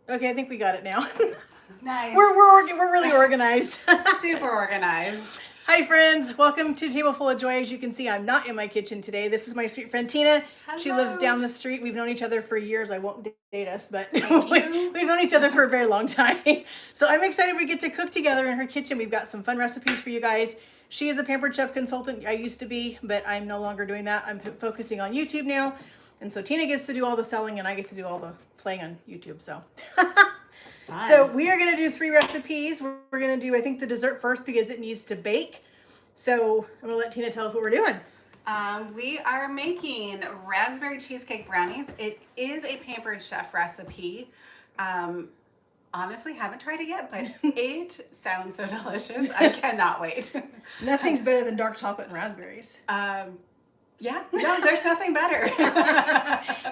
Okay, I think we got it now. Nice. We're really organized. Super organized. Hi friends, welcome to Table Full of Joy. As you can see, I'm not in my kitchen today. This is my sweet friend Tina. She lives Hello. down the street. We've known each other for years. I won't date us, but Thank you. we've known each other for a very long time. So I'm excited we get to cook together in her kitchen. We've got some fun recipes for you guys. She is a Pampered Chef consultant. I used to be, but I'm no longer doing that. I'm focusing on YouTube now. And so Tina gets to do all the selling and I get to do all the playing on YouTube. So Fun. So we are going to do 3 recipes. We're going to do, I think, the dessert first because it needs to bake. So I'm going to let Tina tell us what we're doing. We are making raspberry cheesecake brownies. It is a Pampered Chef recipe. Honestly, haven't tried it yet, but it sounds so delicious. I cannot wait. Nothing's better than dark chocolate and raspberries. Yeah, no, there's nothing better.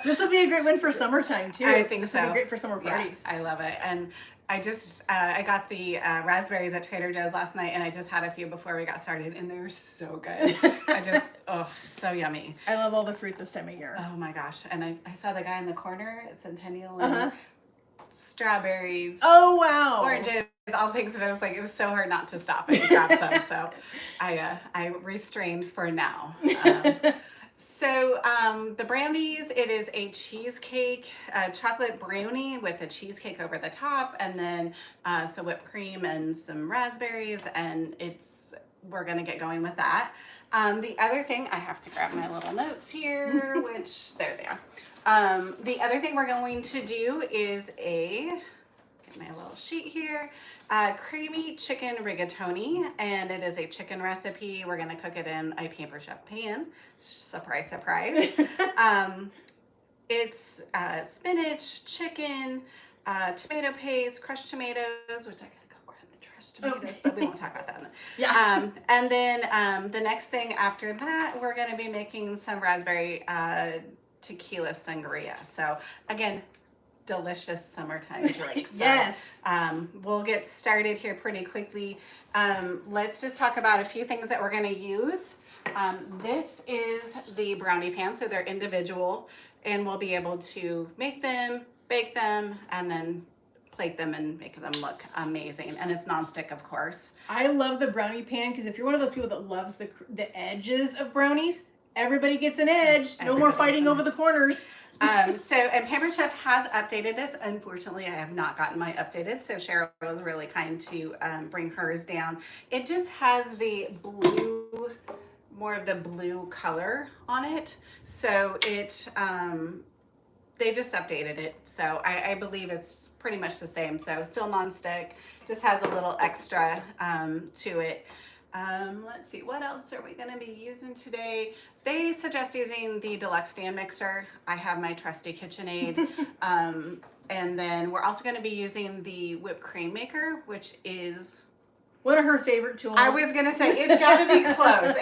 This will be a great one for summertime too. I think this so. will be great for summer parties. Yeah, I love it. And I just, I got the raspberries at Trader Joe's last night and I just had a few before we got started and they were so good. So yummy. I love all the fruit this time of year. Oh my gosh. And I saw the guy in the corner at Centennial and strawberries. Oh, wow. Oranges, all things. And I was like, it was so hard not to stop and grab some. So I restrained for now. So the brownies, it is a cheesecake, chocolate brownie with a cheesecake over the top, and then some whipped cream and some raspberries, and we're gonna get going with that. The other thing, I have to grab my little notes here, which, there they are. The other thing we're going to do is get my little sheet here, creamy chicken rigatoni, and it is a chicken recipe. We're gonna cook it in a Pampered Chef pan. Surprise, surprise. It's spinach, chicken, tomato paste, crushed tomatoes, which I gotta go grab the crushed tomatoes, but we won't talk about that. Yeah. And then the next thing after that, we're gonna be making some raspberry tequila sangria. So again, delicious summertime drink. So, Yes. We'll get started here pretty quickly. Let's just talk about a few things that we're going to use. This is the brownie pan, so they're individual, and we'll be able to make them, bake them, and then plate them and make them look amazing. And it's nonstick, of course. I love the brownie pan because if you're one of those people that loves the edges of brownies, everybody gets an edge. No more fighting over the corners. And Pampered Chef has updated this. Unfortunately, I have not gotten my updated, so Cheryl was really kind to bring hers down. It just has the blue, more of the blue color on it. So they just updated it. So I believe it's pretty much the same. So still nonstick, just has a little extra to it. Let's see, what else are we going to be using today? They suggest using the deluxe stand mixer. I have my trusty KitchenAid. And then we're also going to be using the whipped cream maker, which is one of her favorite tools. I was going to say, it's got to be close.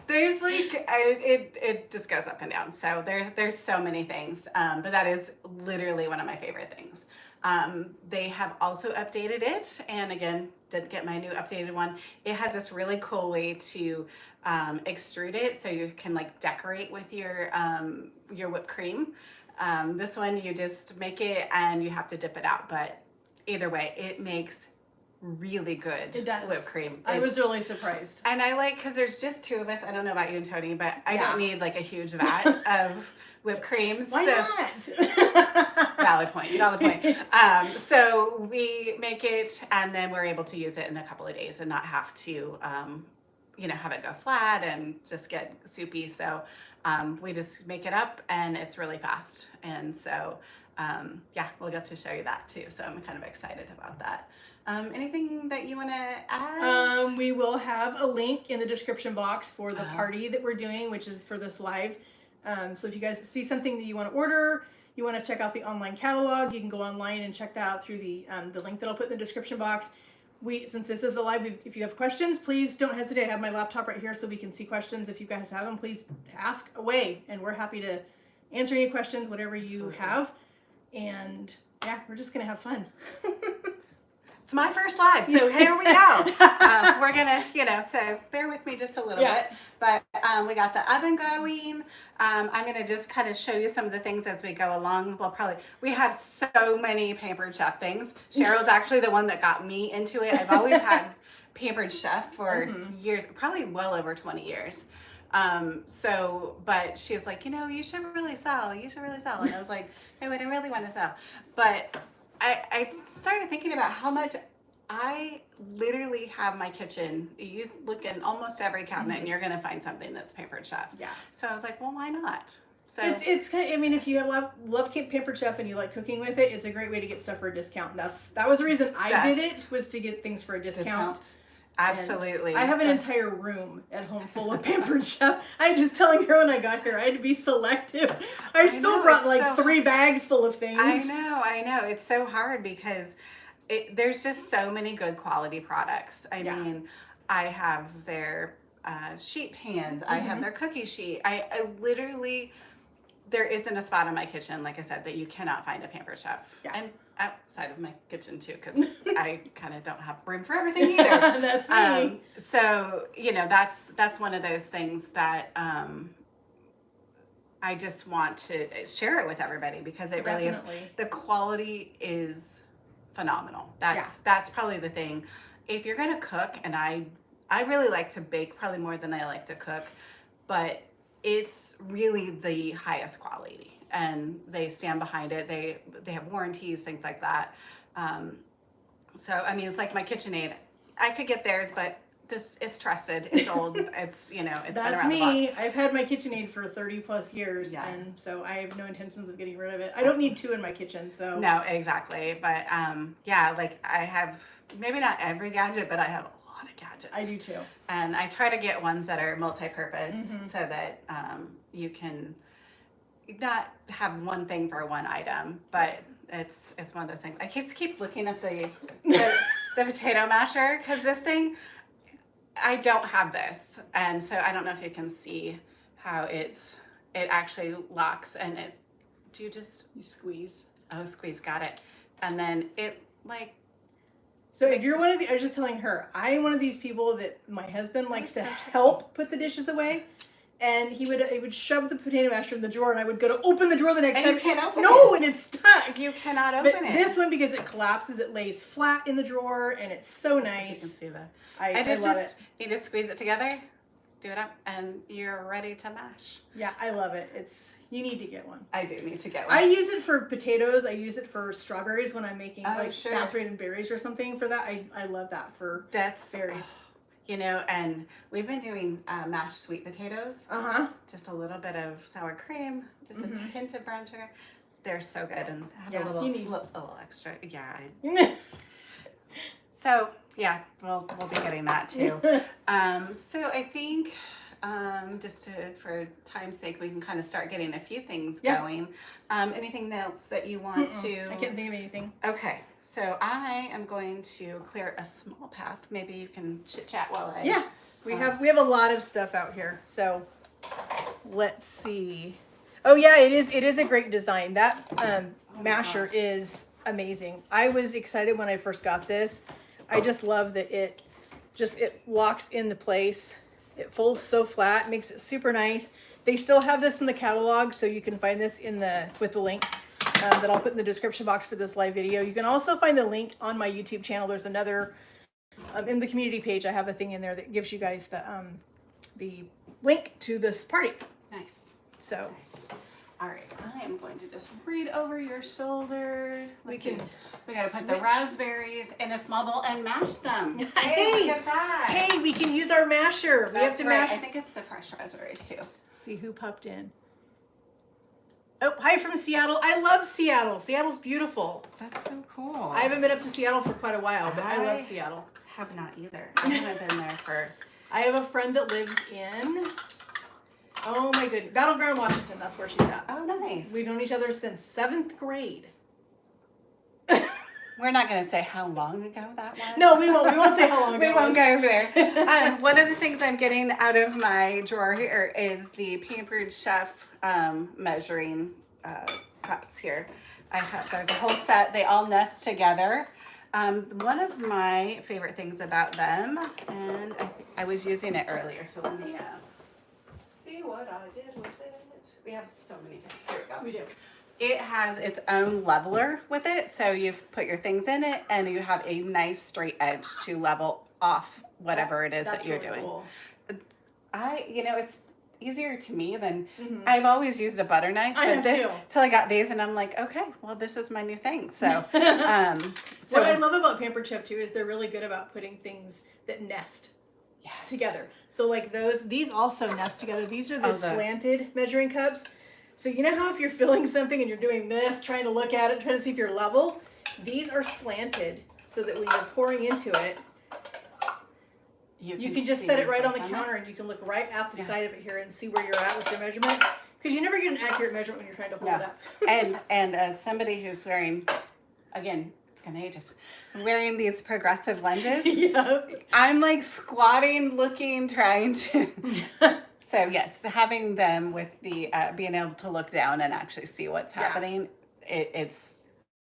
There's like, it just goes up and down. So there's so many things. But that is literally one of my favorite things. They have also updated it, and again, didn't get my new updated one. It has this really cool way to extrude it, so you can like decorate with your whipped cream. This one, you just make it and you have to dip it out, but either way, it makes really good whipped cream. I was really surprised. And I like, because there's just 2 of us. I don't know about you and Tony, but I don't need like a huge vat of whipped cream. Why not? Valid point. So we make it, and then we're able to use it in a couple of days and not have to, have it go flat and just get soupy. So we just make it up, and it's really fast. And so, we'll get to show you that too. So I'm kind of excited about that. Anything that you want to add? We will have a link in the description box for the party that we're doing, which is for this live. So if you guys see something that you want to order, you want to check out the online catalog, you can go online and check that out through the link that I'll put in the description box. Since this is a live, if you have questions, please don't hesitate. I have my laptop right here so we can see questions. If you guys have them, please ask away, and we're happy to answer any questions, whatever you have. And yeah, we're just gonna have fun. it's my first live, so here we go. We're gonna, so bear with me just a little bit. But we got the oven going. I'm gonna just kind of show you some of the things as we go along. We have so many Pampered Chef things. Cheryl's actually the one that got me into it. I've always had Pampered Chef for years, probably well over 20 years. But she was like, you should really sell. And I was like, hey, wait, I really want to sell. But I started thinking about how much I literally have my kitchen. You look in almost every cabinet and you're going to find something that's Pampered Chef. Yeah. So I was like, well, why not? So it's kind of, I mean, if you love Pampered Chef and you like cooking with it, it's a great way to get stuff for a discount. That was the reason I did it, was to get things for a discount. Absolutely. And I have an entire room at home full of Pampered Chef. I'm just telling her when I got here, I had to be selective. I still brought like 3 bags full of things. I know. It's so hard because there's just so many good quality products. I mean, I have their sheet pans. I have their cookie sheet. I literally, there isn't a spot in my kitchen, like I said, that you cannot find a Pampered Chef. Yeah. And outside of my kitchen too, because I kind of don't have room for everything either. That's me. So that's one of those things that I just want to share it with everybody, because it really is. The quality is phenomenal. That's probably the thing. If you're gonna cook, and I really like to bake probably more than I like to cook, but it's really the highest quality. And they stand behind it. They have warranties, things like that. So I mean, it's like my KitchenAid. I could get theirs, but it's trusted. It's old. It's it's That's been around me. the block. I've had my KitchenAid for 30 plus years, and so I have no intentions of getting rid of it. I don't need 2 in my kitchen, so no, exactly. But like I have maybe not every gadget, but I have a lot of gadgets. I do too. And I try to get ones that are multi-purpose, so that you can not have one thing for one item, but it's one of those things. I just keep looking at the potato masher, because this thing, I don't have this, and so I don't know if you can see how it actually locks, and you squeeze. Oh, squeeze, got it. And then it like. So if you're I was just telling her, I'm one of these people that my husband likes to help put the dishes away. And he would shove the potato masher in the drawer, and I would go to open the drawer the next time. You can't open it. No, and it's stuck. You cannot open it. This one, because it collapses, it lays flat in the drawer, and it's so nice. You can see that. I love it. You just squeeze it together, do it up, and you're ready to mash. Yeah, I love it. You need to get one. I do need to get one. I use it for potatoes. I use it for strawberries when I'm making macerated berries or something for that. I love that for berries. And we've been doing mashed sweet potatoes. Just a little bit of sour cream, just a hint of brown sugar. They're so good, and have a little extra. Yeah. So we'll be getting that too. So I think for time's sake, we can kind of start getting a few things going. Anything else that you want to? I can't think of anything. Okay, so I am going to clear a small path. Maybe you can chit chat while I. Yeah, we have a lot of stuff out here. So let's see. Oh yeah, it is a great design. That masher is amazing. I was excited when I first got this. I just love that it locks into place. It folds so flat, makes it super nice. They still have this in the catalog, so you can find this with the link that I'll put in the description box for this live video. You can also find the link on my YouTube channel. There's another in the community page. I have a thing in there that gives you guys the link to this party. Nice. So. Nice. All right, I am going to just read over your shoulder. We got to put the raspberries in a small bowl and mash them. Hey, look at that. Hey, we can use our masher. We have to mash. I think it's the fresh raspberries too. See who popped in. Oh, hi from Seattle. I love Seattle. Seattle's beautiful. That's so cool. I haven't been up to Seattle for quite a while, but I love Seattle. Have not either. I haven't been there for. I have a friend that lives in. Oh my goodness. Battleground, Washington. That's where she's at. Oh, nice. We've known each other since 7th grade. We're not going to say how long ago that was. No, we won't. We won't say how long ago. We won't go there. One of the things I'm getting out of my drawer here is the Pampered Chef measuring cups here. There's a whole set. They all nest together. One of my favorite things about them, and I was using it earlier, so let me see what I did with it. We have so many things. Here we go. We do. It has its own leveler with it, so you put your things in it, and you have a nice straight edge to level off whatever it is that you're doing. Cool. It's easier to me than I've always used a butter knife, but till I got these, and I'm like, okay, well, this is my new thing. So, what I love about Pampered Chef too is they're really good about putting things that nest together. So like these also nest together. These are the slanted measuring cups. So you know how if you're filling something and you're doing this, trying to look at it, trying to see if you're level, these are slanted so that when you're pouring into it, you can just set it right on the counter and you can look right at the side of it here and see where you're at with your measurement. Because you never get an accurate measurement when you're trying to hold it up. and as somebody who's wearing, again, it's going to age us, wearing these progressive lenses, I'm like squatting, looking, trying to... So yes, having them with the being able to look down and actually see what's happening, it's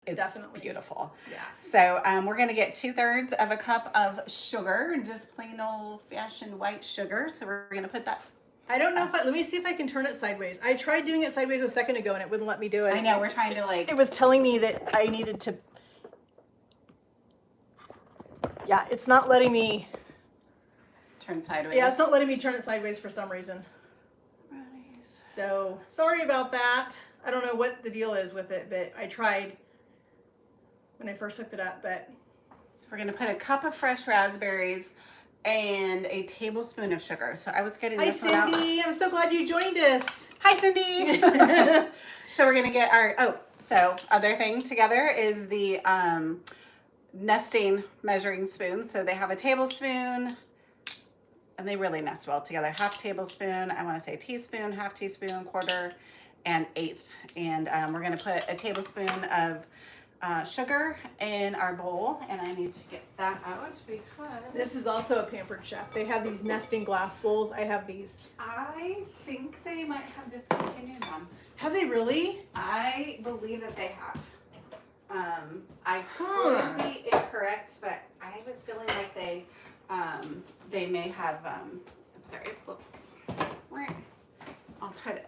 definitely beautiful. Yeah. So we're gonna get 2/3 of a cup of sugar, just plain old fashioned white sugar. So we're gonna put that. I don't know let me see if I can turn it sideways. I tried doing it sideways a second ago and it wouldn't let me do it. I know, we're trying to like. It was telling me that I needed to. Yeah, it's not letting me. Turn sideways. Yeah, it's not letting me turn it sideways for some reason. Brownies. So sorry about that. I don't know what the deal is with it, but I tried when I first hooked it up. But so we're gonna put a cup of fresh raspberries and a tablespoon of sugar. So I was getting this one out. Hi, Cindy. I'm so glad you joined us. Hi, Cindy. So we're gonna get our other thing together is the nesting measuring spoon. So they have a tablespoon. And they really nest well together. Half tablespoon, I want to say teaspoon, half teaspoon, quarter, and eighth. And we're going to put a tablespoon of sugar in our bowl. And I need to get that out because... This is also a Pampered Chef. They have these nesting glass bowls. I have these. I think they might have discontinued them. Have they really? I believe that they have. I could be incorrect, but I was feeling like they may have, I'm sorry, I'll try to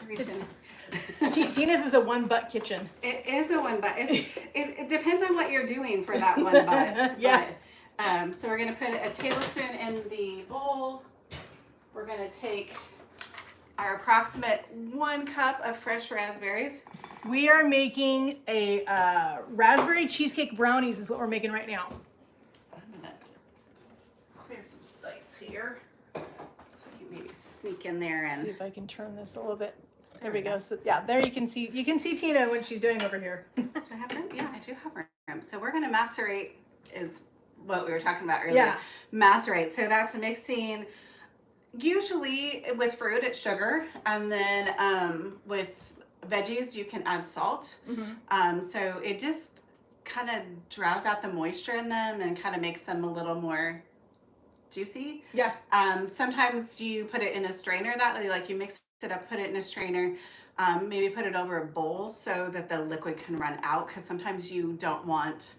reach in. Tina's is a one butt kitchen. It is a one butt. It depends on what you're doing for that one butt. Yeah. But, so we're going to put a tablespoon in the bowl. We're going to take our approximate 1 cup of fresh raspberries. We are making a raspberry cheesecake brownies is what we're making right now. Here, so you maybe sneak in there and see if I can turn this a little bit. There we go. So yeah, there you can see Tina when she's doing over here. Do I have room? Yeah, I do have room. So we're going to macerate is what we were talking about earlier. Yeah. Macerate. So that's mixing. Usually with fruit, it's sugar, and then with veggies you can add salt. So it just kind of draws out the moisture in them and kind of makes them a little more juicy. Yeah. Sometimes you put it in a strainer that way, like you mix it up, put it in a strainer, maybe put it over a bowl so that the liquid can run out, because sometimes you don't want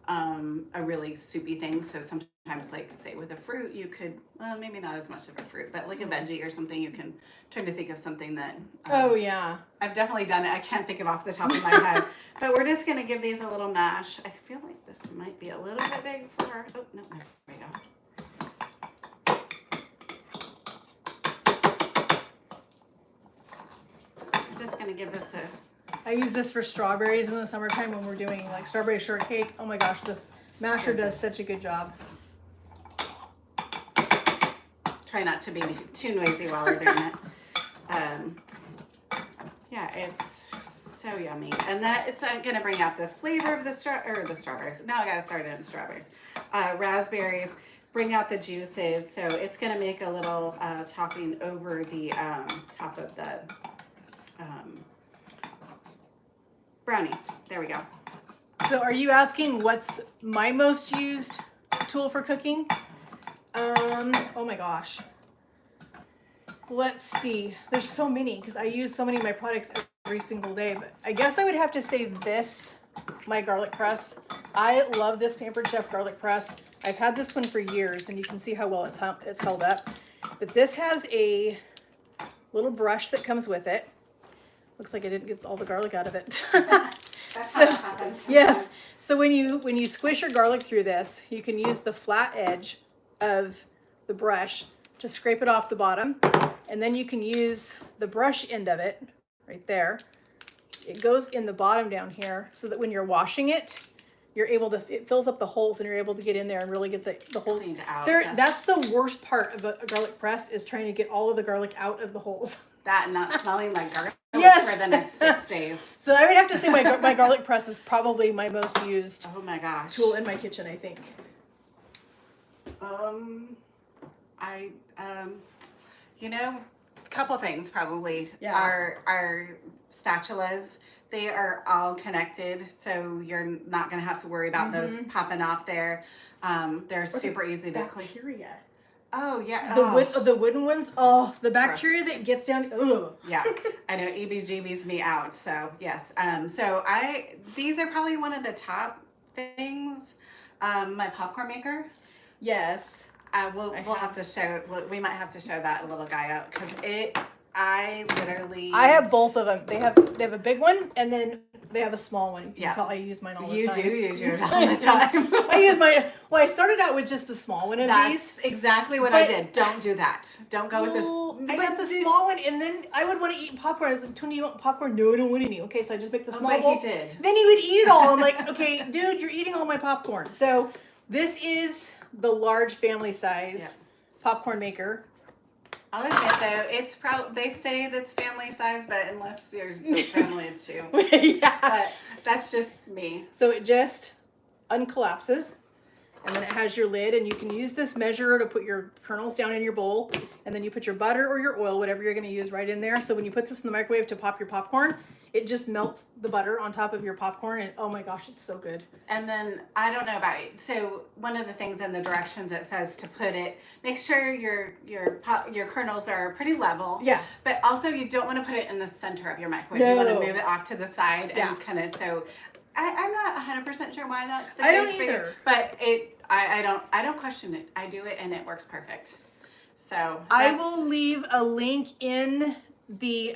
a really soupy thing. So sometimes, like say with a fruit, you could, well, maybe not as much of a fruit, but like a veggie or something, you can try to think of something that oh yeah, I've definitely done it. I can't think of off the top of my head, but we're just gonna give these a little mash. I feel like this might be a little bit big for her. Oh no, there we go. Just gonna give this a... I use this for strawberries in the summertime when we're doing like strawberry shortcake. Oh my gosh, this masher does such a good job. Try not to be too noisy while we're doing it. Yeah, it's so yummy, and that it's gonna bring out the flavor of the strawberries. Now I gotta start it in strawberries, raspberries. Bring out the juices, so it's gonna make a little topping over the top of the brownies. There we go. So are you asking what's my most used tool for cooking? Oh my gosh. Let's see. There's so many because I use so many of my products every single day. But I guess I would have to say this, my garlic press. I love this Pampered Chef garlic press. I've had this one for years, and you can see how well it's held up. But this has a little brush that comes with it. Looks like I didn't get all the garlic out of it. That's how that happens. Yes. So when you squish your garlic through this, you can use the flat edge of the brush to scrape it off the bottom, and then you can use the brush end of it right there. It goes in the bottom down here so that when you're washing it, you're able to, it fills up the holes and you're able to get in there and really get the holes Cleaned out. That's the worst part of a garlic press, is trying to get all of the garlic out of the holes. That and not smelling like garlic Yes. for the next 6 days. So I would have to say my garlic press is probably my most used Oh my gosh. tool in my kitchen, I think. You know, a couple things probably. Yeah. Our spatulas, they are all connected, so you're not gonna have to worry about those popping off there. They're super easy to clean. Bacteria. Oh yeah. The wooden ones. Oh, the bacteria that gets down. Ugh. Yeah, I know, EBGBs me out. So yes, these are probably one of the top things. My popcorn maker. Yes. We'll have to show. We might have to show that little guy out because I have both of them. They have a big one, and then they have a small one. You can tell I use mine all the time. You do use yours all the time. I started out with just the small one of these. That's exactly what I did. Don't do that. Don't go with this. I got the small one, and then I would want to eat popcorn. I was like, Tony, you want popcorn? No, I don't want any. Okay, so I just make the small bowl. He did. Then he would eat it all. I'm like, okay, dude, you're eating all my popcorn. So this is the large family size popcorn maker. I'll admit though, it's probably, they say that's family size, but unless you're just family of 2. Yeah. But that's just me. So it just uncollapses, and then it has your lid, and you can use this measurer to put your kernels down in your bowl, and then you put your butter or your oil, whatever you're going to use, right in there. So when you put this in the microwave to pop your popcorn, it just melts the butter on top of your popcorn, and oh my gosh, it's so good. And then I don't know about it. So one of the things in the directions it says to put it, make sure your kernels are pretty level. Yeah. But also you don't want to put it in the center of your microwave. No. You want to move it off to the side and kind of so. I'm not 100% sure why that's the case. I don't either. But I don't question it. I do it and it works perfect. So I will leave a link in the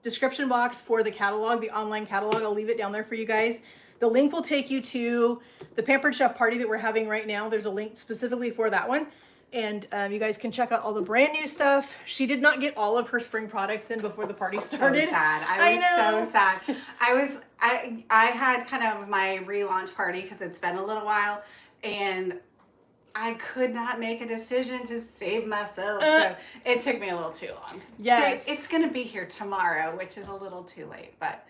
description box for the catalog, the online catalog. I'll leave it down there for you guys. The link will take you to the Pampered Chef party that we're having right now. There's a link specifically for that one. And you guys can check out all the brand new stuff. She did not get all of her spring products in before the party started. So sad. I was so sad. I had kind of my relaunch party because it's been a little while, and I could not make a decision to save myself. So it took me a little too long. Yes. It's going to be here tomorrow, which is a little too late, but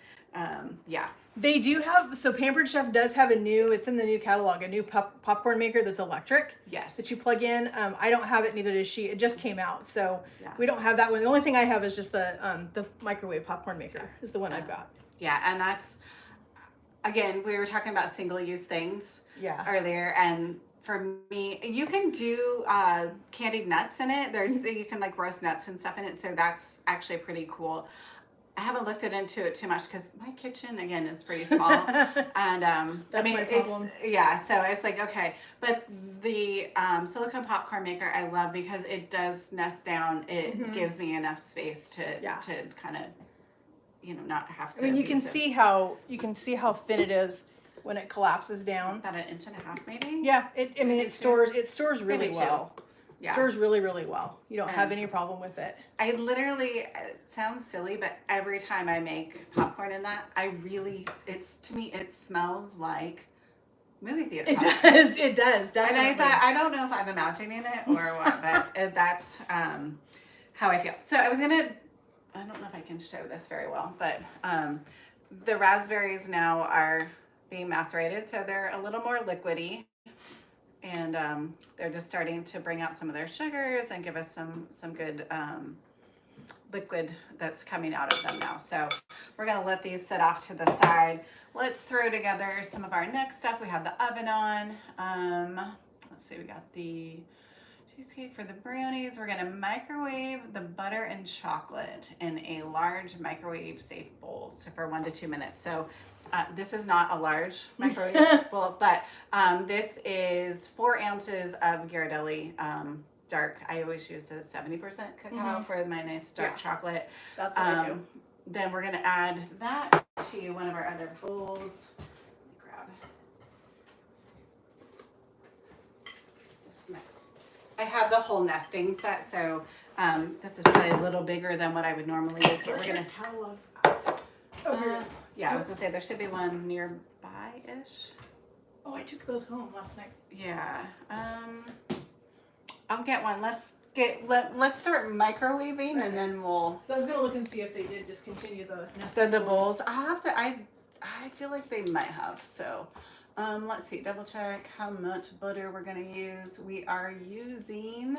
yeah. They do have, so Pampered Chef does have it's in the new catalog, a new popcorn maker that's electric. Yes. That you plug in. I don't have it, neither does she. It just came out, so we don't have that one. The only thing I have is just the microwave popcorn maker is the one I've got. Yeah, and that's, again, we were talking about single-use things earlier, and for me, you can do candied nuts in it. You can like roast nuts and stuff in it, so that's actually pretty cool. I haven't looked into it too much because my kitchen, again, is pretty small. And that's my problem. So it's like, okay. But the silicone popcorn maker I love because it does nest down. It gives me enough space to kind of, not have to. I mean, you can see how thin it is when it collapses down. About 1.5 inches, maybe. Yeah, it stores really well. Yeah. Stores really, really well. You don't have any problem with it. I literally, it sounds silly, but every time I make popcorn in that, to me, it smells like movie theater popcorn. It does, definitely. And I thought, I don't know if I'm imagining it or what, but that's how I feel. So I don't know if I can show this very well, but the raspberries now are being macerated, so they're a little more liquidy. And they're just starting to bring out some of their sugars and give us some good liquid that's coming out of them now. So we're going to let these sit off to the side. Let's throw together some of our next stuff. We have the oven on. Let's see, we got the cheesecake for the brownies. We're gonna microwave the butter and chocolate in a large microwave safe bowl, so for 1 to 2 minutes. So this is not a large microwave bowl, but this is 4 ounces of Ghirardelli dark. I always use the 70% cacao for my nice dark chocolate. That's what I do. Then we're gonna add that to one of our other bowls. Grab this next. I have the whole nesting set, so this is probably a little bigger than what I would normally use. We're gonna catalogs out. Oh, here it is. Yeah, I was gonna say there should be one nearby-ish. Oh, I took those home last night. Yeah. I'll get one. Let's start microwaving and then we'll. So I was gonna look and see if they did discontinue the So the bowls. I'll have to. I feel like they might have. So, let's see. Double check how much butter we're gonna use. We are using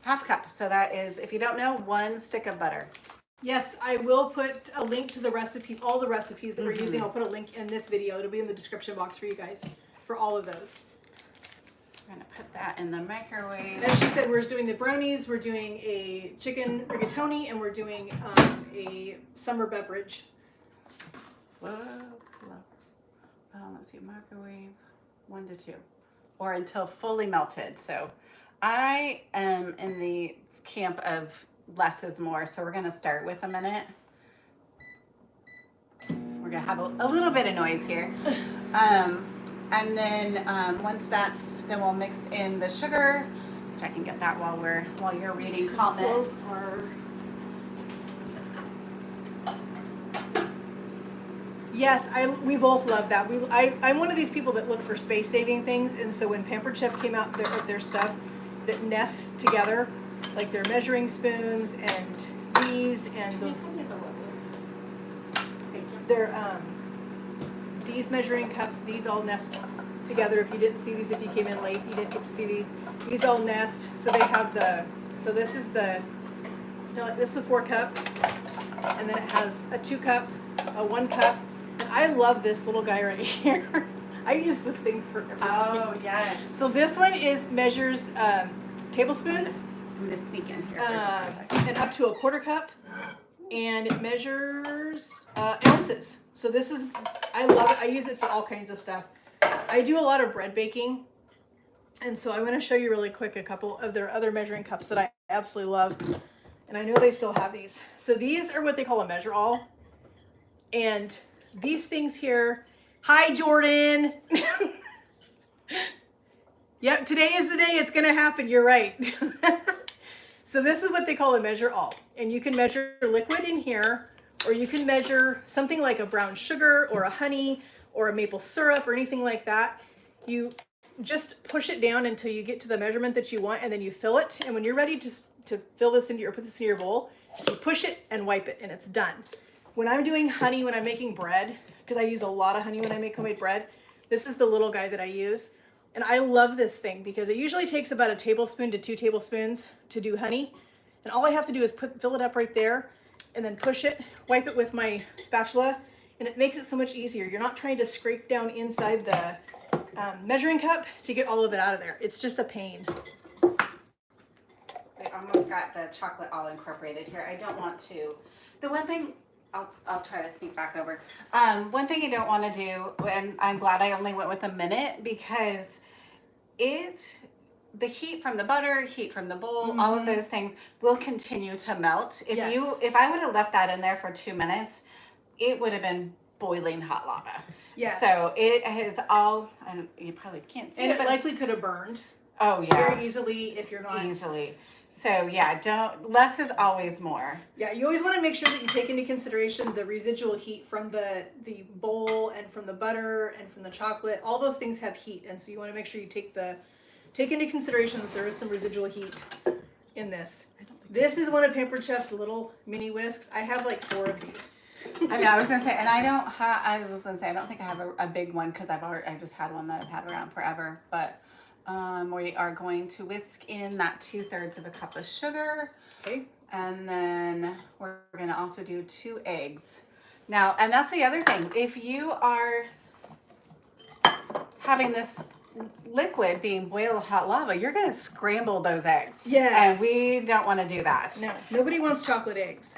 half cup. So that is, if you don't know, 1 stick of butter. Yes, I will put a link to the recipe, all the recipes that we're using. I'll put a link in this video. It'll be in the description box for you guys for all of those. We're gonna put that in the microwave. As she said, we're doing the brownies, we're doing a chicken rigatoni, and we're doing a summer beverage. Whoa. Let's see, microwave 1 to 2, or until fully melted. So I am in the camp of less is more. So we're gonna start with a minute. We're gonna have a little bit of noise here. And then once that's, then we'll mix in the sugar, which I can get that while you're reading comments. Yes, we both love that. I'm one of these people that look for space saving things, and so when Pampered Chef came out with their stuff that nests together, like their measuring spoons and these and those, these measuring cups, these all nest together. If you didn't see these, if you came in late, you didn't get to see these. These all nest, so they have so this is a 4 cup, and then it has a 2 cup, a 1 cup. And I love this little guy right here. I use this thing for everything. Oh, yes. So this one measures tablespoons. I'm gonna sneak in here for just a second. And up to a 1/4 cup, and it measures ounces. So this is, I love it. I use it for all kinds of stuff. I do a lot of bread baking, and so I'm going to show you really quick a couple of their other measuring cups that I absolutely love, and I know they still have these. So these are what they call a measure all, and these things here. Hi, Jordan. Yep, today is the day it's going to happen. You're right. So this is what they call a measure all, and you can measure liquid in here, or you can measure something like a brown sugar or a honey or a maple syrup or anything like that. You just push it down until you get to the measurement that you want, and then you fill it. And when you're ready to fill this into put this in your bowl, you push it and wipe it, and it's done. When I'm doing honey, when I'm making bread, because I use a lot of honey when I make homemade bread, this is the little guy that I use. And I love this thing because it usually takes about 1 tablespoon to 2 tablespoons to do honey. And all I have to do is fill it up right there, and then push it, wipe it with my spatula, and it makes it so much easier. You're not trying to scrape down inside the measuring cup to get all of it out of there. It's just a pain. I almost got the chocolate all incorporated here. I don't want to. The one thing, I'll try to sneak back over. One thing you don't want to do, and I'm glad I only went with a minute, because the heat from the butter, heat from the bowl, all of those things will continue to melt. If I would have left that in there for 2 minutes, it would have been boiling hot lava. Yes. So it is all, and you probably can't see And it, it likely could have burned. Oh yeah. Very easily if you're not. Easily. So yeah, less is always more. Yeah, you always want to make sure that you take into consideration the residual heat from the bowl and from the butter and from the chocolate. All those things have heat, and so you want to make sure you take into consideration that there is some residual heat in this. This is one of Pampered Chef's little mini whisks. I have like 4 of these. I know. I was gonna say, and I don't think I have a big one because I just had one that I've had around forever. But we are going to whisk in that 2/3 of a cup of sugar. Okay. And then we're gonna also do 2 eggs. Now, and that's the other thing. If you are having this liquid being boiled hot lava, you're going to scramble those eggs. Yes. And we don't want to do that. No, nobody wants chocolate eggs.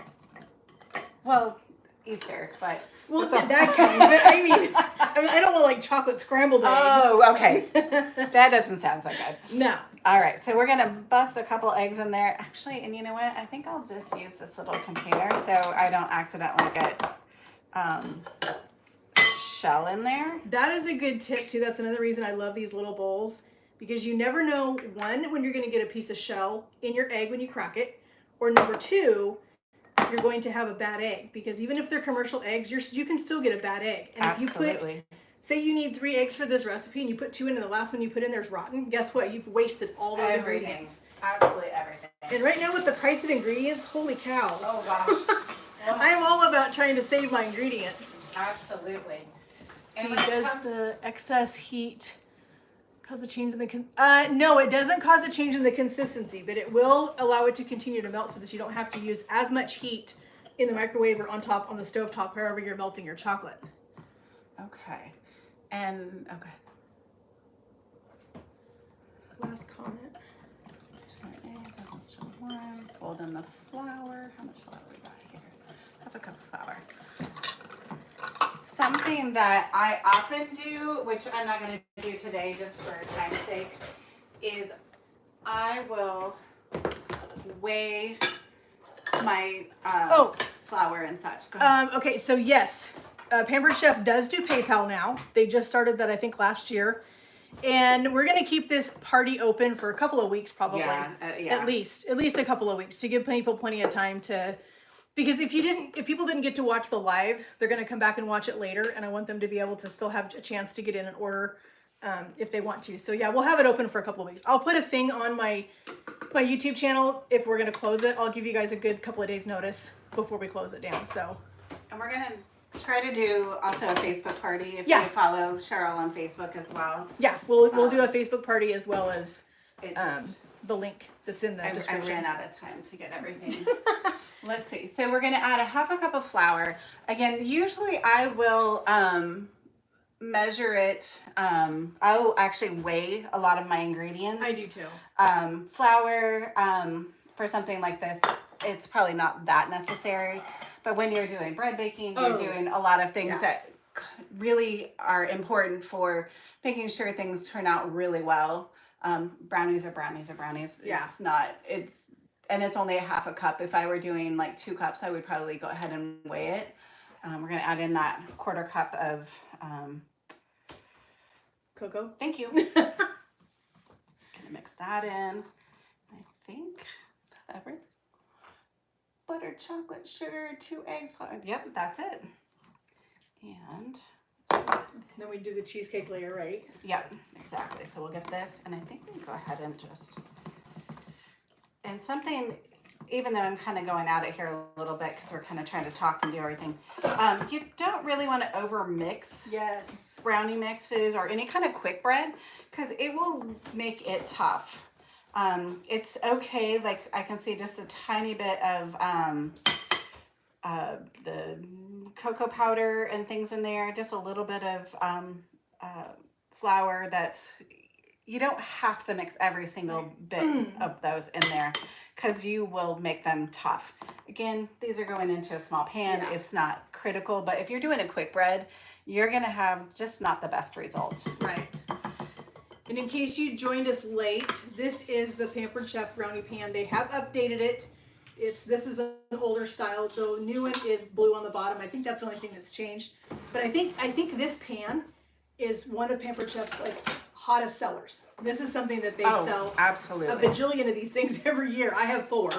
Well, Easter, but... Well, that kind, but I mean, I don't want like chocolate scrambled eggs. Oh, okay. That doesn't sound so good. No. All right, so we're gonna bust a couple eggs in there. Actually, and you know what? I think I'll just use this little container so I don't accidentally get shell in there. That is a good tip too. That's another reason I love these little bowls, because you never know, one, when you're gonna get a piece of shell in your egg when you crack it, or number two, you're going to have a bad egg, because even if they're commercial eggs, you can still get a bad egg. And Absolutely. if you put, say you need 3 eggs for this recipe and you put 2 in and the last one you put in there's rotten, guess what? You've wasted all those ingredients. Absolutely everything. And right now with the price of ingredients, holy cow. Oh gosh. I am all about trying to save my ingredients. Absolutely. See, does the excess heat cause a change in the no, it doesn't cause a change in the consistency, but it will allow it to continue to melt so that you don't have to use as much heat in the microwave or on the stove top, wherever you're melting your chocolate. Okay. And okay. Last comment. Fold in the flour. How much flour we got here? Half a cup of flour. Something that I often do, which I'm not going to do today just for time's sake, is I will weigh my flour and such. Go ahead. Okay, so yes, Pampered Chef does do PayPal now. They just started that, I think, last year. And we're going to keep this party open for a couple of weeks, probably. Yeah. At least a couple of weeks to give people plenty of time to, because if people didn't get to watch the live, they're going to come back and watch it later. And I want them to be able to still have a chance to get in and order if they want to. So yeah, we'll have it open for a couple of weeks. I'll put a thing on my YouTube channel. If we're going to close it, I'll give you guys a good couple of days notice before we close it down. So, and we're going to try to do also a Facebook party if Yeah. you follow Cheryl on Facebook as well. yeah, we'll do a Facebook party as well as It just, the link that's in the I description. ran out of time to get everything. Let's see. So we're going to add a half a cup of flour. Again, usually I will measure it. I'll actually weigh a lot of my ingredients. I do too. Flour, for something like this, it's probably not that necessary. But when you're doing bread baking, you're doing a lot of things that really are important for making sure things turn out really well. Brownies are brownies are brownies. Yeah. And it's only a half a cup. If I were doing like 2 cups, I would probably go ahead and weigh it. We're going to add in that 1/4 cup of Cocoa. thank you. Gonna mix that in. I think, is that everything? Butter, chocolate, sugar, 2 eggs. Yep, that's it. And Then we do the cheesecake layer, right? yep, exactly. So we'll get this, and I think we can go ahead and just, and something, even though I'm kind of going at it here a little bit because we're kind of trying to talk and do everything, you don't really want to over mix Yes. brownie mixes or any kind of quick bread because it will make it tough. It's okay, like I can see just a tiny bit of the cocoa powder and things in there, just a little bit of flour. You don't have to mix every single bit of those in there because you will make them tough. Again, these are going into a small pan. Yeah. It's not critical, but if you're doing a quick bread, you're going to have just not the best result. Right. And in case you joined us late, this is the Pampered Chef brownie pan. They have updated it. This is an older style. The new one is blue on the bottom. I think that's the only thing that's changed. But I think this pan is one of Pampered Chef's like hottest sellers. This is something that they sell Absolutely. a bajillion of these things every year. I have 4.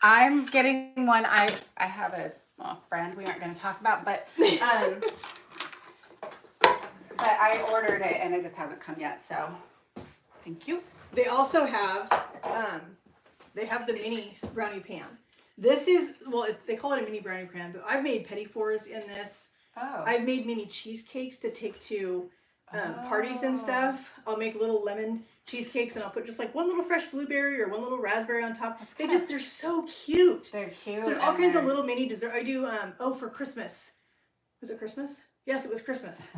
I'm getting one. I have a brand we aren't going to talk about, but I ordered it and it just hasn't come yet. So thank you. They also have the mini brownie pan. This is, they call it a mini brownie pan, but I've made petit fours in this. Oh. I've made mini cheesecakes to take to parties and stuff. I'll make little lemon cheesecakes and I'll put just like one little fresh blueberry or one little raspberry on top. They're so cute. They're cute. So all kinds of little mini dessert. I do, for Christmas. Was it Christmas? Yes, it was Christmas.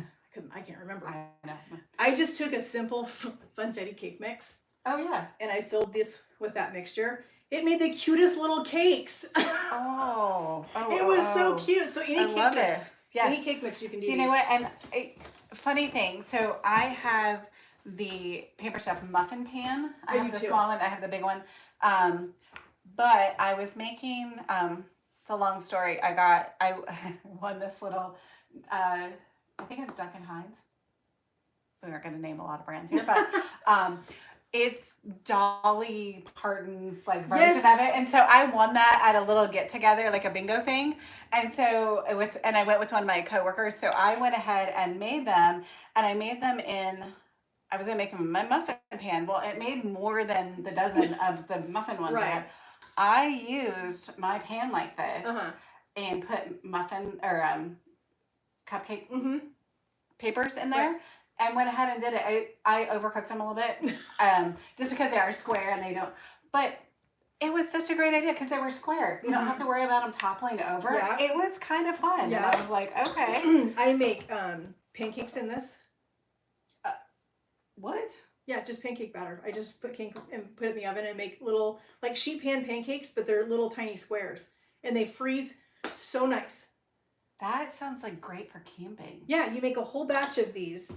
I can't remember. I know. I just took a simple funfetti cake mix. Oh yeah. And I filled this with that mixture. It made the cutest little cakes. It was so cute. So any cake mix. Yes. Any cake mix you can do. You know what? And funny thing. So I have the Pampered Chef muffin pan. I have the small one. I have the big one. But I was making. It's a long story. I won this little. I think it's Duncan Hines. We aren't going to name a lot of brands here, but it's Dolly Parton's like version of it, and so I won that at a little get together, like a bingo thing. And so I went with one of my coworkers. So I went ahead and made them, and I made them in. I was gonna make them in my muffin pan. Well, it made more than the dozen of the muffin ones. Right. I used my pan like this and put muffin or cupcake papers in there. Right. And went ahead and did it. I overcooked them a little bit, just because they are square and they don't. But it was such a great idea because they were square. You don't have to worry about them toppling over. Yeah. It was kind of fun. Yeah. And I was like, okay. I make pancakes in this. What? Yeah, just pancake batter. I just put it in the oven and make little like sheet pan pancakes, but they're little tiny squares, and they freeze so nice. That sounds like great for camping. Yeah, you make a whole batch of these.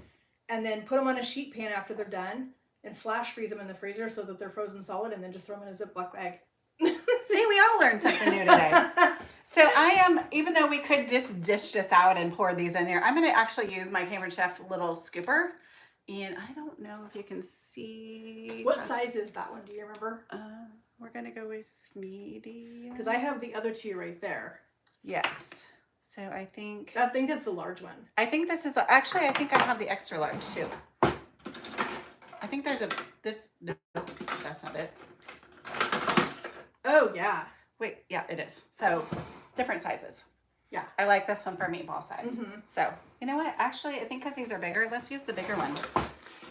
And then put them on a sheet pan after they're done and flash freeze them in the freezer so that they're frozen solid, and then just throw them in a Ziploc bag. See, we all learned something new today. So even though we could just dish this out and pour these in there, I'm going to actually use my Pampered Chef little scooper. And I don't know if you can see. What size is that one? Do you remember? We're going to go with medium. Because I have the other two right there. Yes. So I think that's the large one. I think this is actually. I think I have the extra large too. I think there's no, that's not it. Oh yeah. Wait, yeah, it is. So different sizes. Yeah. I like this one for meatball size. So you know what? Actually, I think because these are bigger, let's use the bigger one.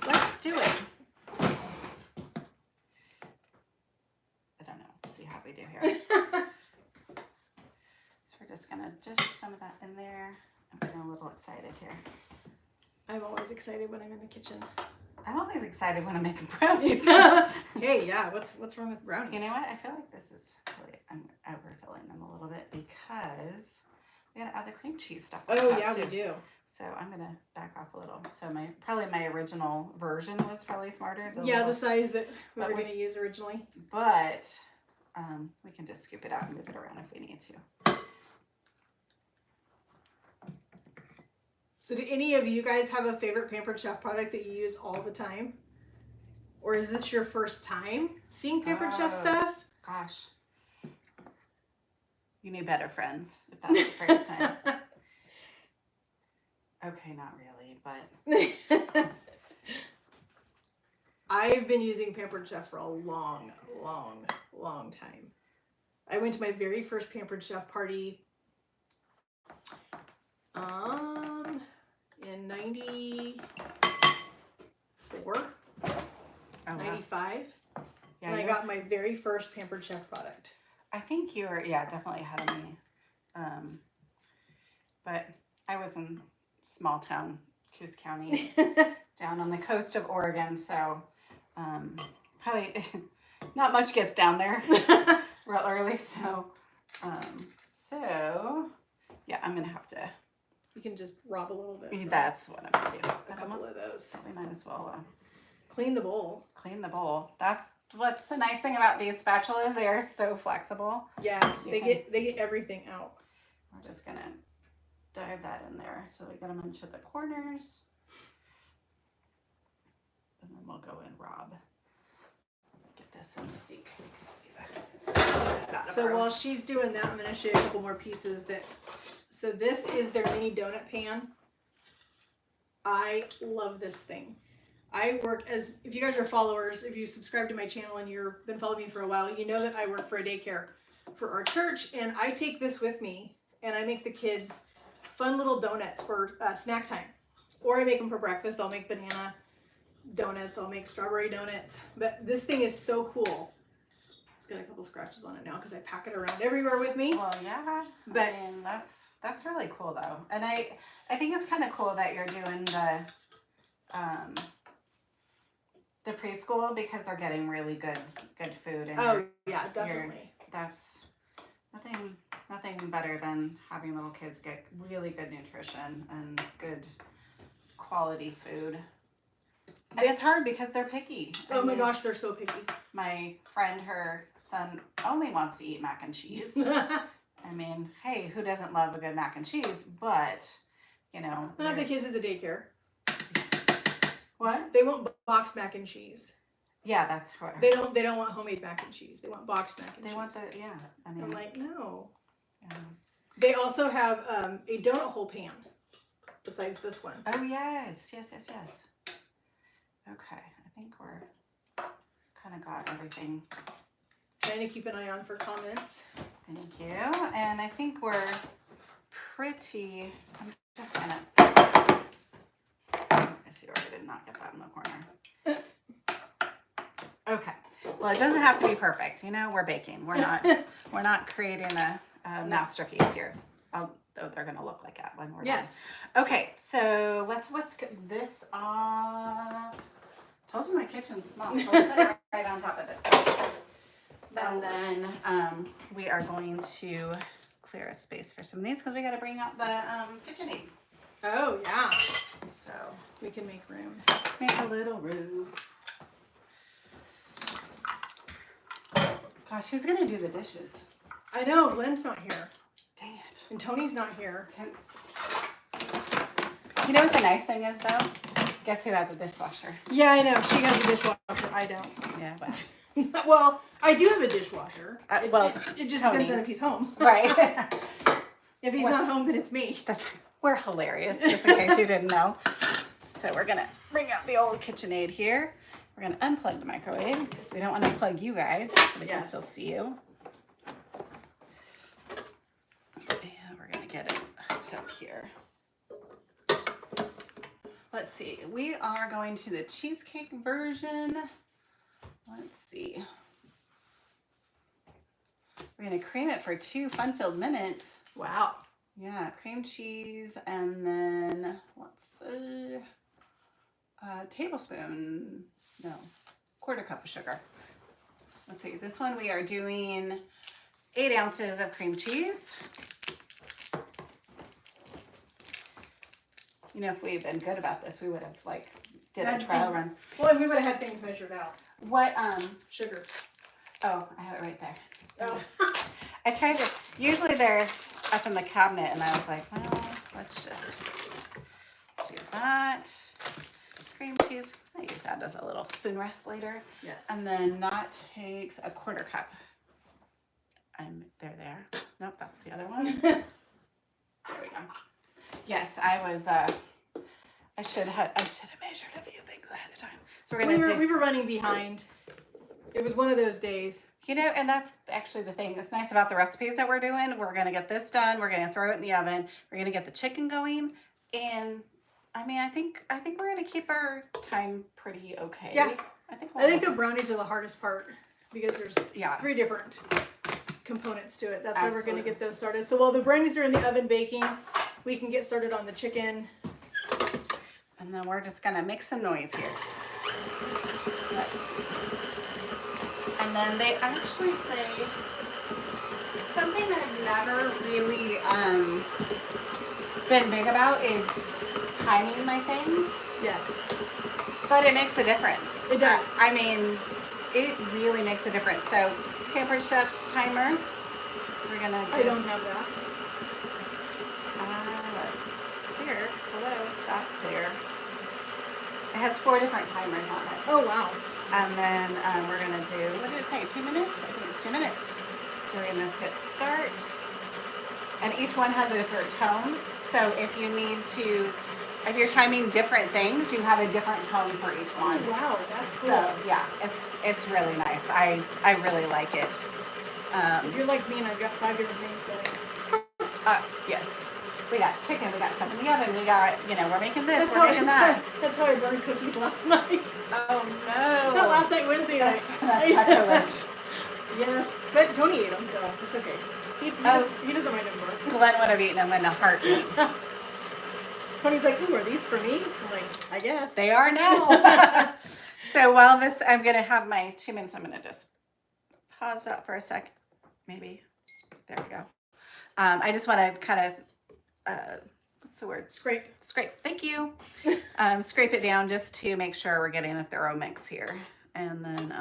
Let's do it. I don't know. Let's see how we do here. Just gonna some of that in there. I'm getting a little excited here. I'm always excited when I'm in the kitchen. I'm always excited when I'm making brownies. Hey, yeah, what's wrong with brownies? You know what? I feel like this is really, I'm overfilling them a little bit because we gotta add the cream cheese stuff. Oh yeah, we do. So I'm gonna back off a little. So probably my original version was probably smarter. The size that we were gonna use originally. But we can just scoop it out and move it around if we need to. So do any of you guys have a favorite Pampered Chef product that you use all the time? Or is this your first time seeing Pampered Chef stuff? Gosh. You need better friends if that's the first time. Okay, not really, but... I've been using Pampered Chef for a long, long, long time. I went to my very first Pampered Chef party in 94, 95, and I got my very first Pampered Chef product. I think you were, definitely ahead of me. But I was in small town, Coos County, down on the coast of Oregon, so probably not much gets down there real early. So yeah, I'm gonna have to. You can just rob a little bit. That's what I'm gonna do. A couple of those. We might as well clean the bowl. Clean the bowl. That's what's the nice thing about these spatulas. They are so flexible. Yes, they get everything out. We're just gonna dive that in there so we get them into the corners, and then we'll go and rob. Get this in the sink. So while she's doing that, I'm going to show you a couple more pieces so this is their mini donut pan. I love this thing. If you guys are followers, if you subscribe to my channel and you've been following me for a while, you know that I work for a daycare for our church, and I take this with me and I make the kids fun little donuts for snack time. Or I make them for breakfast. I'll make banana donuts, I'll make strawberry donuts. But this thing is so cool. got a couple scratches on it now because I pack it around everywhere with me. Well, yeah, but I mean, that's really cool though, and I think it's kind of cool that you're doing the preschool because they're getting really good food. And yeah, definitely. That's nothing better than having little kids get really good nutrition and good quality food. And it's hard because they're picky. Oh my gosh, they're so picky. My friend, her son only wants to eat mac and cheese. I mean, hey, who doesn't love a good mac and cheese? But, you know. Not the kids at the daycare. What? They want boxed mac and cheese. Yeah, that's what. They don't want homemade mac and cheese. They want boxed mac and cheese. They want I mean. I'm like, no. Yeah. They also have a donut hole pan besides this one. Oh, yes. Okay, I think we're kind of got everything. Trying to keep an eye on for comments. Thank you. And I think we're pretty, I'm just gonna, I see where I did not get that in the corner. Okay. Well, it doesn't have to be perfect. You know, we're baking. We're not creating a masterpiece here. Though they're gonna look like that when we're done. Okay, so let's whisk this off. Told you my kitchen's small. So let's put it right on top of this. And then we are going to clear a space for some of these because we got to bring out the KitchenAid. Oh yeah. So we can make room. Make a little room. Gosh, who's gonna do the dishes? I know, Glenn's not here. Dang it. And Tony's not here. You know what the nice thing is though? Guess who has a dishwasher? Yeah, I know. She has a dishwasher. I don't. Yeah, but. Well, I do have a dishwasher. It just Tony. depends on if he's home. Right. If he's not home, then it's me. We're hilarious, just in case you didn't know. So we're gonna bring out the old KitchenAid here. We're gonna unplug the microwave because we don't want to plug you guys so we can still see you. And we're gonna get it hooked up here. Let's see. We are going to the cheesecake version. Let's see. We're going to cream it for 2 fun-filled minutes. Wow. Yeah, cream cheese and then let's see, a tablespoon, no, 1/4 cup of sugar. Let's see. This one we are doing 8 ounces of cream cheese. You know, if we had been good about this, we would have did a trial run. Well, we would have had things measured out. What sugar? Oh, I have it right there. Oh. I tried to. Usually they're up in the cabinet, and I was like, well, let's just do that. Cream cheese. I use that as a little spoon rest later. Yes. And then that takes a 1/4 cup. They're there. Nope, that's the other one. There we go. Yes, I was. I should have measured a few things ahead of time. So we were running behind. It was one of those days. You know, and that's actually the thing that's nice about the recipes that we're doing. We're gonna get this done. We're gonna throw it in the oven. We're gonna get the chicken going, and I mean, I think we're gonna keep our time pretty okay. Yeah. I think the brownies are the hardest part because there's 3 different components to it. That's why we're gonna get those started. So while the brownies are in the oven baking, we can get started on the chicken. And then we're just gonna make some noise here. Let's see. And then they actually say something that I've never really been big about is timing my things. Yes. But it makes a difference. It does. I mean, it really makes a difference. So, Pampered Chef's timer. We're gonna just... I don't have that. Let's clear. Hello, stop clear. It has 4 different timers on it. Oh, wow. And then we're going to do, what did it say, 2 minutes? I think it's 2 minutes. So we're going to hit start. And each one has a different tone. So if you need to, if you're timing different things, you have a different tone for each one. Oh, wow, that's cool. So yeah, it's really nice. I really like it. If you're like me and I've got 5 different things going. Yes. We got chicken, we got stuff in the oven, we got, we're making this, we're making that. That's how I burned cookies last night. Oh no. Not last night, Wednesday night. That's sacrilege. Yes, but Tony ate them, so it's okay. He doesn't mind anymore. Glenn would have eaten them in a heartbeat. Tony's like, ooh, are these for me? I'm like, I guess. They are now. So while I'm going to have my 2 minutes, I'm going to just pause that for a sec. Maybe. There we go. I just want to kind of, what's the word? Scrape. Thank you. Scrape it down just to make sure we're getting a thorough mix here. And then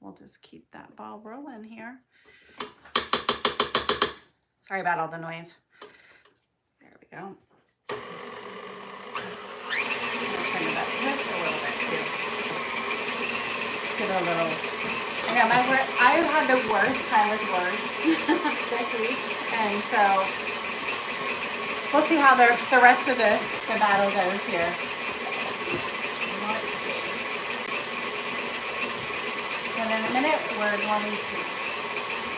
we'll just keep that ball rolling here. Sorry about all the noise. There we go. Turn it up just a little bit too. Give it a little. I know I've had the worst time with words this week, and so we'll see how the rest of the battle goes here. And in a minute, we're going to.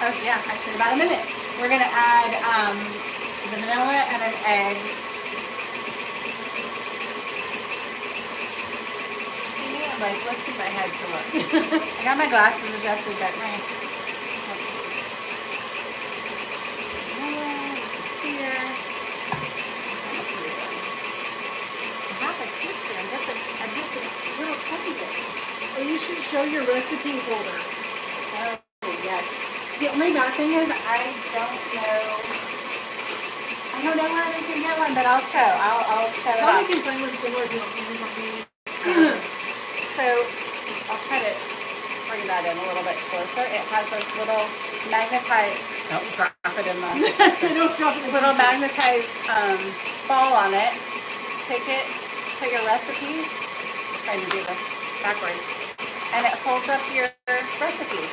Oh yeah, actually about a minute. We're gonna add the vanilla and an egg. See me? I'm like lifting my head to look. I got my glasses adjusted, but let's see. Vanilla here. Half a teaspoon, just a little tiny bit. Oh, you should show your recipe holder. Oh yes. The only bad thing is I don't know where they can get one, but I'll show. I'll show it Probably off. can find one similar to Amazon. So I'll try to bring that in a little bit closer. It has this little magnetized. Don't drop it in the. Don't drop it. Little magnetized ball on it. Take it, put your recipe. I'm trying to do this backwards, and it holds up your recipe.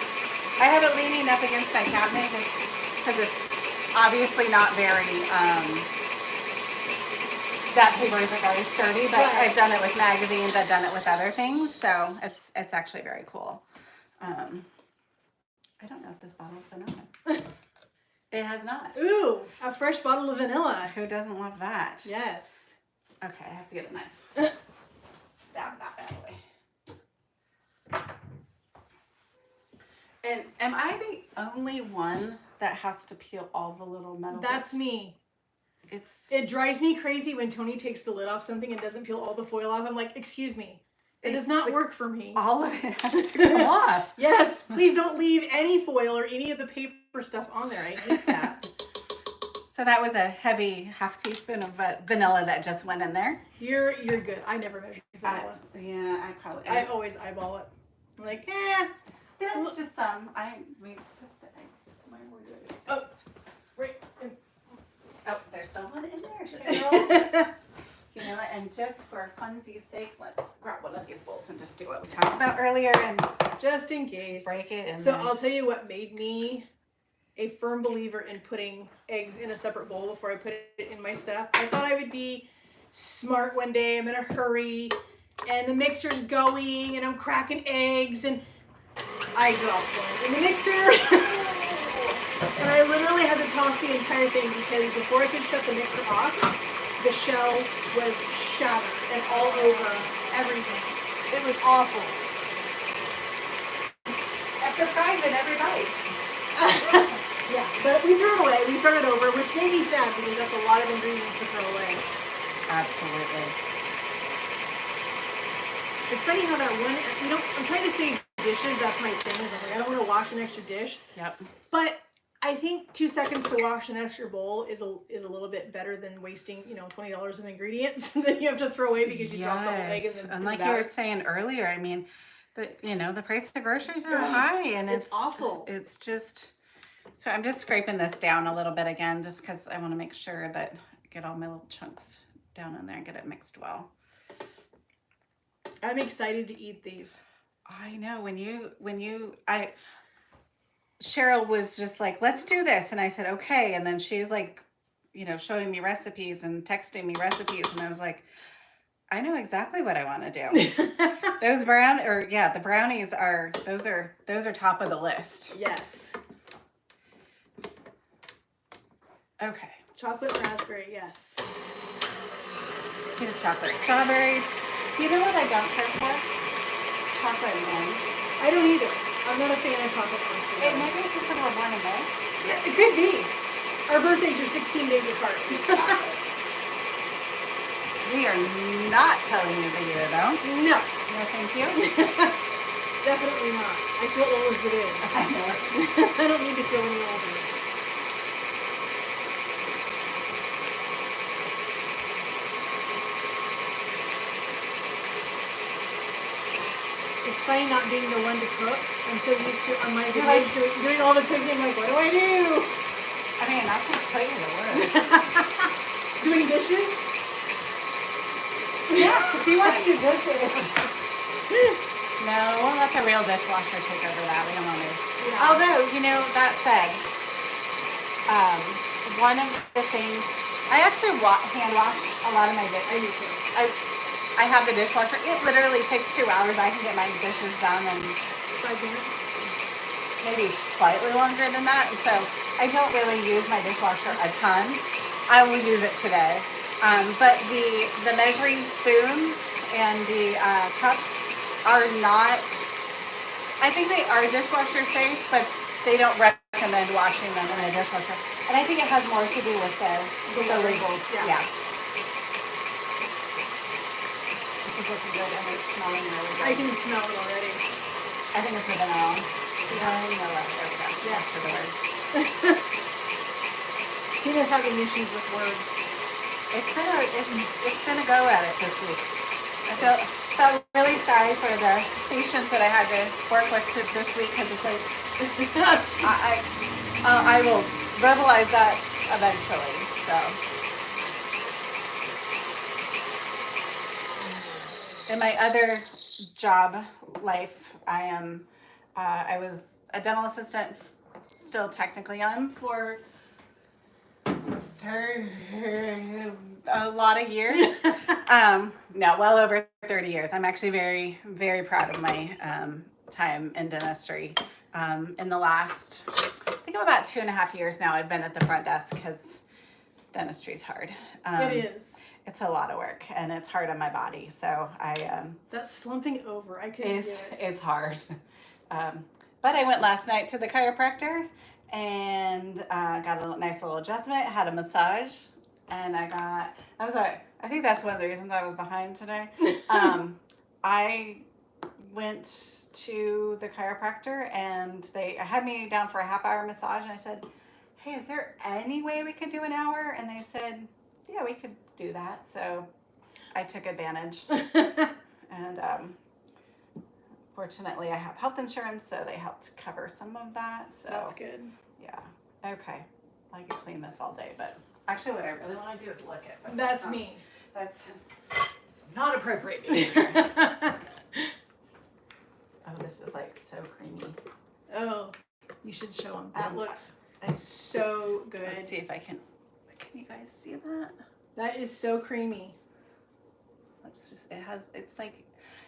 I have it leaning up against my cabinet just because it's obviously not very, that paper isn't very sturdy, but Right. I've done it with magazines, I've done it with other things, so it's actually very cool. I don't know if this bottle's been opened. It has not. Ooh, a fresh bottle of vanilla. Who doesn't love that? Yes. Okay, I have to get a knife. Stab that bad boy. And am I the only one that has to peel all the little metal That's bits? me. It It drives me crazy when Tony takes the lid off something and doesn't peel all the foil off. I'm like, excuse me. It does not work for me. all of it has to come off. Yes, please don't leave any foil or any of the paper stuff on there. I hate that. So that was a heavy half teaspoon of vanilla that just went in there. You're good. I never measure vanilla. I I always eyeball it. I'm like, That's just some. We put the eggs. Where were the Oh. eggs? right. Oh, there's still one in there, Cheryl. You know, and just for funsies' sake, let's grab one of these bowls and just do what we talked about earlier and Just in case. break it. And So then, I'll tell you what made me a firm believer in putting eggs in a separate bowl before I put it in my stuff. I thought I would be smart one day. I'm in a hurry and the mixer's going and I'm cracking eggs and I dropped one in the mixer. And I literally had to toss the entire thing because before I could shut the mixer off, the shell was shattered and all over everything. It was awful. a surprise in every bite. Yeah, but we threw it away. We started over, which made me sad because that's a lot of ingredients to throw away. Absolutely. It's funny how that one, I'm trying to save dishes. That's my thing. Is I'm like, I don't want to wash an extra dish. Yep. But I think 2 seconds to wash an extra bowl is a little bit better than wasting, $20 of ingredients that you have to throw away because you dropped the whole egg. And like you were saying earlier, I mean, the price of groceries are high and it's awful. It's just, so I'm just scraping this down a little bit again, just because I want to make sure that I get all my little chunks down in there and get it mixed well. I'm excited to eat these. I know Cheryl was just like, let's do this. And I said, okay. And then she's like, showing me recipes and texting me recipes. And I was like, I know exactly what I want to do. Those the brownies those are top of the list. Yes. Okay. Chocolate raspberry, yes. Get a chocolate strawberry. You know what I don't care for? Chocolate and orange. I don't either. I'm not a fan of chocolate orange. Hey, maybe it's just because we're born in May. Yeah, it could be. Our birthdays are 16 days apart. We are not telling you the year, though. No. No, thank you. Definitely not. I feel old as it is. I know. I don't need to feel any older. It's funny not being the one to cook. I'm so used to on my videos doing all the cooking. I'm like, what do I do? I mean, I can't tell you the word. Doing dishes? Yeah, if you want to do dishes. No, we'll let the real dishwasher take over that. We don't want to. Yeah. Although, that said, one of the things, I actually hand wash a lot of my dishes. I do too. I have the dishwasher. It literally takes 2 hours. I can get my dishes done in 5 minutes. maybe slightly longer than that. And so I don't really use my dishwasher a ton. I will use it today. But the measuring spoons and the cups are not, I think they are dishwasher safe, but they don't recommend washing them in a dishwasher. And I think it has more to do with the labels. Yeah. This is looking good and it's smelling really good. I can smell it already. I think it's the vanilla. There we go. Yes. For the words. Tina's having issues with words. It's gonna go at it this week. I felt really sorry for the patients that I had to work with this week because it's like I will verbalize that eventually. So in my other job life, I was a dental assistant. Still technically am for a lot of years. No, well over 30 years. I'm actually very, very proud of my time in dentistry. In the last, I think I'm about 2.5 years now, I've been at the front desk because dentistry is hard. It is. It's a lot of work and it's hard on my body. So That's slumping over. I couldn't do it. It's hard. But I went last night to the chiropractor and got a nice little adjustment, had a massage, and I think that's one of the reasons I was behind today. I went to the chiropractor and they had me down for a half-hour massage, and I said, hey, is there any way we could do an hour? And they said, yeah, we could do that. So I took advantage. And fortunately, I have health insurance, so they helped cover some of that. So That's good. Yeah. Okay. I could clean this all day, but actually, what I really want to do is lick it. That's me. It's not appropriate behavior. Oh, this is like so creamy. Oh, you should show them. That looks so good. Let's see if I can. Can you guys see that? That is so creamy.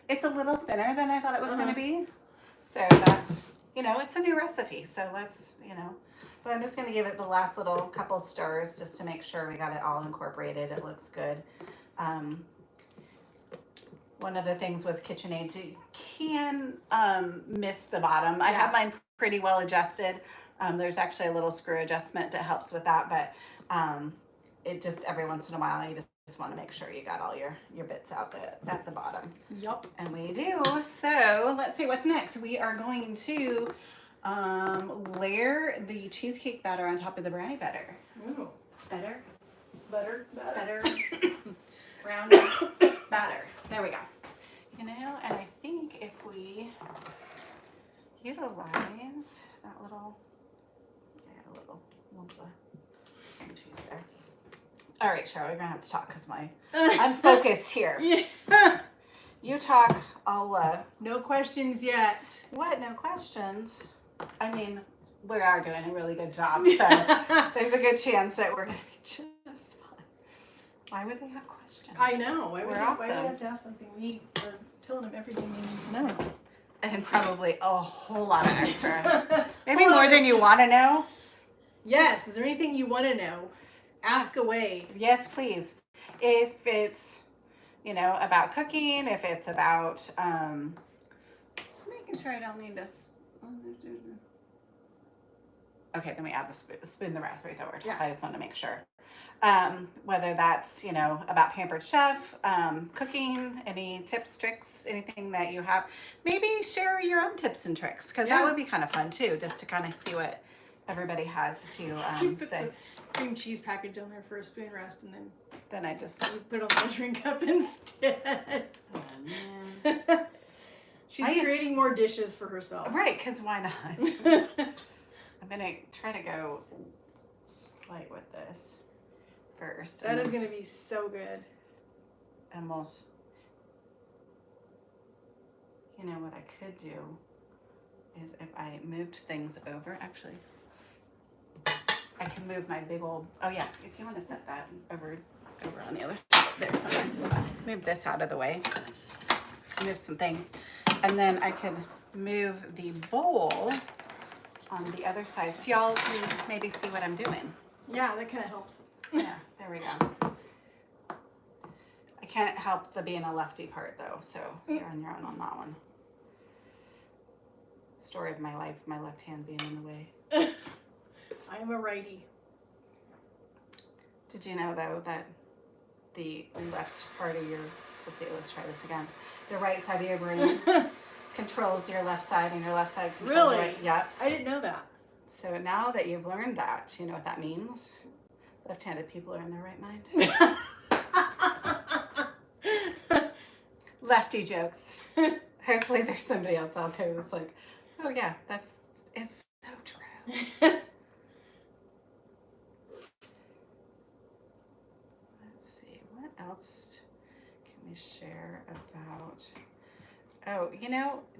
It's a little thinner than I thought it was going to be. So that's, it's a new recipe. So let's, but I'm just going to give it the last little couple stirs just to make sure we got it all incorporated. It looks good. One of the things with KitchenAid, you can miss the bottom. Yeah. I have mine pretty well adjusted. There's actually a little screw adjustment that helps with that, but it just every once in a while you just want to make sure you got all your bits out at the bottom. Yep. And we do. So let's see what's next. We are going to layer the cheesecake batter on top of the brownie batter. Ooh. Better. Brownie batter. There we go. And I think if we utilize that little lump of cream cheese there. All right, Cheryl, we're gonna have to talk because I'm focused here. Yeah. You talk, I'll No questions yet. What? No questions? I mean, we are doing a really good job, so there's a good chance that we're gonna be just fine. Why would they have questions? I know. Why would awesome. we have to ask something? We are telling them everything they need to know. And probably a whole lot of extra. Maybe more than you want to know. Yes. Is there anything you want to know? Ask away. Yes, please. If it's, about cooking, if it's about, just making sure I don't need this. Okay, then we add the spoon the raspberries over top. Yeah. I just want to make sure. Whether that's, about Pampered Chef, cooking, any tips, tricks, anything that you have. Maybe share your own tips and tricks, because that would be kind of fun too, just to kind of see what everybody has to Put say. the cream cheese package on there for a spoon rest, and Then I just... you put it on the measuring cup instead. Oh, man. She's creating more dishes for herself. Right, because why not? I'm going to try to go slight with this first. That is going to be so good. Almost. You know what I could do is if I moved things over, actually, I can move my big old, oh yeah, if you want to set that over on the other side, there somewhere. Move this out of the way. Move some things. And then I could move the bowl on the other side, so y'all can maybe see what I'm doing. Yeah, that kind of helps. Yeah, there we go. I can't help the being a lefty part though, so you're on your own on that one. Story of my life, my left hand being in the way. I am a righty. Did you know though that the left part of your, let's try this again. The right side of your brain controls your left side, and your left side controls Really? the right. Yeah. I didn't know that. So now that you've learned that, you know what that means? Left-handed people are in their right mind. Lefty jokes. Hopefully there's somebody else out there that's like, oh yeah, it's so true. Let's see, what else can we share about? Oh,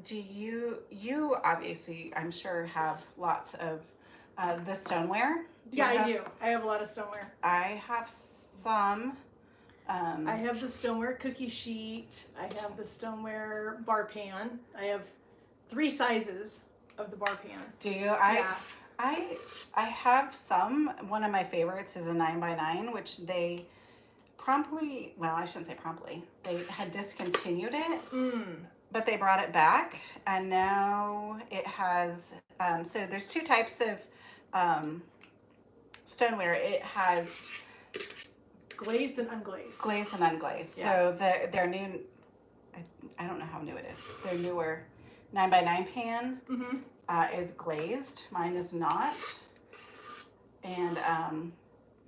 do you obviously, I'm sure, have lots of the stoneware? I do. I have a lot of stoneware. I have some. I have the stoneware cookie sheet. I have the stoneware bar pan. I have 3 sizes of the bar pan. Do you? Yeah. I have some. One of my favorites is a 9x9, which they promptly, well, I shouldn't say promptly, they had discontinued it, but they brought it back, and now it has, so there's 2 types of stoneware. It has glazed and unglazed. Glazed and unglazed. Yeah. So their new, I don't know how new it is. Their newer 9x9 pan is glazed. Mine is not. And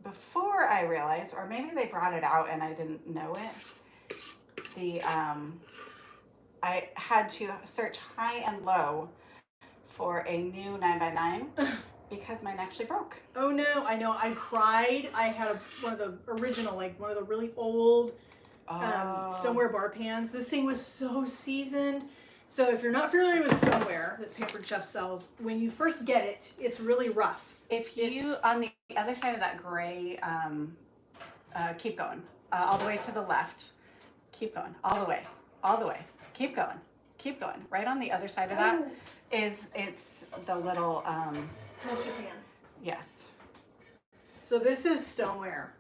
before I realized, or maybe they brought it out and I didn't know it, I had to search high and low for a new 9x9 because mine actually broke. Oh no, I know. I cried. I had one of the original, like one of the really old stoneware bar pans. This thing was so seasoned. So if you're not familiar with stoneware that Pampered Chef sells, when you first get it, it's really rough. If you, on the other side of that gray, keep going, all the way to the left, keep going, all the way, keep going, right on the other side of that it's the little, Mustard pan. Yes. So this is stoneware,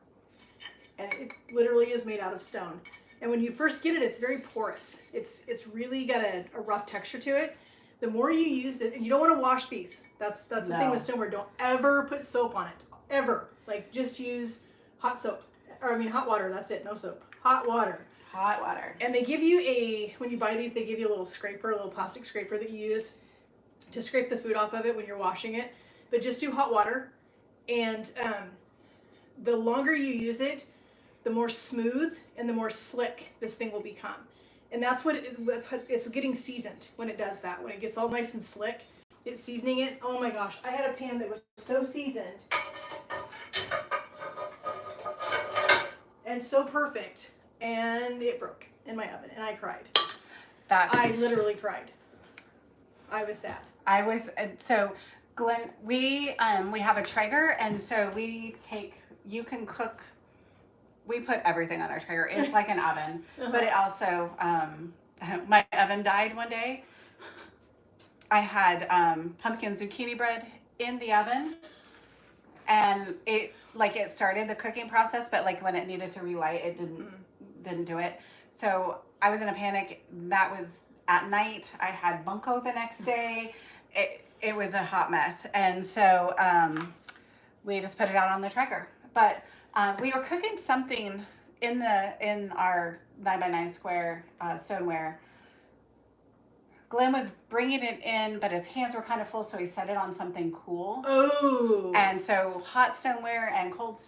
and it literally is made out of stone. And when you first get it, it's very porous. It's really got a rough texture to it. The more you use it, and you don't want to wash these. That's the thing with stoneware. Don't ever put soap on it. Ever. Like, just use hot soap. Or, hot water. That's it. No soap. Hot water. Hot water. And they give you when you buy these, they give you a little scraper, a little plastic scraper that you use to scrape the food off of it when you're washing it. But just do hot water. And the longer you use it, the more smooth and the more slick this thing will become. And that's what it's getting seasoned when it does that. When it gets all nice and slick, it's seasoning it. Oh my gosh, I had a pan that was so seasoned and so perfect, and it broke in my oven, and I cried. I literally cried. I was sad. I was, so Glenn, we have a Traeger, and so you can cook. We put everything on our Traeger. It's like an oven, but it also, my oven died one day. I had pumpkin zucchini bread in the oven, and it started the cooking process, but like when it needed to relight, it didn't do it. So I was in a panic. That was at night. I had bunko the next day. it was a hot mess. And so we just put it out on the tracker. But we were cooking something in our 9x9 square stoneware. Glenn was bringing it in, but his hands were kind of full, so he set it on something cool. Oh. And so hot stoneware and cold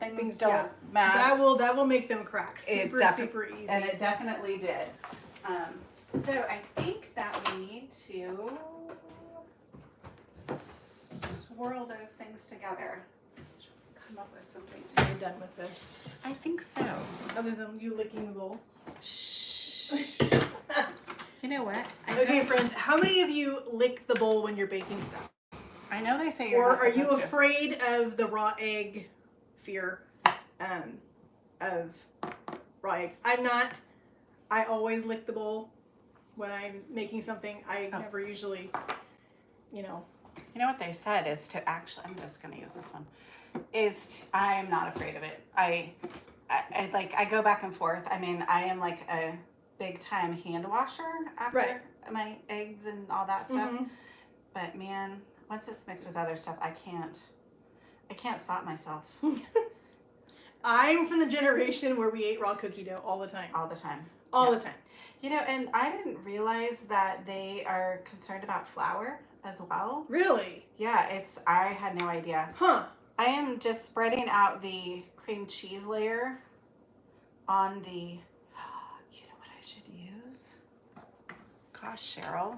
things don't match. That will make them crack. Super easy. And it definitely did. So I think that we need to swirl those things together. Come up with something. Are you done with this? I think so. Other than you licking the bowl. Shh. You know what? Okay, friends, how many of you lick the bowl when you're baking stuff? I know they say you're Or not are you supposed to. afraid of the raw egg fear of raw eggs? I'm not. I always lick the bowl when I'm making something. I never usually, You know what they said is to actually, I'm just going to use this one, I'm not afraid of it. I go back and forth. I mean, I am like a big time hand washer after my eggs and all that stuff. Mm-hmm. But man, once it's mixed with other stuff, I can't stop myself. I'm from the generation where we ate raw cookie dough all the time. All the time. All the time. You know, and I didn't realize that they are concerned about flour as well. Really? Yeah, I had no idea. Huh. I am just spreading out the cream cheese layer on the, you know what I should use? Gosh, Cheryl.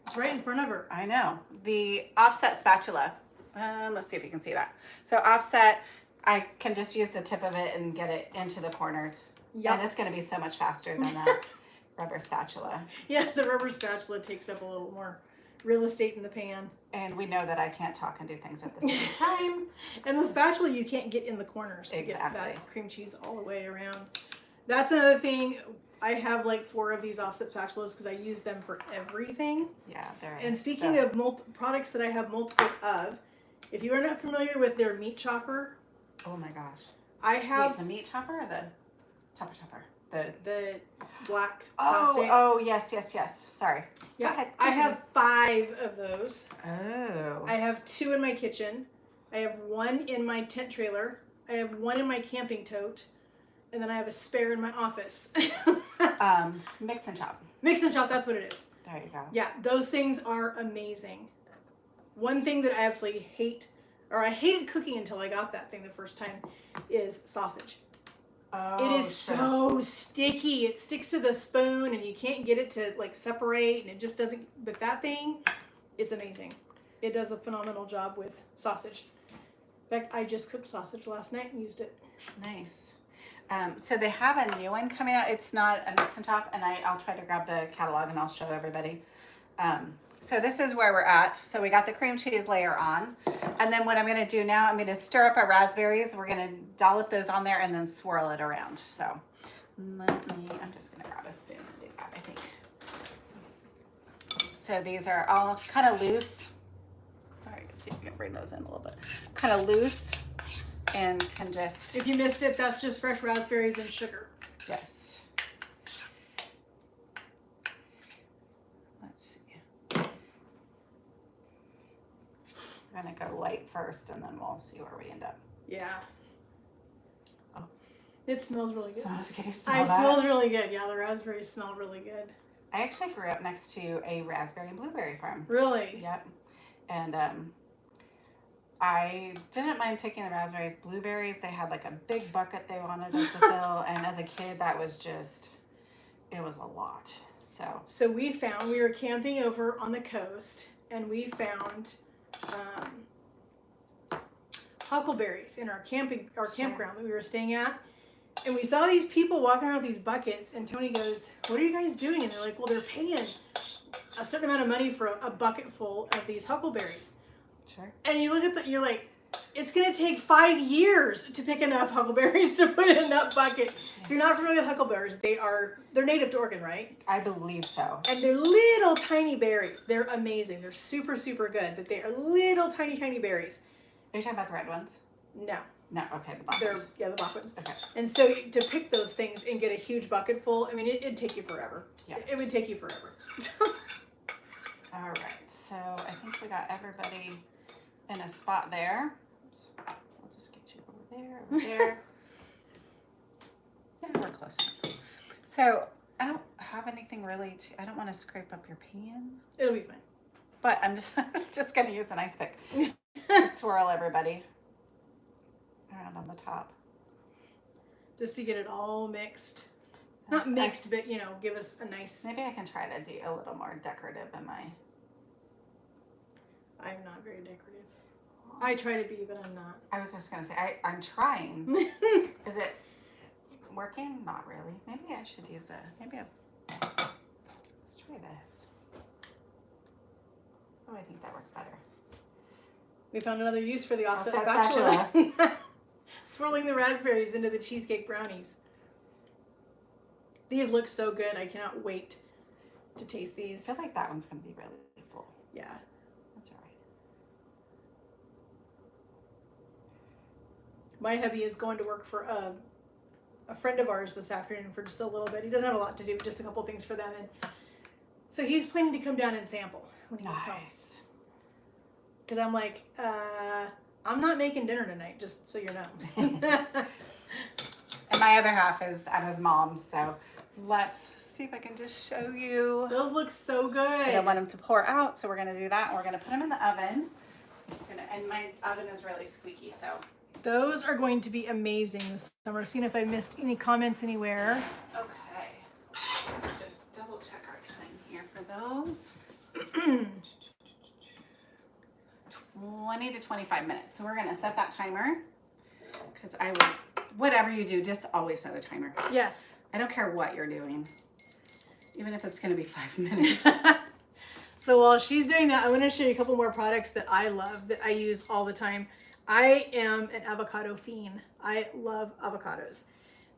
It's right in front of her. I know. The offset spatula. Let's see if you can see that. So offset, I can just use the tip of it and get it into the corners. Yep. And it's going to be so much faster than that rubber spatula. Yeah, the rubber spatula takes up a little more real estate in the pan. And we know that I can't talk and do things at the same time. And the spatula you can't get in the corners to get that cream cheese all the way around. That's another thing. I have like 4 of these offset spatulas because I use them for everything. Yeah, they're. And speaking of products that I have multiples of, if you are not familiar with their meat chopper. Oh my gosh. I have. Wait, the meat chopper or the chopper? The black plastic. Oh, yes. Sorry. Yeah, Go ahead. I have 5 of those. Oh. I have 2 in my kitchen. I have 1 in my tent trailer. I have 1 in my camping tote. And then I have a spare in my office. Mix and chop. Mix and chop, that's what it is. There you go. Yeah, those things are amazing. One thing that I absolutely hate, or I hated cooking until I got that thing the first time, is sausage. Oh, it is so sticky. It sticks to the spoon and you can't get it to like separate and it just doesn't, but that thing, it's amazing. It does a phenomenal job with sausage. In fact, I just cooked sausage last night and used it. Nice. So they have a new one coming out. It's not a mix and chop, and I'll try to grab the catalog and I'll show everybody. So this is where we're at. So we got the cream cheese layer on. And then what I'm going to do now, I'm going to stir up our raspberries. We're going to dollop those on there and then swirl it around. So I'm just going to grab a spoon and do that, I think. So these are all kind of loose. Sorry, let's see if we can bring those in a little bit. Kind of loose and can just... If you missed it, that's just fresh raspberries and sugar. Yes. Let's see. We're going to go light first and then we'll see where we end up. Yeah. Oh. It smells really good. It smells really good. Yeah, the raspberries smell really good. I actually grew up next to a raspberry and blueberry farm. Really? Yep. And I didn't mind picking the raspberries. Blueberries, they had like a big bucket they wanted us to fill. And as a kid, that was just, it was a lot. So we were camping over on the coast and we found huckleberries in our campground that we were staying at. And we saw these people walking around with these buckets and Tony goes, "What are you guys doing?" And they're like, "Well, they're paying a certain amount of money for a bucket full of these huckleberries." Sure. And you look at you're like, it's going to take 5 years to pick enough huckleberries to put in that bucket. Yeah. If you're not familiar with huckleberries, they're native to Oregon, right? I believe so. And they're little tiny berries. They're amazing. They're super, super good, but they are little tiny, tiny berries. Are you talking about the red ones? No. No, okay, the black ones. Yeah, the black ones. Okay. And so to pick those things and get a huge bucket full, I mean, it'd take you forever. Yes. It would take you forever. All right. So I think we got everybody in a spot there. Oops. I'll just get you over there. Yeah, we're close enough. So I don't have anything really I don't want to scrape up your pan. It'll be fine. But I'm just going to use an ice pick to swirl everybody around on the top. Just to get it all mixed. Not mixed, but, you know, give us a nice... Maybe I can try to do a little more decorative in my... I'm not very decorative. I try to be, but I'm not. I was just going to say, I'm trying. Is it working? Not really. Maybe I should use let's try this. Oh, I think that worked better. We found another use for the offset Offset spatula. Swirling the raspberries into the cheesecake brownies. These look so good. I cannot wait to taste these. I feel like that one's going to be really full. Yeah. That's all right. My hubby is going to work for a friend of ours this afternoon for just a little bit. He doesn't have a lot to do, just a couple things for them. And so he's planning to come down and sample when he gets home. Because I'm like, I'm not making dinner tonight, just so you know. And my other half is at his mom's, so let's see if I can just show you. Those look so good. I don't want them to pour out, so we're going to do that. And we're going to put them in the oven. And my oven is really squeaky, so. Those are going to be amazing this summer. Seeing if I missed any comments anywhere. Okay. Just double check our time here for those. 20 to 25 minutes. So we're going to set that timer. Because I would, whatever you do, just always set a timer. Yes. I don't care what you're doing. Even if it's going to be 5 minutes. So while she's doing that, I'm going to show you a couple more products that I love, that I use all the time. I am an avocado fiend. I love avocados.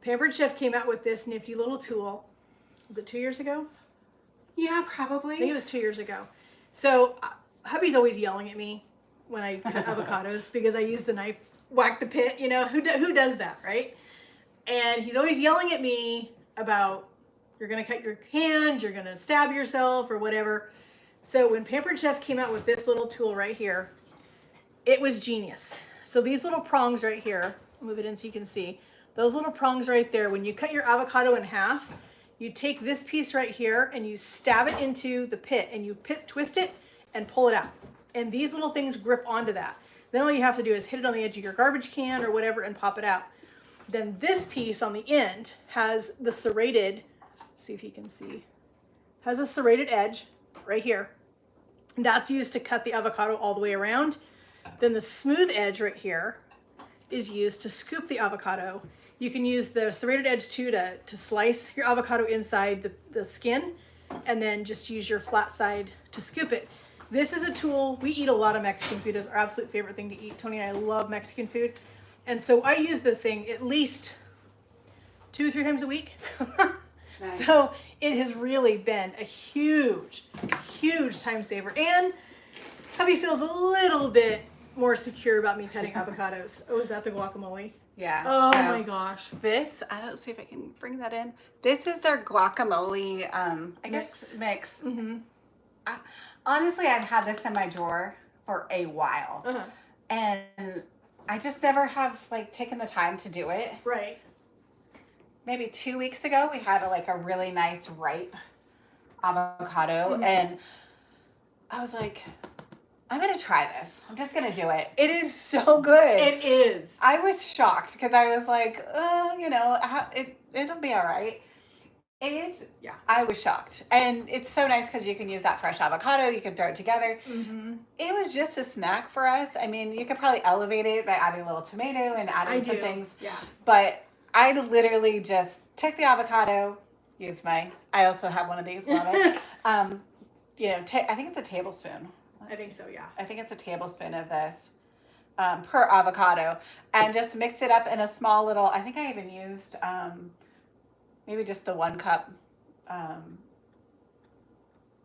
Pampered Chef came out with this nifty little tool. Was it 2 years ago? Yeah, probably. I think it was 2 years ago. So hubby's always yelling at me when I cut avocados because I use the knife, whack the pit, you know, who does that, right? And he's always yelling at me about, you're going to cut your hand, you're going to stab yourself or whatever. So when Pampered Chef came out with this little tool right here, it was genius. So these little prongs right here, I'll move it in so you can see, those little prongs right there, when you cut your avocado in half, you take this piece right here and you stab it into the pit and you twist it and pull it out. And these little things grip onto that. Then all you have to do is hit it on the edge of your garbage can or whatever and pop it out. Then this piece on the end has the serrated, see if you can see, has a serrated edge right here. And that's used to cut the avocado all the way around. Then the smooth edge right here is used to scoop the avocado. You can use the serrated edge too to slice your avocado inside the skin, and then just use your flat side to scoop it. This is a tool. We eat a lot of Mexican food. It's our absolute favorite thing to eat. Tony and I love Mexican food. And so I use this thing at least 2-3 times a week. Nice. So it has really been a huge, huge time saver. And hubby feels a little bit more secure about me cutting avocados. Oh, is that the guacamole? Yeah. Oh my gosh. This, I don't see if I can bring that in. This is their guacamole, I guess, mix. Mm-hmm. Honestly, I've had this in my drawer for a while. Uh-huh. And I just never have taken the time to do it. Right. Maybe 2 weeks ago, we had a really nice ripe avocado. Mm-hmm. And I was like, I'm going to try this. I'm just going to do it. It is so good. It is. I was shocked because I was like, it'll be all right. Yeah. I was shocked. And it's so nice because you can use that fresh avocado. You can throw it together. Mm-hmm. It was just a snack for us. I mean, you could probably elevate it by adding a little tomato and adding some things. Yeah. But I literally just took the avocado, I also have one of these, love it. I think it's a tablespoon. I think so, yeah. I think it's a tablespoon of this per avocado. And just mix it up in a small little, I think I even used maybe just the 1 cup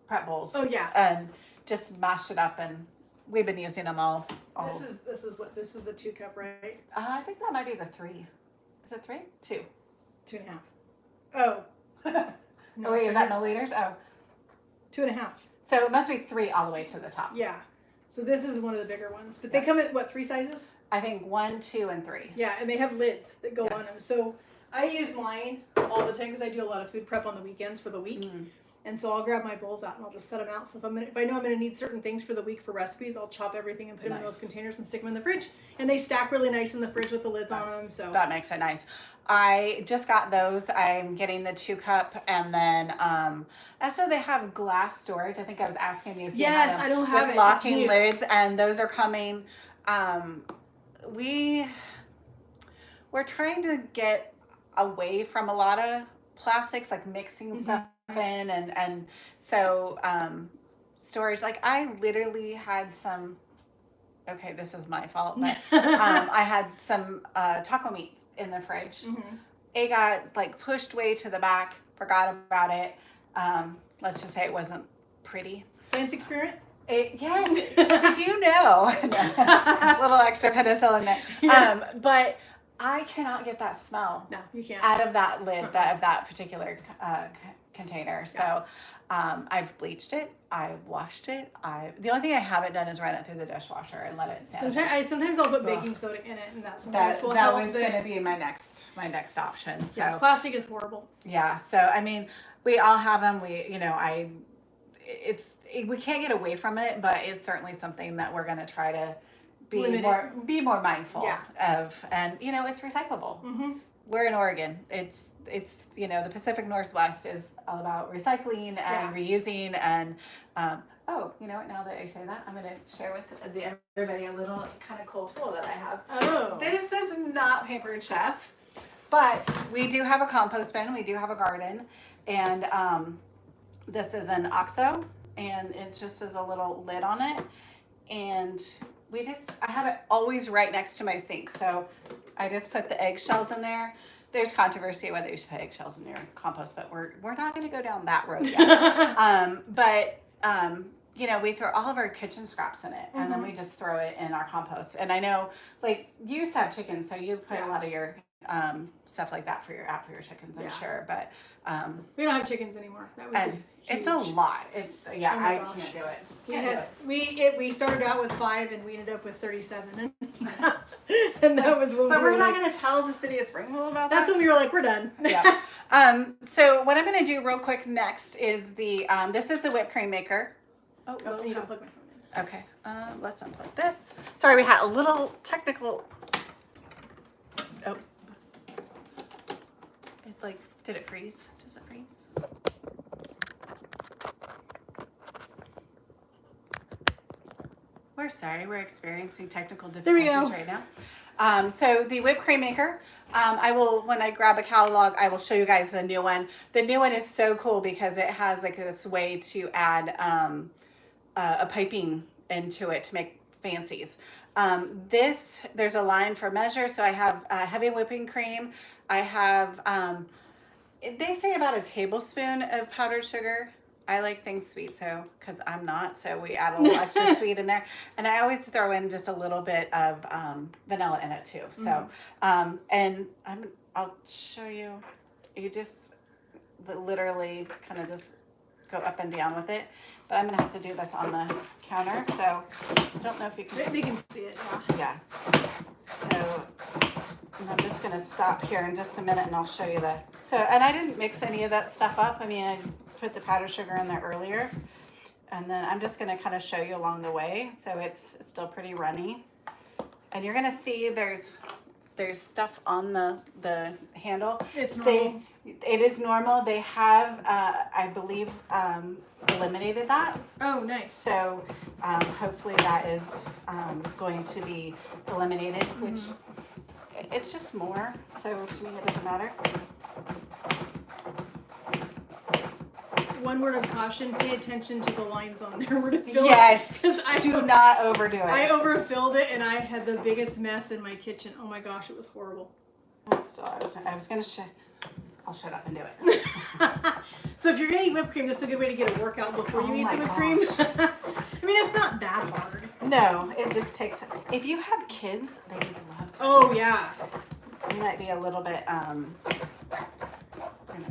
prep bowls. Oh, yeah. And just mashed it up, and we've been using them all. This is the 2 cup, right? I think that might be the 3. Is it 3? 2. 2.5. Oh. No, wait, is that milliliters? Oh. 2.5. So it must be 3 all the way to the top. Yeah. So this is one of the bigger ones. But they come in, what, 3 sizes? I think 1, 2, and 3. Yeah, and they have lids that go on them. So I use mine all the time because I do a lot of food prep on the weekends for the week. And so I'll grab my bowls out and I'll just set them out. So if I know I'm going to need certain things for the week for recipes, I'll chop everything and put them in those containers and stick them in the fridge. And they stack really nice in the fridge with the lids on them. So that makes it nice. I just got those. I'm getting the 2-cup, and then also they have glass storage. I think I was asking you if you had them I don't have with it. locking lids, and those are coming. We're trying to get away from a lot of plastics, like mixing stuff in, and so storage. Like I literally had some. Okay, this is my fault, but I had some taco meats in the fridge. It got like pushed way to the back. Forgot about it. Let's just say it wasn't pretty. Science experiment. Yes. Did you know? Little extra penicillin there. Yeah. But I cannot get that smell. No, you can't. Out of that lid of that particular container. So I've bleached it. I've washed it. The only thing I haven't done is run it through the dishwasher and let it stand. Sometimes I'll put baking soda in it, and that will that help. was going to be my next option. So yeah, plastic is horrible. Yeah. So I mean, we all have them. We can't get away from it, but it's certainly something that we're going to try to be more mindful of. And it's recyclable. We're in Oregon. It's the Pacific Northwest is all about recycling and reusing and now that I say that, I'm going to share with everybody a little kind of cool tool that I have. Oh. This is not Pampered Chef, but we do have a compost bin. We do have a garden, and this is an OXO, and it just has a little lid on it, and I have it always right next to my sink, so I just put the eggshells in there. There's controversy whether you should put eggshells in your compost, but we're not going to go down that road yet. We throw all of our kitchen scraps in it, and then we just throw it in our compost. And I know, like, you used to have chickens, so you put a lot of your stuff like that for your chickens, I'm sure. But we don't have chickens anymore. That was it's a lot. It's I can't do it. We started out with 5 and we ended up with 37, and that was when. But we're not going to tell the city of Springville about that. That's when we were like, we're done. Yeah. So what I'm going to do real quick next is this is the whipped cream maker. Oh, I need to plug my phone in. Okay. Let's unplug this. Sorry, we had a little technical. Oh. Did it freeze? Does it freeze? We're sorry. We're experiencing technical difficulties right now. So the whipped cream maker, when I grab a catalog, I will show you guys the new one. The new one is so cool because it has like this way to add a piping into it to make fancies. There's a line for measure. So I have heavy whipping cream. I have, they say about a tablespoon of powdered sugar. I like things sweet, because I'm not, so we add a little extra sweet in there. And I always throw in just a little bit of vanilla in it too. So, and I'll show you, you just literally kind of just go up and down with it. But I'm gonna have to do this on the counter, so I don't know if you can You can see it, yeah. So I'm just gonna stop here in just a minute and I'll show you and I didn't mix any of that stuff up. I mean, I put the powdered sugar in there earlier, and then I'm just going to kind of show you along the way. So it's still pretty runny, and you're going to see there's stuff on the handle. It's normal. It is normal. They have I believe eliminated that. Oh, nice. So hopefully that is going to be eliminated, which it's just more, so to me it doesn't matter. One word of caution, pay attention to the lines on there where to fill yes, it. Yes. Do not overdo it. I overfilled it and I had the biggest mess in my kitchen. Oh my gosh, it was horrible. I was going to I'll shut up and do it. So if you're going to eat whipped cream, this is a good way to get a workout before you eat the whipped cream. I mean, it's not that hard. No, it just takes, if you have kids, they would love to. Oh, yeah. You might be a little bit,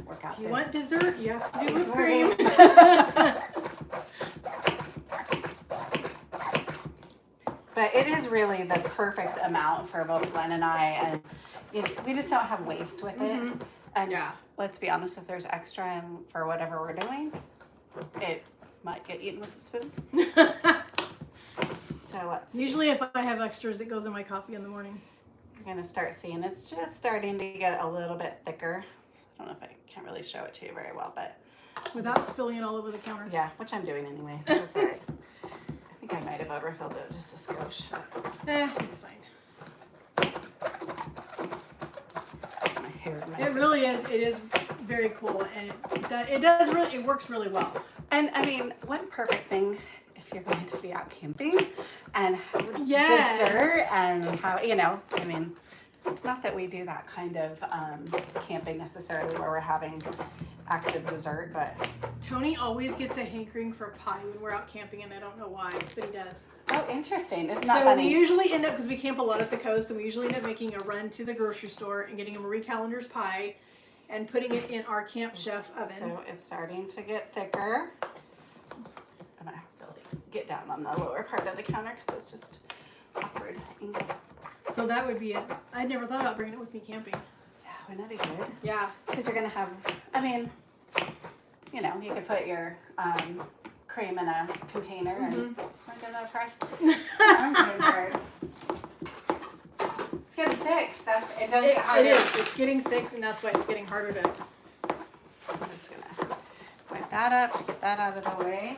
work out if you want dessert, you have to do whipped cream. But it is really the perfect amount for both Glenn and I, and we just don't have waste with it. And Yeah. let's be honest, if there's extra and for whatever we're doing, it might get eaten with a spoon. So let's see. Usually if I have extras, it goes in my coffee in the morning. You're going to start seeing it's just starting to get a little bit thicker. I don't know if I can't really show it to you very well, but Without spilling it all over the counter. yeah, which I'm doing anyway. That's all right. I think I might have overfilled it just a skosh. It's fine. My hair in my It face. really is. It is very cool, and it works really well. And I mean, one perfect thing if you're going to be out camping and have Yes. dessert and how, you know, I mean, not that we do that kind of camping necessarily where we're having active dessert, but Tony always gets a hankering for pie when we're out camping, and I don't know why, but he does. oh, interesting. Isn't that So funny? we usually end up, because we camp a lot at the coast, and we usually end up making a run to the grocery store and getting a Marie Callender's pie and putting it in our Camp Chef oven. So it's starting to get thicker. I'm gonna have to get down on the lower part of the counter because it's just awkward angle. So that would be it. I'd never thought about bringing it with me camping. Yeah, wouldn't that be good? Yeah. Because you're gonna have, I mean, you know, you could put your cream in a container and wanna give that a try. I'm getting tired. It's getting thick. It does get harder. It is. It's getting thick, and that's why it's getting harder to. I'm just gonna wipe that up, get that out of the way.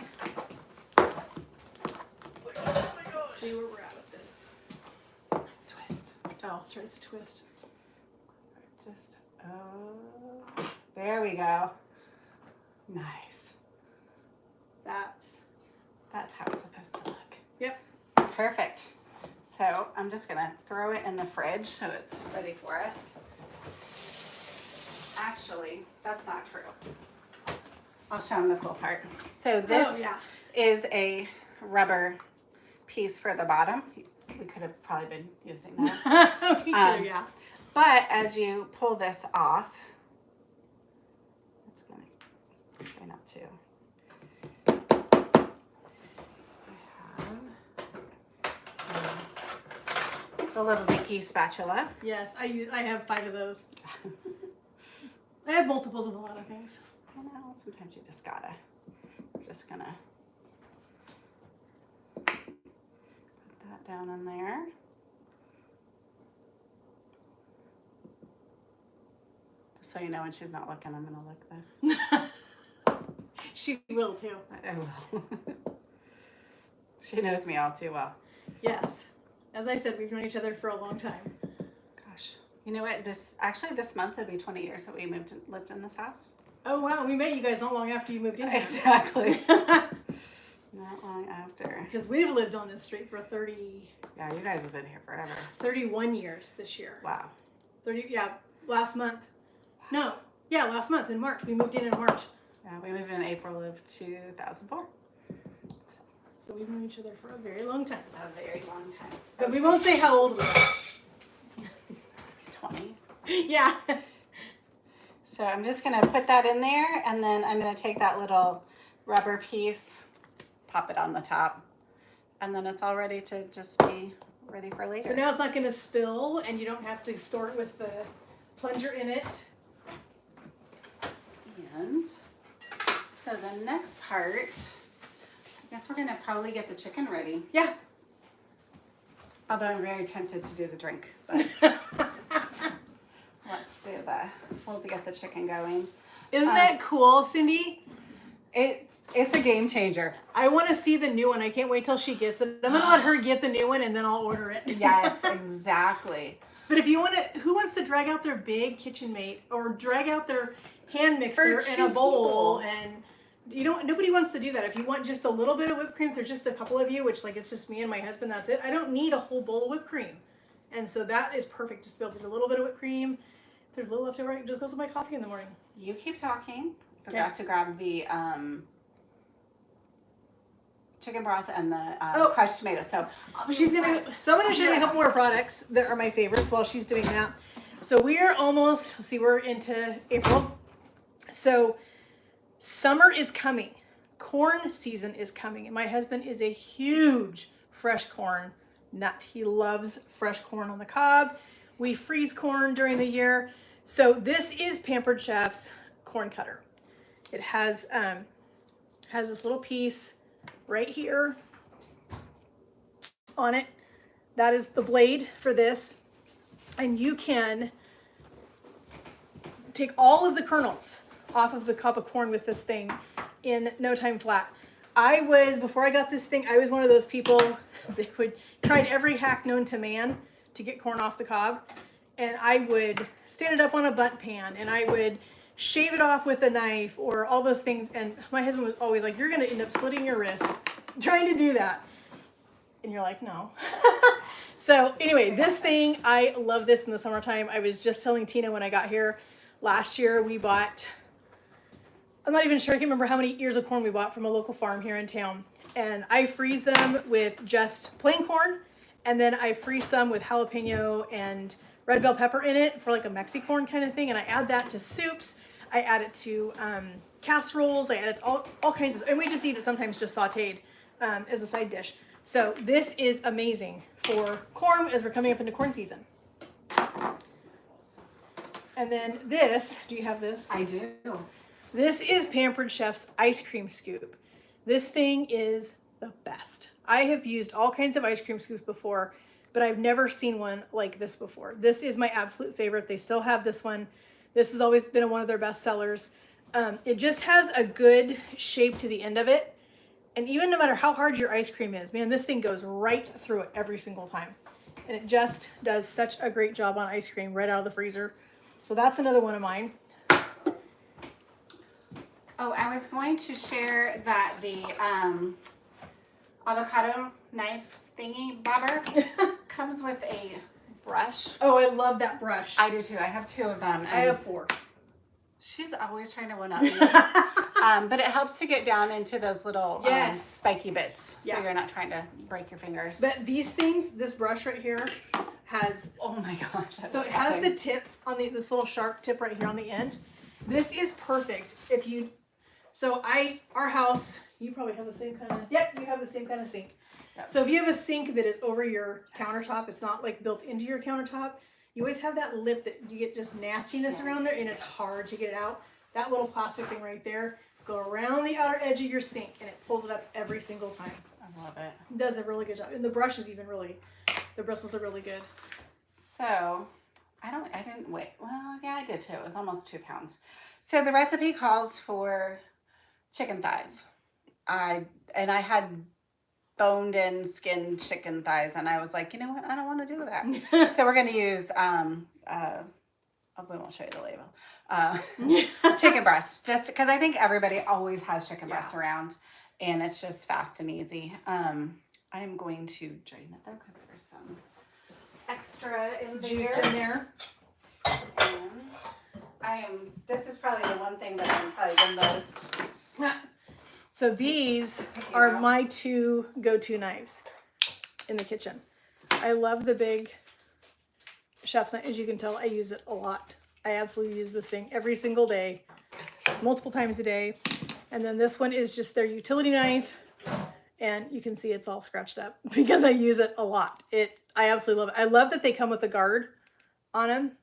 Let's see where we're at with this. Twist. Oh, that's right. It's a twist. Just, oh, there we go. Nice. That's. That's how it's supposed to look. Yep. Perfect. So I'm just gonna throw it in the fridge so it's ready for us. Actually, that's not true. I'll show them the cool part. So this is a rubber piece for the bottom. We could have probably been using that. Yeah. But as you pull this off, it's gonna try not to. I have the little dinky spatula. Yes, I have 5 of those. I have multiples of a lot of things. I know, sometimes you just gotta. I'm just gonna put that down in there. Just so you know, when she's not looking, I'm gonna lick this. She will too. I will. She knows me all too well. Yes. As I said, we've known each other for a long time. Gosh. You know what? This month it'll be 20 years that we lived in this house. Oh wow, we met you guys not long after you moved in here. Exactly. Not long after. Because we've lived on this street for 30. Yeah, you guys have been here forever. 31 years this year. Wow. 30. Yeah, last month. No. Yeah, last month in March. We moved in March. Yeah, we moved in April of 2004. So we've known each other for a very long time. A very long time. But we won't say how old we are. 20. Yeah. So I'm just gonna put that in there, and then I'm gonna take that little rubber piece, pop it on the top, and then it's all ready to just be ready for later. So now it's not going to spill, and you don't have to store it with the plunger in it. And so the next part, I guess we're gonna probably get the chicken ready. Yeah. Although I'm very tempted to do the drink, but let's do we'll get the chicken going. Isn't that cool, Cindy? It's a game changer. I want to see the new one. I can't wait till she gets it. I'm going to let her get the new one, and then I'll order it. Yes, exactly. But if you want to, who wants to drag out their big KitchenMate or drag out their hand mixer in a bowl? And nobody wants to do that. If you want just a little bit of whipped cream, if there's just a couple of you, which it's just me and my husband, that's it. I don't need a whole bowl of whipped cream. And so that is perfect. Just be able to do a little bit of whipped cream. If there's a little left over, it just goes with my coffee in the morning. You keep talking. Forgot to grab the chicken broth and the crushed tomato. So I'm going to show you a couple more products that are my favorites while she's doing that. So we're we're into April. So summer is coming. Corn season is coming. And my husband is a huge fresh corn nut. He loves fresh corn on the cob. We freeze corn during the year. So this is Pampered Chef's corn cutter. It has this little piece right here on it. That is the blade for this. And you can take all of the kernels off of the cob of corn with this thing in no time flat. Before I got this thing, I was one of those people that tried every hack known to man to get corn off the cob. And I would stand it up on a bunt pan and I would shave it off with a knife or all those things. And my husband was always like, you're going to end up slitting your wrist trying to do that. And you're like, no. So anyway, this thing, I love this in the summertime. I was just telling Tina when I got here last year, we bought, I'm not even sure, I can't remember how many ears of corn we bought from a local farm here in town. And I freeze them with just plain corn. And then I freeze some with jalapeno and red bell pepper in it for like a Mexicorn kind of thing. And I add that to soups. I add it to casseroles. I add it to all kinds of, and we just eat it sometimes just sauteed as a side dish. So this is amazing for corn as we're coming up into corn season. And then this, do you have this? I do. This is Pampered Chef's ice cream scoop. This thing is the best. I have used all kinds of ice cream scoops before, but I've never seen one like this before. This is my absolute favorite. They still have this one. This has always been one of their best sellers. It just has a good shape to the end of it. And even no matter how hard your ice cream is, man, this thing goes right through it every single time. And it just does such a great job on ice cream right out of the freezer. So that's another one of mine. Oh, I was going to share that the avocado knife thingy bobber comes with a brush. Oh, I love that brush. I do too. I have 2 of them. I have 4. She's always trying to one-up me. But it helps to get down into those little spiky bits, so you're not trying to break your fingers. But these things, this brush right here has, oh my gosh. So it has the tip on this little sharp tip right here on the end. This is perfect if you, our house, you probably have the same kind of, you have the same kind of sink. Yep. So if you have a sink that is over your countertop, it's not like built into your countertop, you always have that lip that you get just nastiness around there and it's hard to get it out. That little plastic thing right there, go around the outer edge of your sink and it pulls it up every single time. I love it. It does a really good job. And the brush is even really, the bristles are really good. So, I didn't weigh, well, yeah, I did too. It was almost 2 pounds. So the recipe calls for chicken thighs. I had boned in skinned chicken thighs and I was like, you know what? I don't want to do that. So we're going to use, we won't show you the label. Chicken breast, just because I think everybody always has chicken breast around and it's just fast and easy. I am going to drain it though because there's some extra in there. Juice in there. And this is probably the one thing that I'm probably the most. So these are my 2 go-to knives in the kitchen. I love the big chef's knife. As you can tell, I use it a lot. I absolutely use this thing every single day, multiple times a day. And then this one is just their utility knife. And you can see it's all scratched up because I use it a lot. I absolutely love it. I love that they come with a guard on them.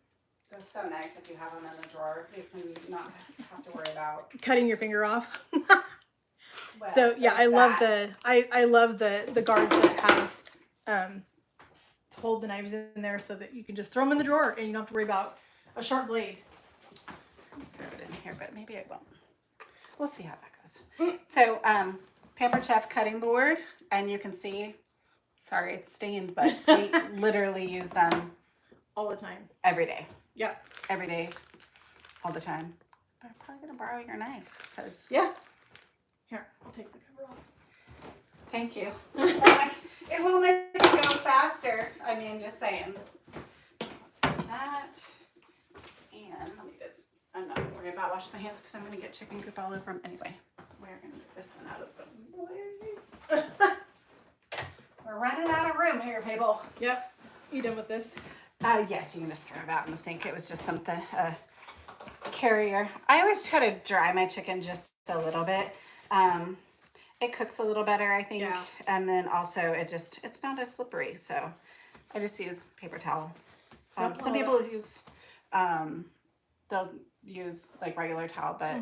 It's so nice if you have them in the drawer. You can not have to worry about cutting your finger off. Well, so yeah, I love the guards that it has to hold the knives in there so that you can just throw them in the drawer and you don't have to worry about a sharp blade. I was going to throw it in here, but maybe I won't. We'll see how that goes. So Pampered Chef cutting board, and you can see, sorry it's stained, but we literally use them all the time. Every day. Yep. Every day, all the time. But I'm probably going to borrow your knife because. Yeah. Here, I'll take the cover off. Thank you. It will make it go faster. I mean, just saying. Let's do that. And let me just, I'm not worried about washing my hands because I'm going to get chicken goop all over them. Anyway, we're going to get this one out of the way. We're running out of room here, people. Yep. You done with this? Yes, you can just throw it out in the sink. It was just something, carrier. I always try to dry my chicken just a little bit. it cooks a little better, I think. Yeah. And then also it's not as slippery. So I just use paper towel. Some people use, they'll use like regular towel, but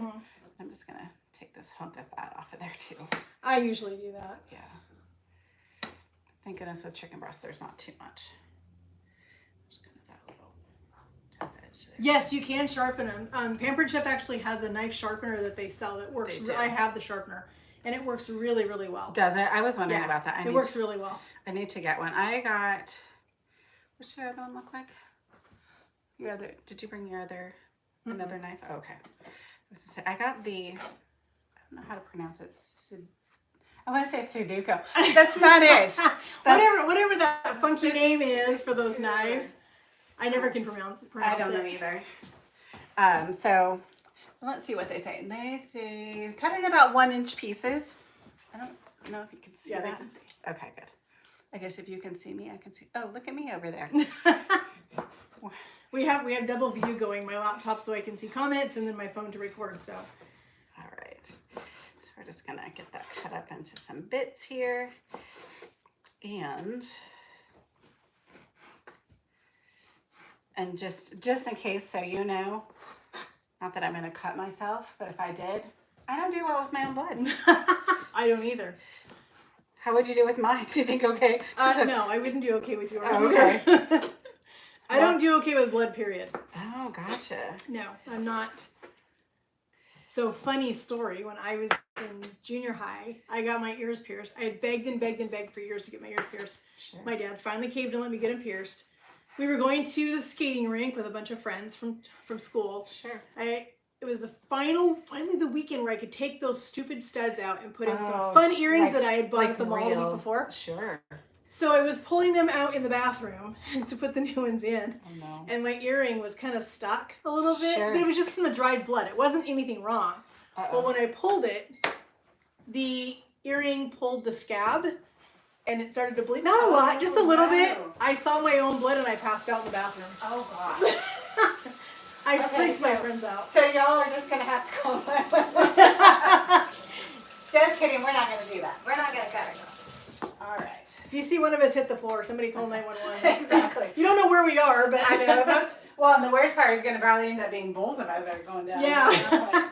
I'm just going to take this hunk of fat off of there too. I usually do that. Yeah. Thank goodness with chicken breast, there's not too much. Just kind of that little tough edge there. Yes, you can sharpen them. Pampered Chef actually has a knife sharpener that they sell that works. They do. I have the sharpener, and it works really, really well. Does it? I was wondering about that. It works really well. I need to get one. I got, what's your other one look like? Did you bring your another knife? Oh, okay. I was gonna say, I got I don't know how to pronounce it. I want to say it's Sudoku. That's not it. Whatever that funky name is for those knives. I never can pronounce it. I don't know either. So let's see what they say. They say cut in about 1-inch pieces. I don't know if you can see that. Yeah, they can see. Okay, good. I guess if you can see me, I can see. Oh, look at me over there. We have double view going. My laptop so I can see comments, and then my phone to record. So. All right. So we're just gonna get that cut up into some bits here, and just in case, so you know, not that I'm gonna cut myself, but if I did, I don't do well with my own blood. I don't either. How would you do with mine? Do you think okay? No, I wouldn't do okay with yours. Oh, okay. I don't do okay with blood, period. Oh, gotcha. No, I'm not. So, funny story, when I was in junior high, I got my ears pierced. I had begged and begged and begged for years to get my ears pierced. Sure. My dad finally caved and let me get them pierced. We were going to the skating rink with a bunch of friends from school. Sure. It was finally the weekend where I could take those stupid studs out and put in some fun earrings that I had bought at the mall the week before. Sure. So I was pulling them out in the bathroom to put the new ones in. Oh, no. And my earring was kind of stuck a little bit. Sure. But it was just from the dried blood. It wasn't anything wrong. But when I pulled it, the earring pulled the scab and it started to bleed. Not a lot, just a little bit. I saw my own blood and I passed out in the bathroom. Oh, God. I freaked my friends out. So y'all are just going to have to call Just kidding. We're not going to do that. We're not going to cut it. All right. If you see one of us hit the floor, somebody call 911. Exactly. You don't know where we are, but I know. Well, and the worst part is going to probably end up being both of us are going down. Yeah.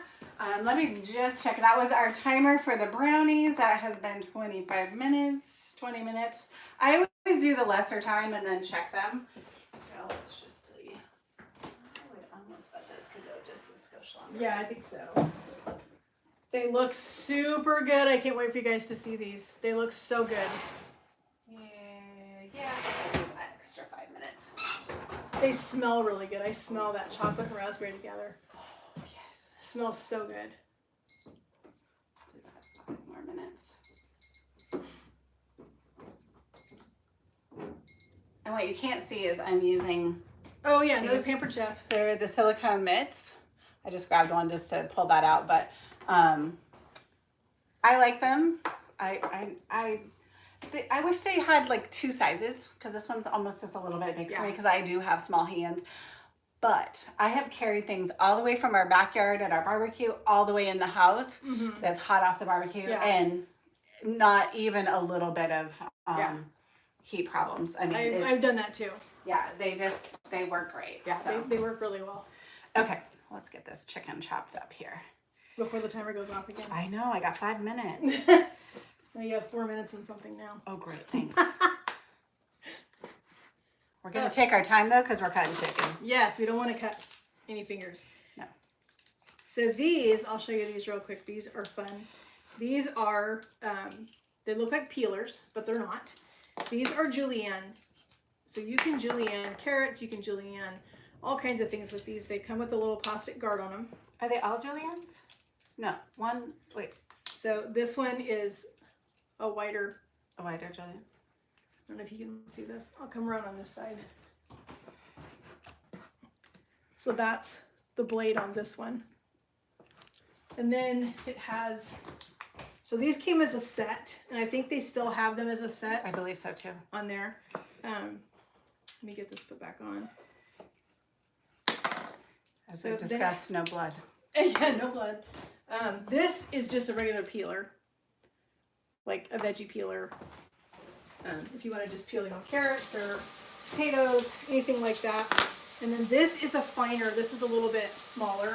Let me just check. That was our timer for the brownies. That has been 25 minutes, 20 minutes. I always do the lesser time and then check them. So let's just see. I would almost bet those could go just a skosh longer. Yeah, I think so. They look super good. I can't wait for you guys to see these. They look so good. Yeah, I'll do an extra 5 minutes. They smell really good. I smell that chocolate and raspberry together. Oh, yes. It smells so good. Do that 5 more minutes. And what you can't see is I'm using... Oh yeah, another Pampered Chef. They're the silicone mitts. I just grabbed one just to pull that out, but I like them. I wish they had like 2 sizes because this one's almost just a little bit big for me because I do have small hands. But I have carried things all the way from our backyard at our barbecue all the way in the house that's hot off the barbecue and not even a little bit of heat problems. I mean, I've done that too. Yeah, they work great. Yeah, so. they work really well. Okay, let's get this chicken chopped up here. Before the timer goes off again. I know, I got 5 minutes. Now you have 4 minutes and something now. Oh, great, thanks. We're going to take our time, though, because we're cutting chicken. Yes, we don't want to cut any fingers. No. So these, I'll show you these real quick. These are fun. These are, they look like peelers, but they're not. These are julienne. So you can julienne carrots, you can julienne all kinds of things with these. They come with a little plastic guard on them. Are they all juliennes? No, wait. So this one is a whiter julienne. I don't know if you can see this. I'll come around on this side. So that's the blade on this one. And then it has, so these came as a set, and I think they still have them as a set. I believe so too. On there. Let me get this put back on. As we discussed, no blood. Yeah, no blood. This is just a regular peeler. like a veggie peeler. If you want to just peel your own carrots or potatoes, anything like that. And then this is a finer, this is a little bit smaller.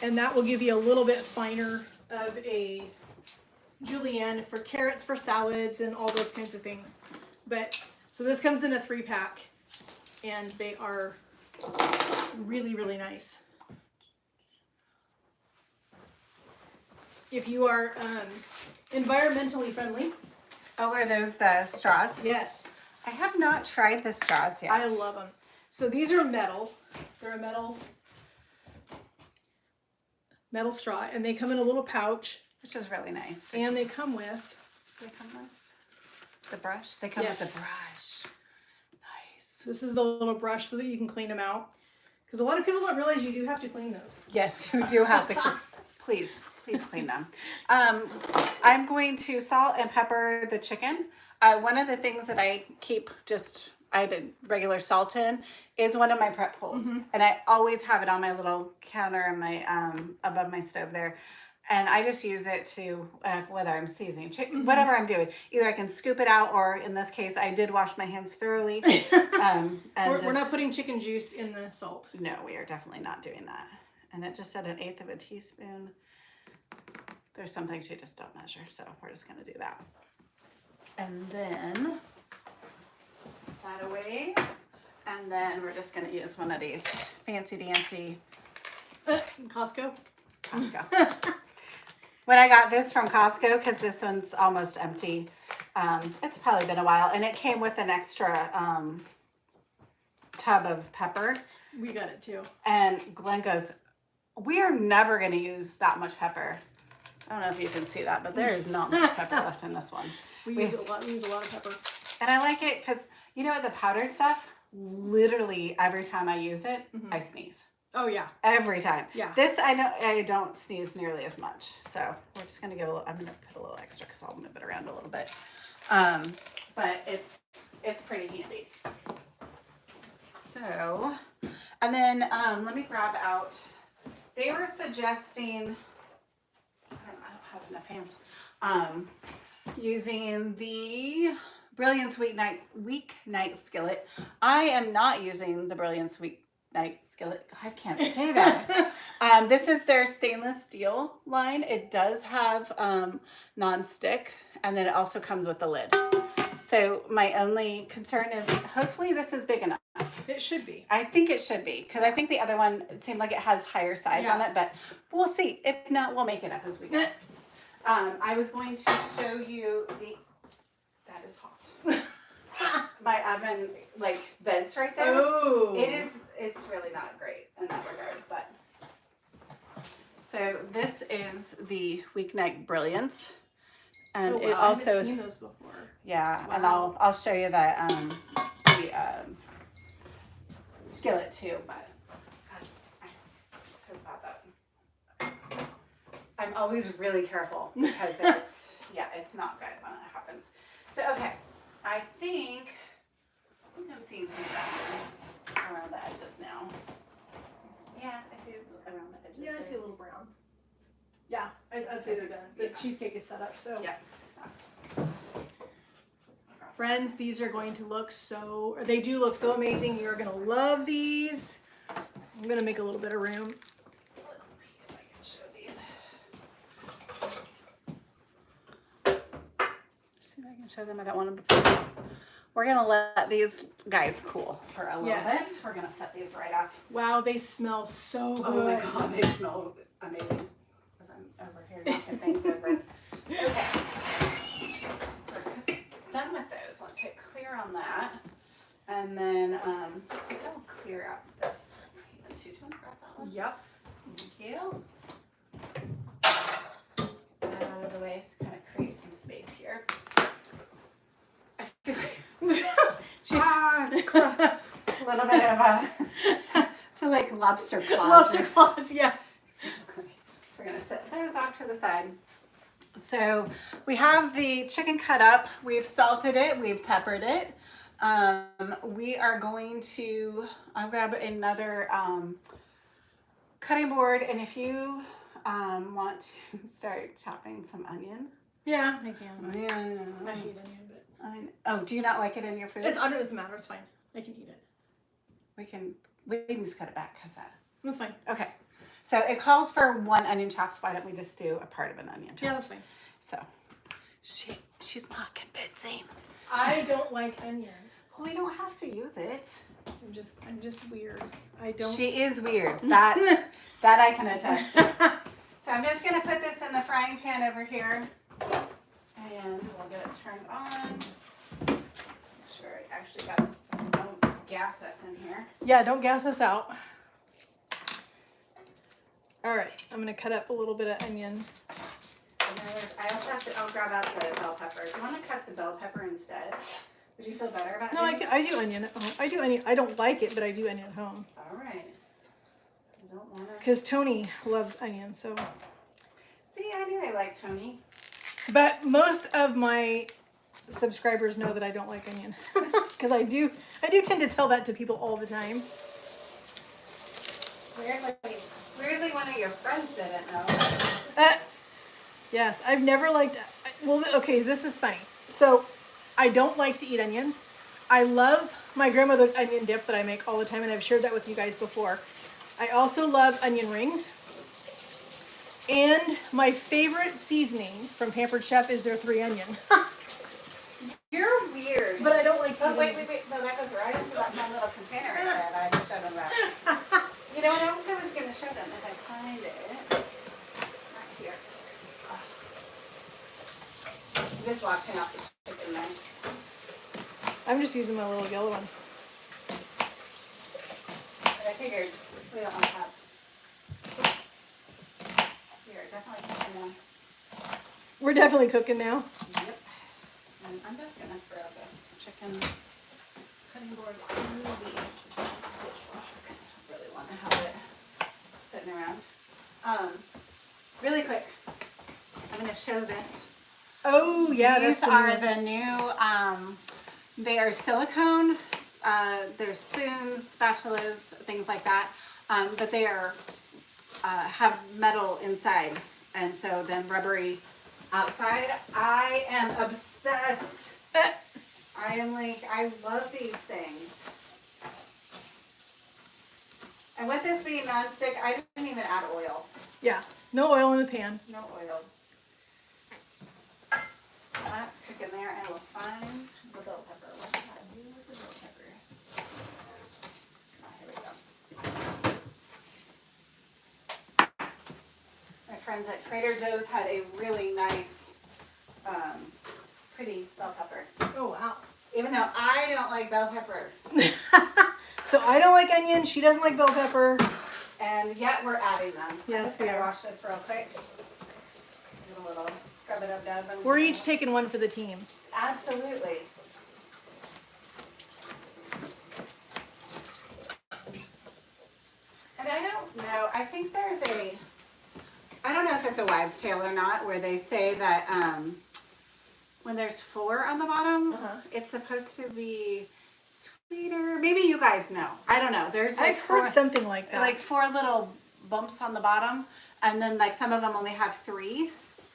And that will give you a little bit finer of a julienne for carrots, for salads, and all those kinds of things. But, so this comes in a 3-pack, and they are really, really nice. If you are environmentally friendly. Oh, are those the straws? Yes. I have not tried the straws yet. I love them. So these are metal. They're a metal straw, and they come in a little pouch. Which is really nice. And they come with... They come with the brush? They come with the brush. Nice. This is the little brush so that you can clean them out. Because a lot of people don't realize you do have to clean those. Yes, you do have to. Please clean them. I'm going to salt and pepper the chicken. One of the things that I keep I did regular salt in is one of my prep pools. And I always have it on my little counter in my above my stove there. And I just use it to, whether I'm seasoning chicken, whatever I'm doing. Either I can scoop it out, or in this case, I did wash my hands thoroughly. We're not putting chicken juice in the salt. No, we are definitely not doing that. And it just said 1/8 of a teaspoon. There's some things you just don't measure, so we're just going to do that. And then that away. And then we're just going to use one of these fancy dancy Costco. When I got this from Costco, because this one's almost empty, it's probably been a while, and it came with an extra tub of pepper. We got it too. And Glenn goes, we are never going to use that much pepper. I don't know if you can see that, but there is not much pepper left in this one. We use a lot of pepper. And I like it because, you know, the powdered stuff, literally every time I use it, I sneeze. Oh, yeah. Every time. Yeah. This, I know I don't sneeze nearly as much. So we're just going to give I'm going to put a little extra because I'll move it around a little bit. But it's pretty handy. So, and then let me grab out, they were suggesting, I don't have enough hands, using the Brilliance weeknight skillet. I am not using the Brilliance weeknight skillet. I can't say that. This is their stainless steel line. It does have non-stick, and then it also comes with the lid. So my only concern is hopefully this is big enough. It should be. I think it should be, because I think the other one, it seemed like it has higher sides on it, but we'll see. If not, we'll make it up as we go. I was going to show you that is hot. My oven, like, vents right there. Oh. It's really not great in that regard, but. So this is the Weeknight Brilliance. And it also I haven't seen those before. Yeah, Wow. and I'll show you that the skillet too, but God, I'm so glad that I'm always really careful because it's not good when it happens. So okay, I think I'm seeing some brown around the edges now. Yeah, I see around the edges. Yeah, I see a little brown. Yeah, I'd say they're done. The cheesecake is set up, so. Yeah. Friends, these are going to look they do look so amazing. You're going to love these. I'm going to make a little bit of room. Let's see if I can show these. See if I can show them. I don't want them to. We're going to let these guys cool for a little bit. We're going to set these right off. Wow, they smell so good. Oh my God, they smell amazing. Because I'm over here knocking things over. Okay. Done with those. Let's hit clear on that. And then I think I'll clear out this. Do you want to grab that one? Yep. Thank you. Out of the way to kind of create some space here. I feel like a little bit of I feel like lobster claws. Lobster claws, yeah. So we're going to set those off to the side. So we have the chicken cut up. We've salted it. We've peppered it. We are going to, I'll grab another cutting board, and if you want to start chopping some onion. Yeah, I can. Yeah. I hate onion, but Oh, do you not like it in your food? it doesn't matter. It's fine. I can eat it. We can just cut it back. How's that? That's fine. Okay. So it calls for 1 onion chopped. Why don't we just do a part of an onion chop? Yeah, that's fine. So she's not convincing. I don't like onion. Well, we don't have to use it. I'm just weird. I don't. She is weird. That I can attest to. So I'm just gonna put this in the frying pan over here, and we'll get it turned on. Make sure I actually don't gas us in here. Yeah, don't gas us out. All right, I'm gonna cut up a little bit of onion. And then I also have to. I'll grab out the bell pepper. Do you want to cut the bell pepper instead? Would you feel better about it? No, I do onion at home. I do onion. I don't like it, but I do onion at home. All right. I don't want to. Because Tony loves onion, so. See, I knew I liked Tony. But most of my subscribers know that I don't like onion, because I do tend to tell that to people all the time. Weirdly, one of your friends didn't know. Yes, I've never liked. Well, okay, this is funny. So, I don't like to eat onions. I love my grandmother's onion dip that I make all the time, and I've shared that with you guys before. I also love onion rings. And my favorite seasoning from Pampered Chef is their 3 onion. You're weird. But I don't like to Oh, wait. No, that goes right into that one little container that I just showed them about. You know what else I was going to show them if I find it? Right here. I'm just washing off the chicken there. I'm just using my little yellow one. But I figured we don't want to have. We are definitely cooking now. We're definitely cooking now. Yep. And I'm just going to throw this chicken cutting board in the dishwasher because I don't really want to have it sitting around. Really quick, I'm going to show this. Oh, yeah. These are the new, they are silicone. They're spoons, spatulas, things like that. But they are have metal inside, and so then rubbery outside. I am obsessed. I love these things. And with this being nonstick, I didn't even add oil. Yeah. No oil in the pan. No oil. That's cooking there. I will find the bell pepper. What did I do with the bell pepper? Oh, here we go. My friends at Trader Joe's had a really nice, pretty bell pepper. Oh, wow. Even though I don't like bell peppers. So I don't like onion. She doesn't like bell pepper. And yet we're adding them. Yes, I'm just we going to are. wash this real quick. Give a little scrub it up, Deb. We're each taking one for the team. Absolutely. And I don't know, I think there's I don't know if it's a wives' tale or not, where they say that when there's 4 on the bottom, it's supposed to be sweeter. Maybe you guys know. I don't know. There's like I've heard something like that. like 4 little bumps on the bottom, and then like some of them only have 3.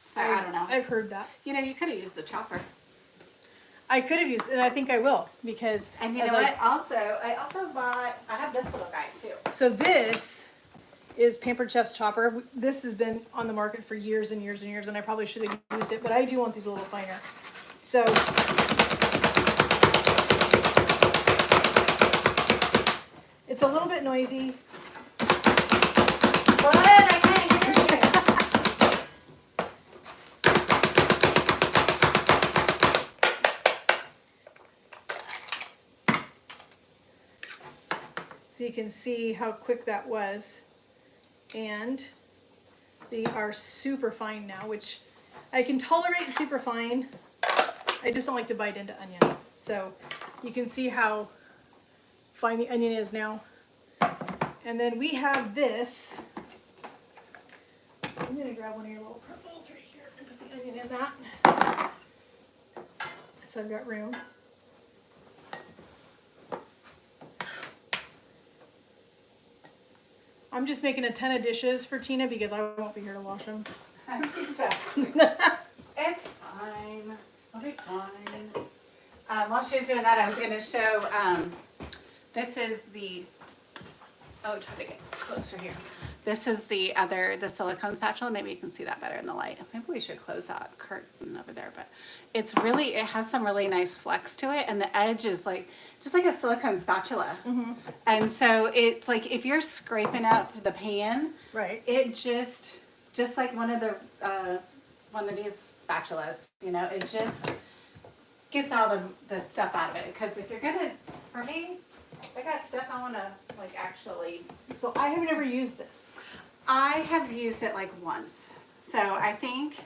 So I don't know. I've heard that. You know, you could have used the chopper. I could have used, and I think I will, because. And you know what? I also bought. I have this little guy too. So this is Pampered Chef's chopper. This has been on the market for years and years and years, and I probably should have used it, but I do want these a little finer. So. It's a little bit noisy. But I can't hear you. So you can see how quick that was. And they are super fine now, which I can tolerate super fine. I just don't like to bite into onion. So you can see how fine the onion is now. And then we have this. I'm gonna grab one of your little purples right here and put the onion in that. So I've got room. I'm just making a ton of dishes for Tina because I won't be here to wash them. That's exactly. It's fine. I'll be fine. While she was doing that, I was going to show, this is the, try to get closer here. This is the silicone spatula. Maybe you can see that better in the light. Maybe we should close that curtain over there, but it has some really nice flex to it, and the edge is like, just like a silicone spatula. Mm-hmm. And so it's like, if you're scraping up the pan, right, it just like one of these spatulas, it just gets all the stuff out of it. Because if you're gonna, for me, I got stuff I want to like actually. So I have never used this. I have used it like once. So I think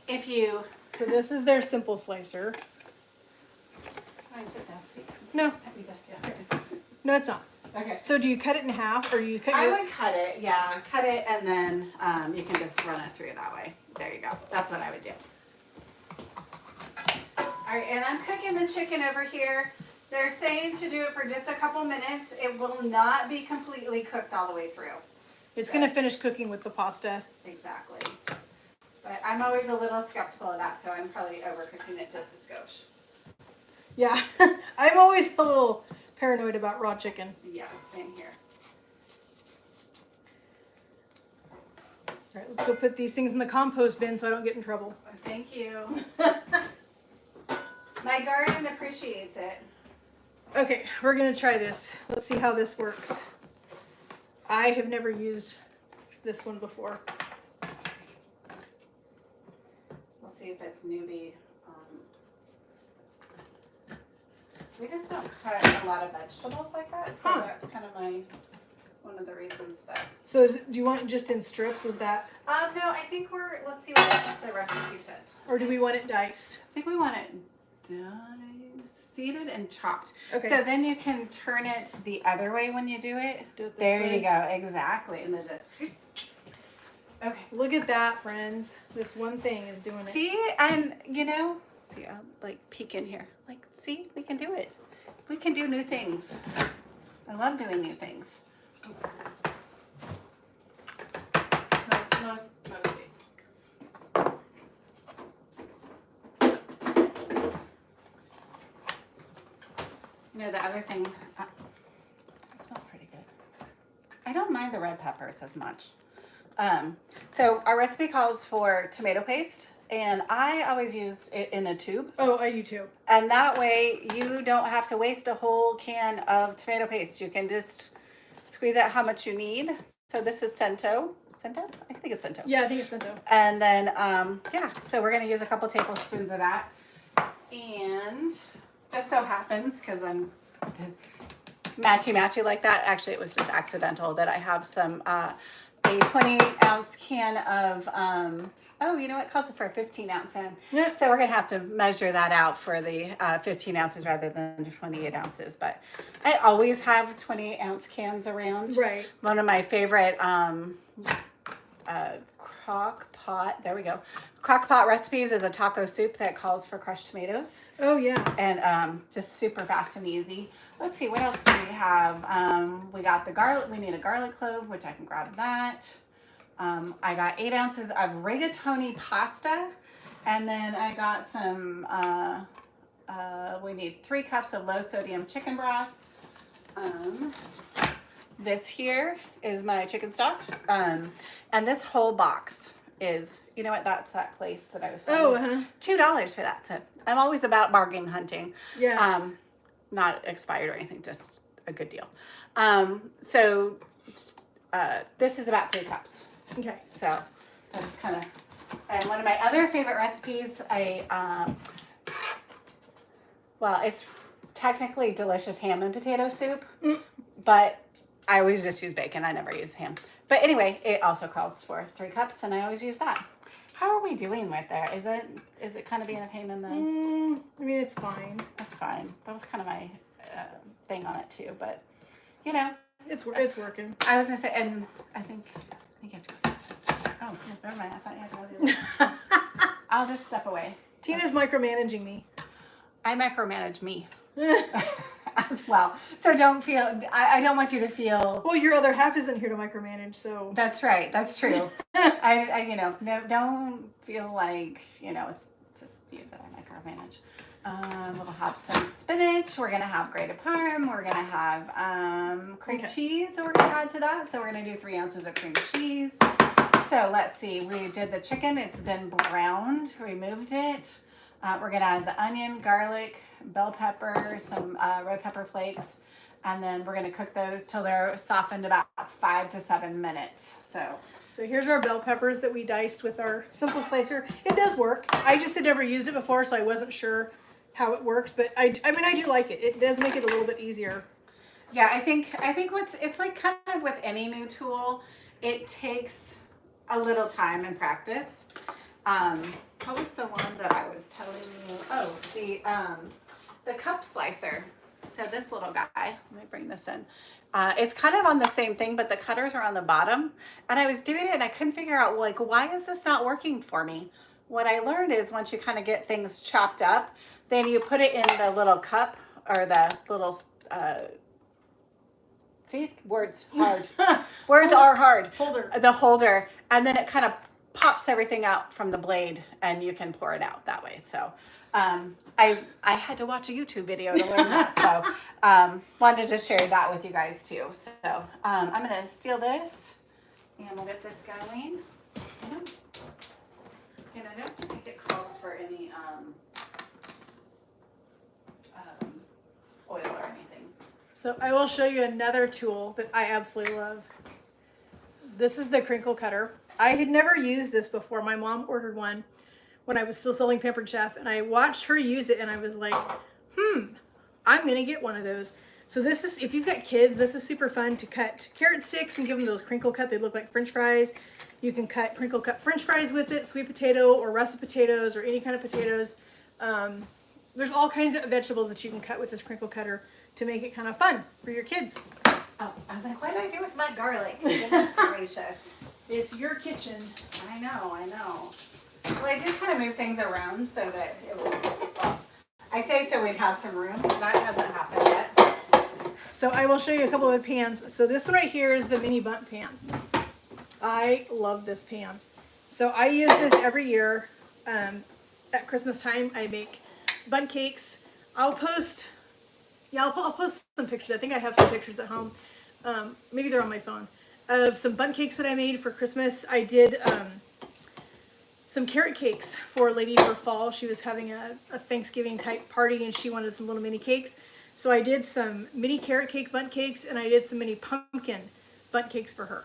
if you. So this is their simple slicer. Oh, is it dusty? No. Might be dusty out there. No, it's not. Okay. So do you cut it in half, or you cut? I would cut it. Yeah, cut it, and then you can just run it through that way. There you go. That's what I would do. All right, and I'm cooking the chicken over here. They're saying to do it for just a couple minutes. It will not be completely cooked all the way through. It's going to finish cooking with the pasta. Exactly. But I'm always a little skeptical of that, so I'm probably overcooking it just a skosh. Yeah, I'm always a little paranoid about raw chicken. Yes, same here. All right, let's go put these things in the compost bin so I don't get in trouble. Thank you. My garden appreciates it. Okay, we're going to try this. Let's see how this works. I have never used this one before. We'll see if it's newbie. We just don't cut a lot of vegetables like that, so that's kind of one of the reasons that. So do you want it just in strips? Is that? No, I think let's see what the recipe says. Or do we want it diced? I think we want it seeded and chopped. Okay. So then you can turn it the other way when you do it. Do it this there way. You go. Exactly. And then just. Okay. Look at that, friends. This one thing is doing it. See, and see, I'll like peek in here. Like, see, we can do it. We can do new things. I love doing new things. Most days. The other thing, it smells pretty good. I don't mind the red peppers as much. So our recipe calls for tomato paste, and I always use it in a tube. Oh, I do too. And that way you don't have to waste a whole can of tomato paste. You can just squeeze out how much you need. So this is Cento. Cento? I think it's Cento. Yeah, I think it's Cento. And then, so we're going to use a couple tablespoons of that. And just so happens, because I'm matchy like that, actually it was just accidental, that I have some, a 28-ounce can of, it calls for a 15-ounce can. Yeah. So we're going to have to measure that out for the 15 ounces rather than 28 ounces. But I always have 28-ounce cans around. Right. One of my favorite crock pot, there we go. Crock pot recipes is a taco soup that calls for crushed tomatoes. Oh, yeah. And just super fast and easy. Let's see, what else do we have? We got the garlic. We need a garlic clove, which I can grab that. I got 8 ounces of rigatoni pasta. And then I got some, we need 3 cups of low sodium chicken broth. This here is my chicken stock. And this whole box is, you know what, that's that place that I was talking about. $2 for that. So I'm always about bargain hunting. Yes. Not expired or anything, just a good deal. So this is about 3 cups. Okay. So that's kind of, and one of my other favorite recipes, it's technically delicious ham and potato soup, but I always just use bacon. I never use ham. But anyway, it also calls for 3 cups, and I always use that. How are we doing with that? Is it kind of being a pain in the? I mean, it's fine. That's fine. That was kind of my thing on it too, but it's working. I was gonna say, and I think you have to go. Oh, never mind. I thought you had to go the other way. I'll just step away. Tina's micromanaging me. I micromanage me. as well. So don't feel, I don't want you to feel. Well, your other half isn't here to micromanage, so. That's right. That's true. You know, no, don't feel like, you know, it's just you that I micromanage. We'll have some spinach. We're going to have grated parm. We're going to have cream cheese that we're going to add to that. So we're going to do 3 ounces of cream cheese. So let's see. We did the chicken. It's been browned. Removed it. We're going to add the onion, garlic, bell pepper, some red pepper flakes. And then we're going to cook those till they're softened about 5 to 7 minutes. So here's our bell peppers that we diced with our simple slicer. It does work. I just had never used it before, so I wasn't sure how it works, but I mean, I do like it. It does make it a little bit easier. Yeah, I think it's like kind of with any new tool, it takes a little time and practice. What was the one that I was telling you? Oh, the cup slicer. So this little guy, let me bring this in. It's kind of on the same thing, but the cutters are on the bottom. And I was doing it and I couldn't figure out, like, why is this not working for me? What I learned is once you kind of get things chopped up, then you put it in the little cup or the little, see, words hard. Words are hard. Holder. The holder. And then it kind of pops everything out from the blade and you can pour it out that way. So I had to watch a YouTube video to learn that. So wanted to share that with you guys too. So I'm going to steal this and we'll get this going. And I don't think it calls for any oil or anything. So I will show you another tool that I absolutely love. This is the crinkle cutter. I had never used this before. My mom ordered one when I was still selling Pampered Chef, and I watched her use it, and I was like, I'm gonna get one of those. So this is, if you've got kids, this is super fun to cut carrot sticks and give them those crinkle cut. They look like French fries. You can cut crinkle cut French fries with it, sweet potato or russet potatoes or any kind of potatoes. There's all kinds of vegetables that you can cut with this crinkle cutter to make it kind of fun for your kids. Oh, I was like, what did I do with my garlic? Goodness gracious. It's your kitchen. I know. Well, I did kind of move things around so that it would, well, I say so we'd have some room. That hasn't happened yet. So I will show you a couple of the pans. So this one right here is the mini bundt pan. I love this pan. So I use this every year. At Christmas time, I make bundt cakes. I'll post some pictures. I think I have some pictures at home. Maybe they're on my phone. Of some bundt cakes that I made for Christmas. I did some carrot cakes for a lady for fall. She was having a Thanksgiving type party and she wanted some little mini cakes. So I did some mini carrot cake bundt cakes and I did some mini pumpkin bundt cakes for her.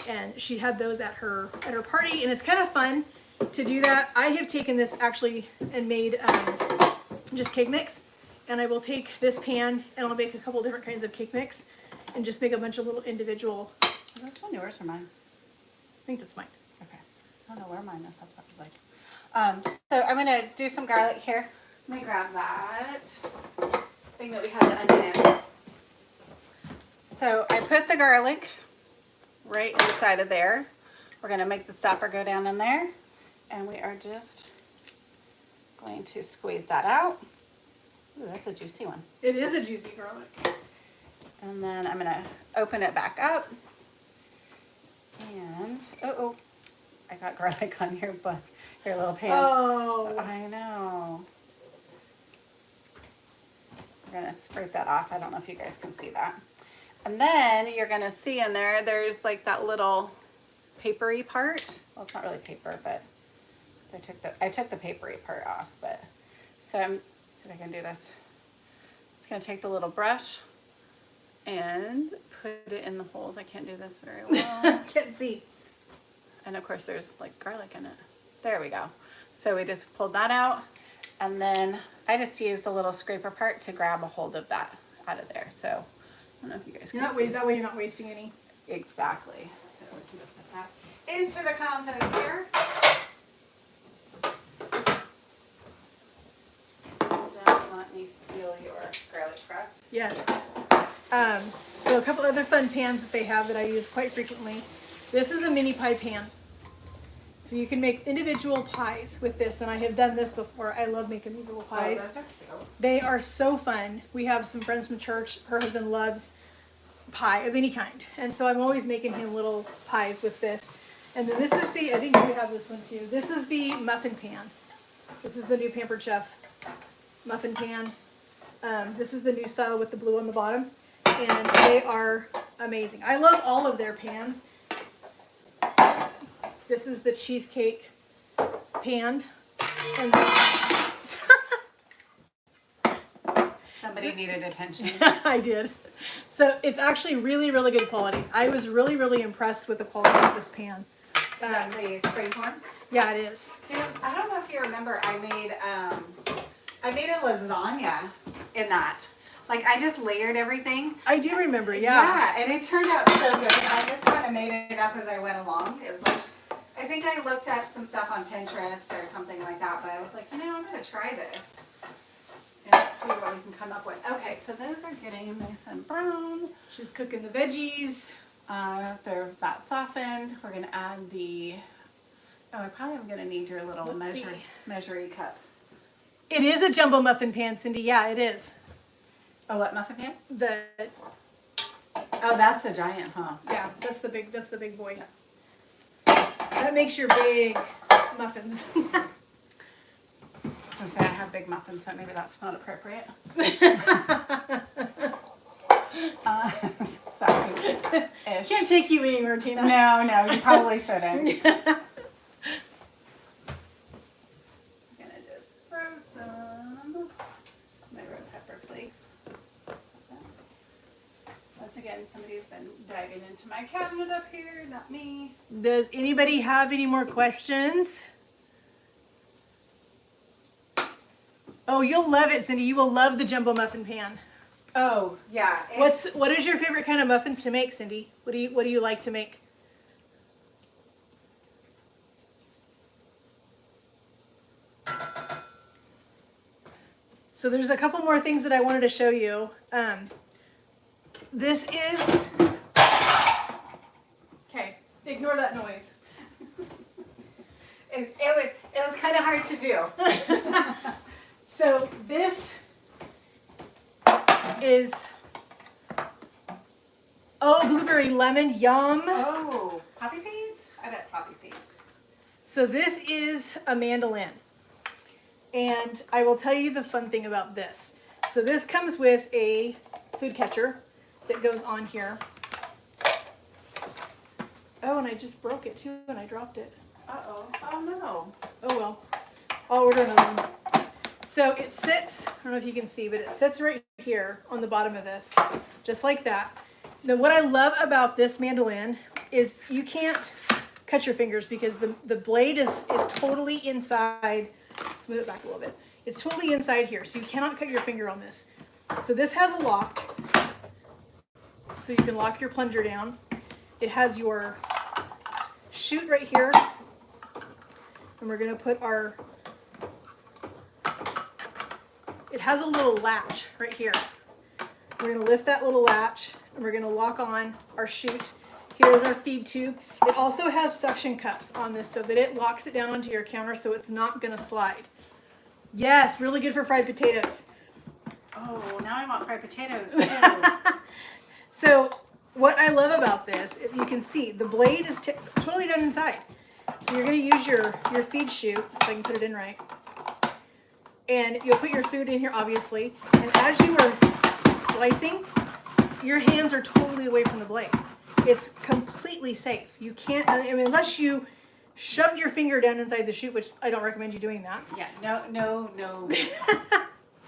And she had those at her party, and it's kind of fun to do that. I have taken this actually and made just cake mix, and I will take this pan and I'll make a couple different kinds of cake mix and just make a bunch of little individual. Is this one yours or mine? I think that's mine. Okay. I don't know where mine is. That's what I'd like. So I'm going to do some garlic here. Let me grab that thing that we had the onion in. So I put the garlic right inside of there. We're going to make the stopper go down in there, and we are just going to squeeze that out. Ooh, that's a juicy one. It is a juicy garlic. And then I'm going to open it back up. And, oh, I got garlic on your little pan. Oh. I know. We're going to scrape that off. I don't know if you guys can see that. And then you're going to see in there, there's like that little papery part. Well, it's not really paper, but I took the papery part off. But so see if I can do this. It's going to take the little brush and put it in the holes. I can't do this very well. Can't see. And of course there's like garlic in it. There we go. So we just pulled that out, and then I just used the little scraper part to grab a hold of that out of there. So I don't know if you guys can see. That way you're not wasting any. Exactly. So we can just put that into the compost here. Don't let me steal your garlic press. Yes. So a couple other fun pans that they have that I use quite frequently. This is a mini pie pan. So you can make individual pies with this, and I have done this before. I love making these little pies. Oh, those are cute. They are so fun. We have some friends from church. Her husband loves pie of any kind, and so I'm always making him little pies with this. And then this is the, I think you have this one too. This is the muffin pan. This is the new Pampered Chef muffin pan. This is the new style with the blue on the bottom, and they are amazing. I love all of their pans. This is the Cheesecake pan. And Somebody needed attention. I did. So it's actually really, really good quality. I was really, really impressed with the quality of this pan. Is that the spring form? Yeah, it is. I don't know if you remember, I made a lasagna in that. Like, I just layered everything. I do remember, yeah. Yeah, and it turned out so good. I just kind of made it up as I went along. It was like, I think I looked at some stuff on Pinterest or something like that, but I was like, I'm going to try this and see what we can come up with. Okay, so those are getting nice and brown. She's cooking the veggies. They're about softened. We're going to add the, I probably am going to need your little measuring cup. It is a jumbo muffin pan, Cindy. Yeah, it is. Oh, what muffin pan? Oh, that's the giant, huh? Yeah, that's the big boy. That makes your big muffins. I was gonna say I have big muffins, but maybe that's not appropriate. Sorry. Ish. Can't take you anywhere, Tina. No, you probably shouldn't. I'm gonna just throw some my red pepper flakes. Once again, somebody's been diving into my cabinet up here, not me. Does anybody have any more questions? Oh, you'll love it, Cindy. You will love the jumbo muffin pan. Oh, yeah. What is your favorite kind of muffins to make, Cindy? What do you like to make? So there's a couple more things that I wanted to show you. This is, okay, ignore that noise. It was kind of hard to do. So this is, blueberry lemon, yum. Oh, poppy seeds? I bet poppy seeds. So this is a mandolin. And I will tell you the fun thing about this. So this comes with a food catcher that goes on here. Oh, and I just broke it too, and I dropped it. Uh-oh. Oh, no. Oh, well. I'll order another one. So it sits, I don't know if you can see, but it sits right here on the bottom of this, just like that. Now, what I love about this mandolin is you can't cut your fingers because the blade is totally inside. Let's move it back a little bit. It's totally inside here, so you cannot cut your finger on this. So this has a lock, so you can lock your plunger down. It has your chute right here, and we're going to put our, it has a little latch right here. We're going to lift that little latch, and we're going to lock on our chute. Here's our feed tube. It also has suction cups on this so that it locks it down onto your counter so it's not going to slide. Yes, really good for fried potatoes. Oh, now I want fried potatoes. So what I love about this, if you can see, the blade is totally done inside. So you're going to use your feed chute, if I can put it in right. And you'll put your food in here, obviously. And as you are slicing, your hands are totally away from the blade. It's completely safe. You can't, I mean, unless you shoved your finger down inside the chute, which I don't recommend you doing that. Yeah, no.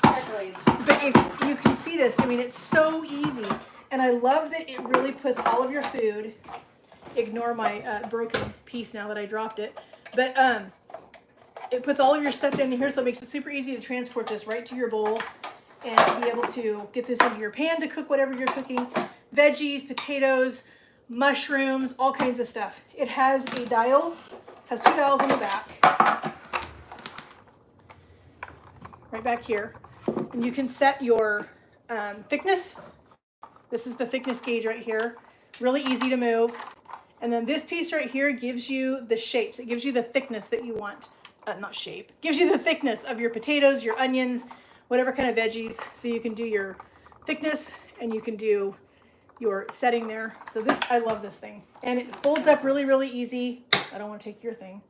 But if you can see this, I mean, it's so easy. And I love that it really puts all of your food, ignore my broken piece now that I dropped it, but it puts all of your stuff in here, so it makes it super easy to transport this right to your bowl and be able to get this into your pan to cook whatever you're cooking. Veggies, potatoes, mushrooms, all kinds of stuff. It has a dial, has 2 dials on the back, right back here. And you can set your thickness. This is the thickness gauge right here. Really easy to move. And then this piece right here gives you the shapes. It gives you the thickness that you want. Not shape. Gives you the thickness of your potatoes, your onions, whatever kind of veggies. So you can do your thickness and you can do your setting there. So this, I love this thing. And it folds up really, really easy. I don't want to take your thing.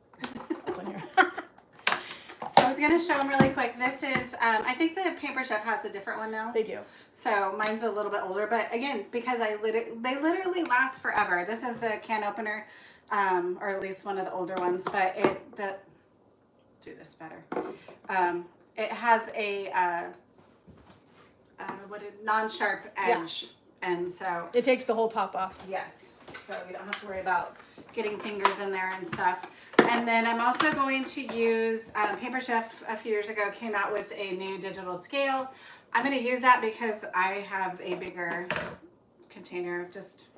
It's on here. So I was going to show them really quick. This is, I think the Pampered Chef has a different one now. They do. So mine's a little bit older, but again, because they literally last forever. This is the can opener, or at least one of the older ones, but do this better. It has a non-sharp edge, and so it takes the whole top off. Yes, so you don't have to worry about getting fingers in there and stuff. And then I'm also going to use Pampered Chef a few years ago came out with a new digital scale. I'm going to use that because I have a bigger container, just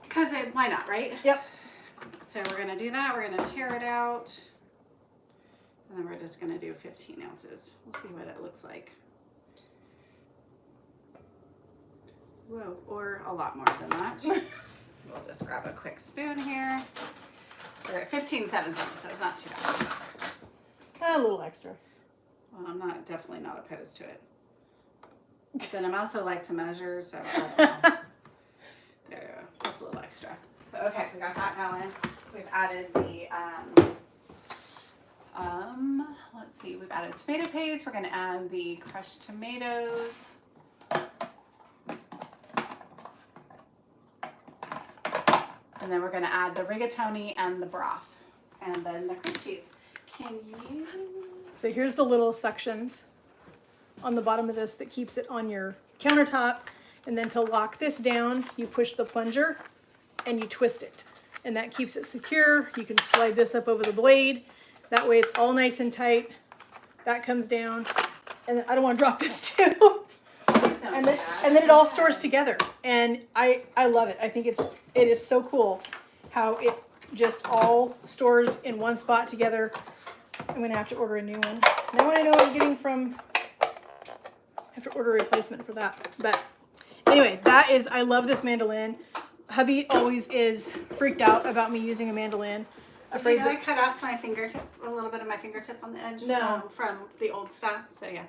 because why not, right? Yep. So we're going to do that. We're going to tear it out. And then we're just going to do 15 ounces. We'll see what it looks like. Whoa, or a lot more than that. We'll just grab a quick spoon here. We're at 15/7, so it's not too bad. A little extra. Well, I'm definitely not opposed to it. Then I'm also like to measure, so I don't know. There we go. That's a little extra. So okay, we got that going. We've added the let's see, we've added tomato paste. We're gonna add the crushed tomatoes. And then we're gonna add the rigatoni and the broth. And then the cream cheese. Can you? So here's the little suctions on the bottom of this that keeps it on your countertop. And then to lock this down, you push the plunger and you twist it. And that keeps it secure. You can slide this up over the blade. That way it's all nice and tight. That comes down. And I don't want to drop this too. And then it all stores together. And I love it. I think it is so cool how it just all stores in one spot together. I'm going to have to order a new one. Now I know what I'm getting from, I have to order a replacement for that. But anyway, I love this mandolin. Hubby always is freaked out about me using a mandolin. Did you know I cut off my fingertip, a little bit of my fingertip on the edge? No. From the old stuff, so yeah.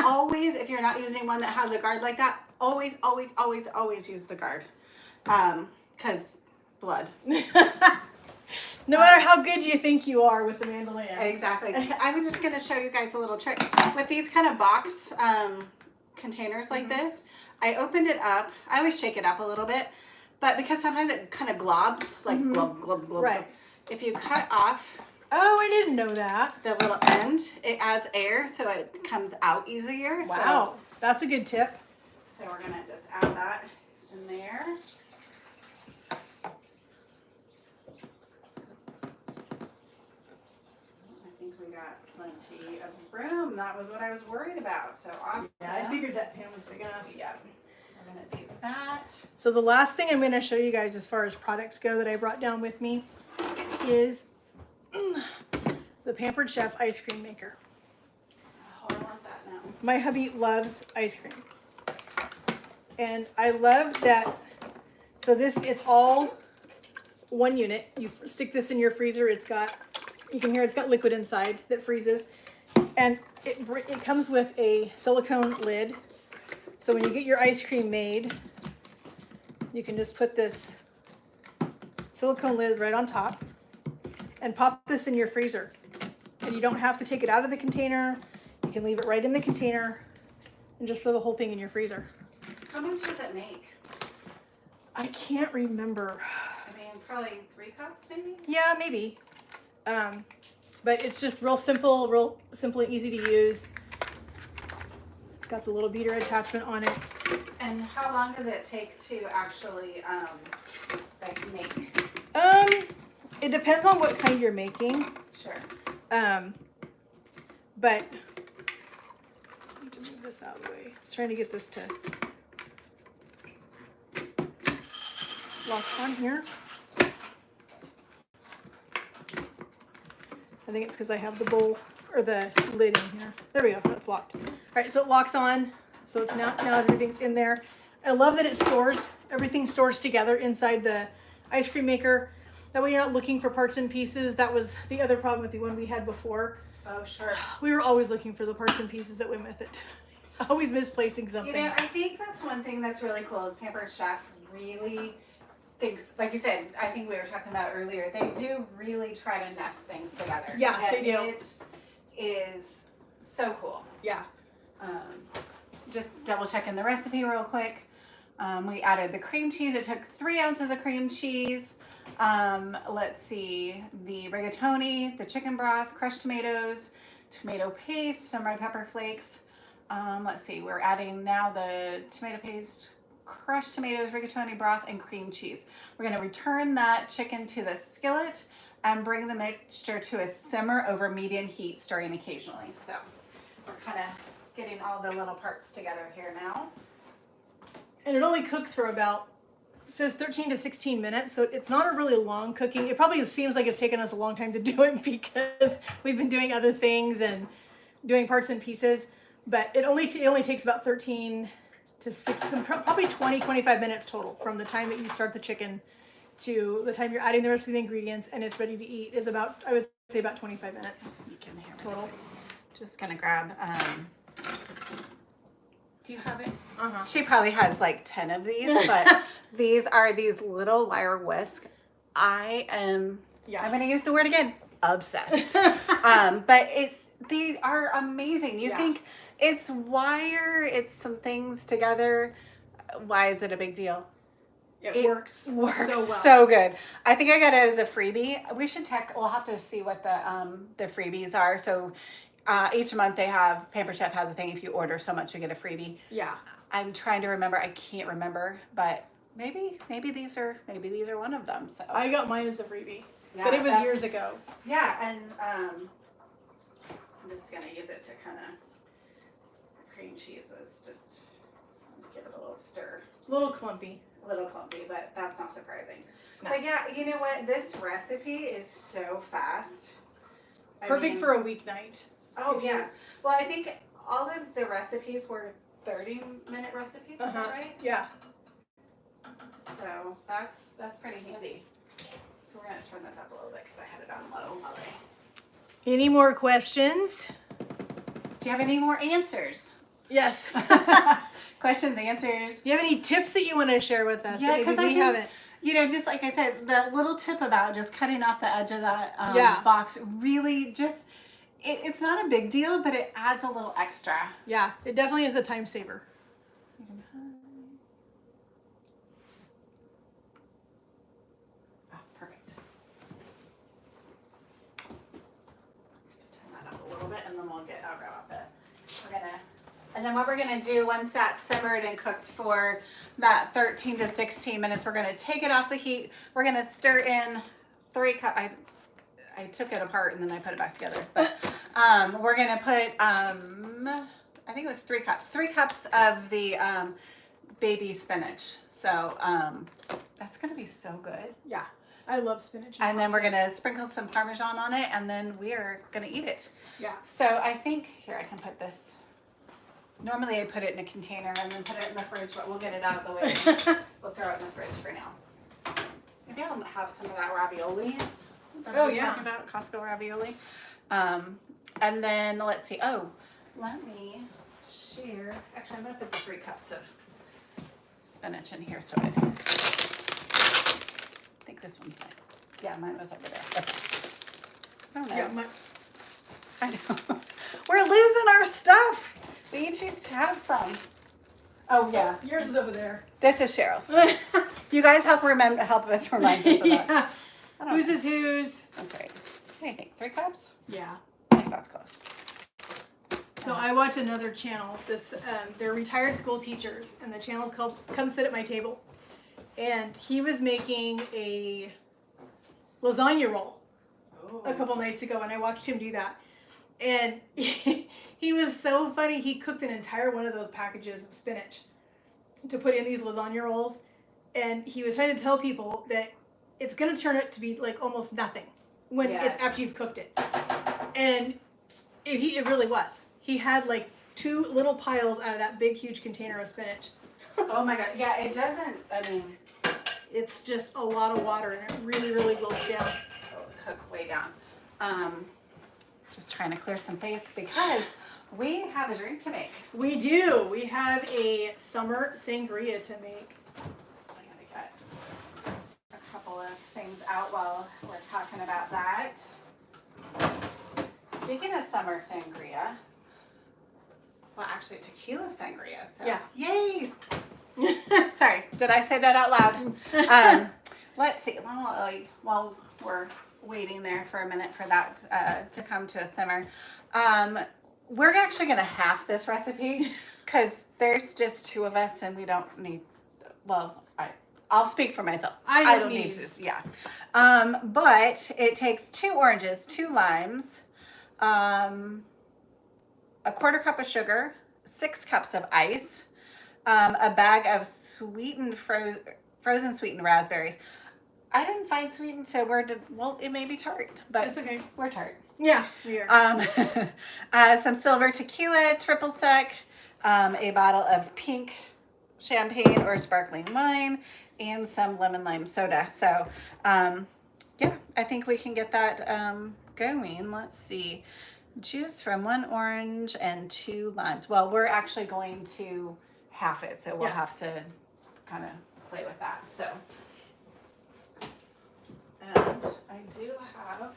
Always, if you're not using one that has a guard like that, always, always, always, always use the guard. Because blood. No matter how good you think you are with the mandolin. Exactly. I was just going to show you guys a little trick. With these kind of box containers like this, I opened it up. I always shake it up a little bit, but because sometimes it kind of globs, like glub, glub, glub. Right. If you cut off I didn't know that. the little end, it adds air so it comes out easier. Wow, that's a good tip. So we're going to just add that in there. I think we got plenty of room. That was what I was worried about. So awesome. Yeah, I figured that pan was big enough. Yep. So we're going to do that. So the last thing I'm going to show you guys as far as products go that I brought down with me is the Pampered Chef ice cream maker. Oh, I want that now. My hubby loves ice cream. And I love that. So it's all one unit. You stick this in your freezer. You can hear it's got liquid inside that freezes. And it comes with a silicone lid. So when you get your ice cream made, you can just put this silicone lid right on top and pop this in your freezer. And you don't have to take it out of the container. You can leave it right in the container and just throw the whole thing in your freezer. How much does it make? I can't remember. I mean, probably 3 cups maybe? Yeah, maybe. But it's just real simple and easy to use. It's got the little beater attachment on it. And how long does it take to actually like make? It depends on what kind you're making. Sure. But let me just move this out of the way. I was trying to get this to lock on here. I think it's because I have the bowl or the lid in here. There we go. That's locked. All right, so it locks on. So it's now everything's in there. I love that it stores, everything stores together inside ice cream maker. That way you're not looking for parts and pieces. That was the other problem with the one we had before. Oh, sure. We were always looking for the parts and pieces that went with it. Always misplacing something. You know, I think that's one thing that's really cool is Pampered Chef really thinks, like you said, I think we were talking about earlier, they do really try to nest things together. Yeah, and they do. It is so cool. Yeah. Just double checking the recipe real quick. We added the cream cheese. It took 3 ounces of cream cheese. Let's see, the rigatoni, the chicken broth, crushed tomatoes, tomato paste, some red pepper flakes. Let's see, we're adding now the tomato paste, crushed tomatoes, rigatoni broth, and cream cheese. We're going to return that chicken to the skillet and bring the mixture to a simmer over medium heat, stirring occasionally. So we're kind of getting all the little parts together here now. And it only cooks for about, it says 13 to 16 minutes, so it's not a really long cooking. It probably seems like it's taken us a long time to do it because we've been doing other things and doing parts and pieces, but it only takes about 13 to 6, probably 20, 25 minutes total from the time that you start the chicken to the time you're adding the rest of the ingredients and it's ready to eat is about, I would say about 25 minutes Sneak in here total. Just gonna grab, do you have it? Uh-huh. She probably has like 10 of these, but these are these little wire whisk. I'm gonna use the word again, obsessed. But they are amazing. You think it's wire, it's some things together. Why is it a big deal? It works so well. So good. I think I got it as a freebie. We should check. We'll have to see what the freebies are. So each month they have, Pampered Chef has a thing. If you order so much, you get a freebie. Yeah. I'm trying to remember. I can't remember, but maybe these are one of them. So I got mine as a freebie, yeah, but it was years ago. Yeah, and I'm just gonna use it to kind of. Cream cheese was just give it a little stir. A little clumpy. A little clumpy, but that's not surprising. No. But yeah, you know what? This recipe is so fast. Perfect for a weeknight. Oh yeah. Well, I think all of the recipes were 30-minute recipes. Is that right? Yeah. So that's pretty handy. So we're gonna turn this up a little bit because I had it on low already. Any more questions? Do you have any more answers? Yes. Questions, answers. Do you have any tips that you want to share with us? Yeah, because I haven't. You know, just like I said, the little tip about just cutting off the edge of that box really just, it's not a big deal, but it adds a little extra. Yeah, it definitely is a time saver. Oh, perfect. Turn that up a little bit and then I'll grab out and then what we're gonna do once that's simmered and cooked for that 13 to 16 minutes, we're gonna take it off the heat. We're gonna stir in 3 cups. I took it apart and then I put it back together. But we're gonna put I think it was 3 cups. 3 cups of the baby spinach. So that's gonna be so good. Yeah, I love spinach. And then we're gonna sprinkle some Parmesan on it, and then we are gonna eat it. Yeah. So I think here I can put this. Normally I put it in a container and then put it in the fridge, but we'll get it out of the way. We'll throw it in the fridge for now. Maybe I'll have some of that ravioli that I was talking about, Costco ravioli. And then let's see. Oh, let me share. Actually, I'm gonna put the 3 cups of spinach in here so I think this one's mine. Yeah, mine was over there. Okay. I don't know. Yeah, I know. We're losing our stuff. We each need to have some. Oh yeah. Yours is over there. This is Cheryl's. You guys help us remind us of that. Yeah. Whose know. is whose? That's right. What do you think? 3 cups? Yeah. I think that's close. So I watch another channel. They're retired school teachers, and the channel's called "Come Sit at My Table." And he was making a lasagna roll a couple nights ago, and I watched him do that. And he was so funny. He cooked an entire one of those packages of spinach to put in these lasagna rolls, and he was trying to tell people that it's going to turn out to be like almost nothing when it's after you've cooked it. And it really was. He had like 2 little piles out of that big, huge container of spinach. Oh my god. Yeah, it doesn't, I mean, It's just a lot of water and it really, really goes down. It'll cook way down. Just trying to clear some space because we have a drink to make. We do. We have a summer sangria to make. I gotta get a couple of things out while we're talking about that. Speaking of summer sangria, well, actually tequila sangria. So Yeah. Yay! Sorry, did I say that out loud? Let's see. While we're waiting there for a minute for that to come to a simmer, we're actually going to half this recipe because there's just 2 of us and we don't need. Well, I'll speak for myself. I don't need to. Yeah. But it takes 2 oranges, 2 limes, a 1/4 cup of sugar, 6 cups of ice, a bag of sweetened frozen sweetened raspberries. I didn't find sweetened, so well, it may be tart, but It's okay. We're tart. Yeah, we are. Some silver tequila, triple sec, a bottle of pink champagne or sparkling wine, and some lemon lime soda. So, yeah, I think we can get that going. Let's see. Juice from 1 orange and 2 limes. Well, we're actually going to half it, so we'll have to kind of play with that. So, and I do have,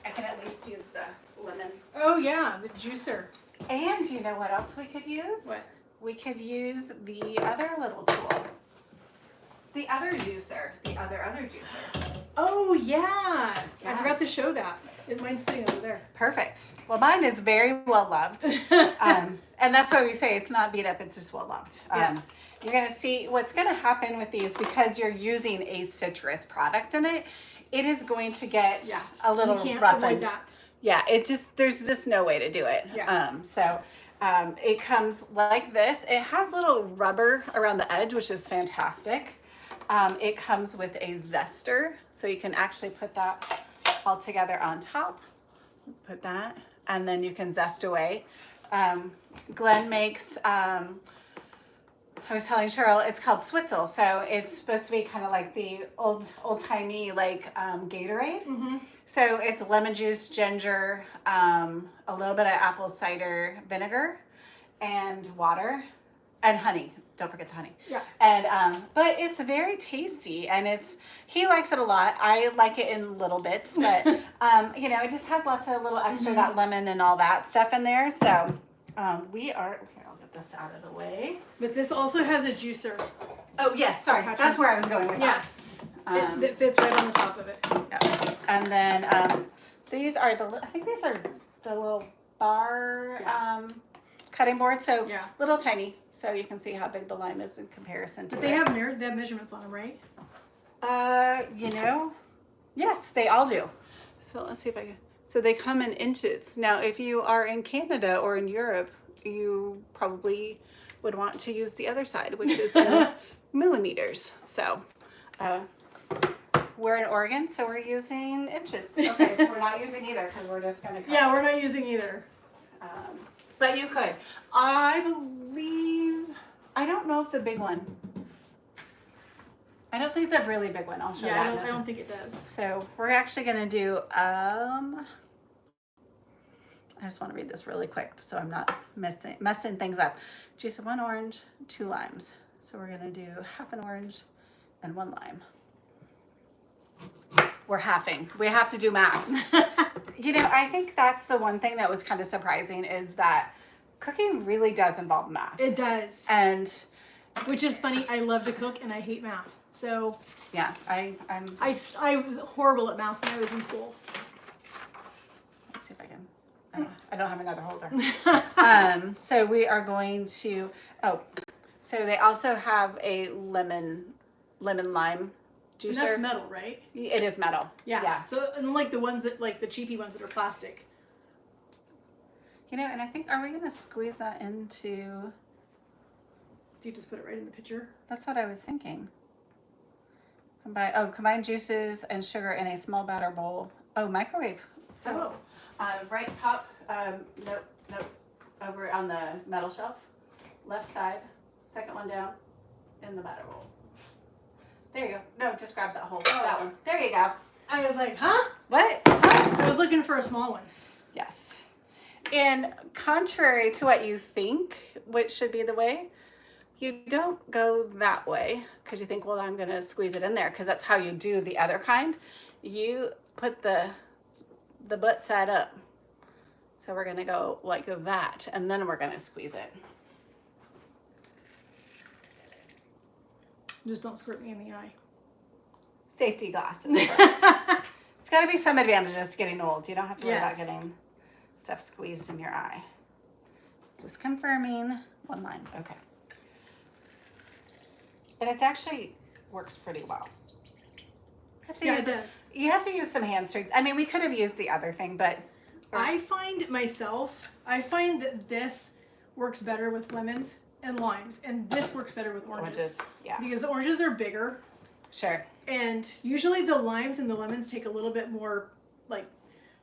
I can at least use the lemon. Oh yeah, the juicer. And you know what else we could use? What? We could use the other little tool. The other juicer. The other juicer. Oh yeah. Yeah. I forgot to show that. Mine's sitting over there. Perfect. Well, mine is very well loved. And that's why we say it's not beat up, it's just well loved. Yes. You're going to see what's going to happen with these because you're using a citrus product in it. It is going to get a little you can't roughened. avoid that. Yeah, there's just no way to do it. Yeah. It comes like this. It has little rubber around the edge, which is fantastic. It comes with a zester, so you can actually put that all together on top. Put that, and then you can zest away. Glenn makes, I was telling Cheryl, it's called Switzel, so it's supposed to be kind of like the old-timey like Gatorade. Mm-hmm. So it's lemon juice, ginger, a little bit of apple cider vinegar, and water, and honey. Don't forget the honey. Yeah. And but it's very tasty, and he likes it a lot. I like it in little bits, but you know, it just has lots of little extra that lemon and all that stuff in there. So we are. Here, I'll get this out of the way. But this also has a juicer. Oh yes, sorry. That's where I was going with yes. that. It fits right on the top of it. Yeah. And then these are I think these are the little bar cutting boards. So little tiny. So you can see how big the lime is in comparison to But they have measurements on them, right? You know, yes, they all do. So let's see if I can. So they come in inches. Now, if you are in Canada or in Europe, you probably would want to use the other side, which is in millimeters. So we're in Oregon, so we're using inches. Okay, we're not using either because we're just going to. Yeah, we're not using either. But you could. I believe, I don't know if the big one, I don't think the really big one, I'll show that. I don't think it does. So we're actually going to do, I just want to read this really quick so I'm not messing things up. Juice of 1 orange, 2 limes. So we're going to do half an orange and 1 lime. We're halving. We have to do math. You know, I think that's the one thing that was kind of surprising is that cooking really does involve math. It does. And which is funny. I love to cook and I hate math. So yeah, I was horrible at math when I was in school. Let's see if I can. I don't have another holder. So we are going to. So they also have a lemon lime juicer. And that's metal, right? It is metal. Yeah. So unlike the ones that like the cheapy ones that are plastic. You know, and I think, are we going to squeeze that into... Do you just put it right in the pitcher? That's what I was thinking. Combine juices and sugar in a small batter bowl. Oh, microwave. So, right top, nope, over on the metal shelf, left side, second one down, in the butter bowl. There you go. No, just grab that whole, that one. There you go. I was like, huh? What? I was looking for a small one. Yes. And contrary to what you think, which should be the way, you don't go that way because you think, well, I'm going to squeeze it in there because that's how you do the other kind. You put the butt side up. So we're going to go like that, and then we're going to squeeze it. Just don't squirt me in the eye. Safety glasses first. It's got to be some advantages to getting old. You don't have to worry about Yes. getting stuff squeezed in your eye. Just confirming one line. Okay. And it actually works pretty well. Yeah, it does. You have to use some hand strength. I mean, we could have used the other thing, but I find that this works better with lemons and limes, and this works better with oranges. Yeah. Because the oranges are bigger, Sure. and usually the limes and the lemons take a little bit more like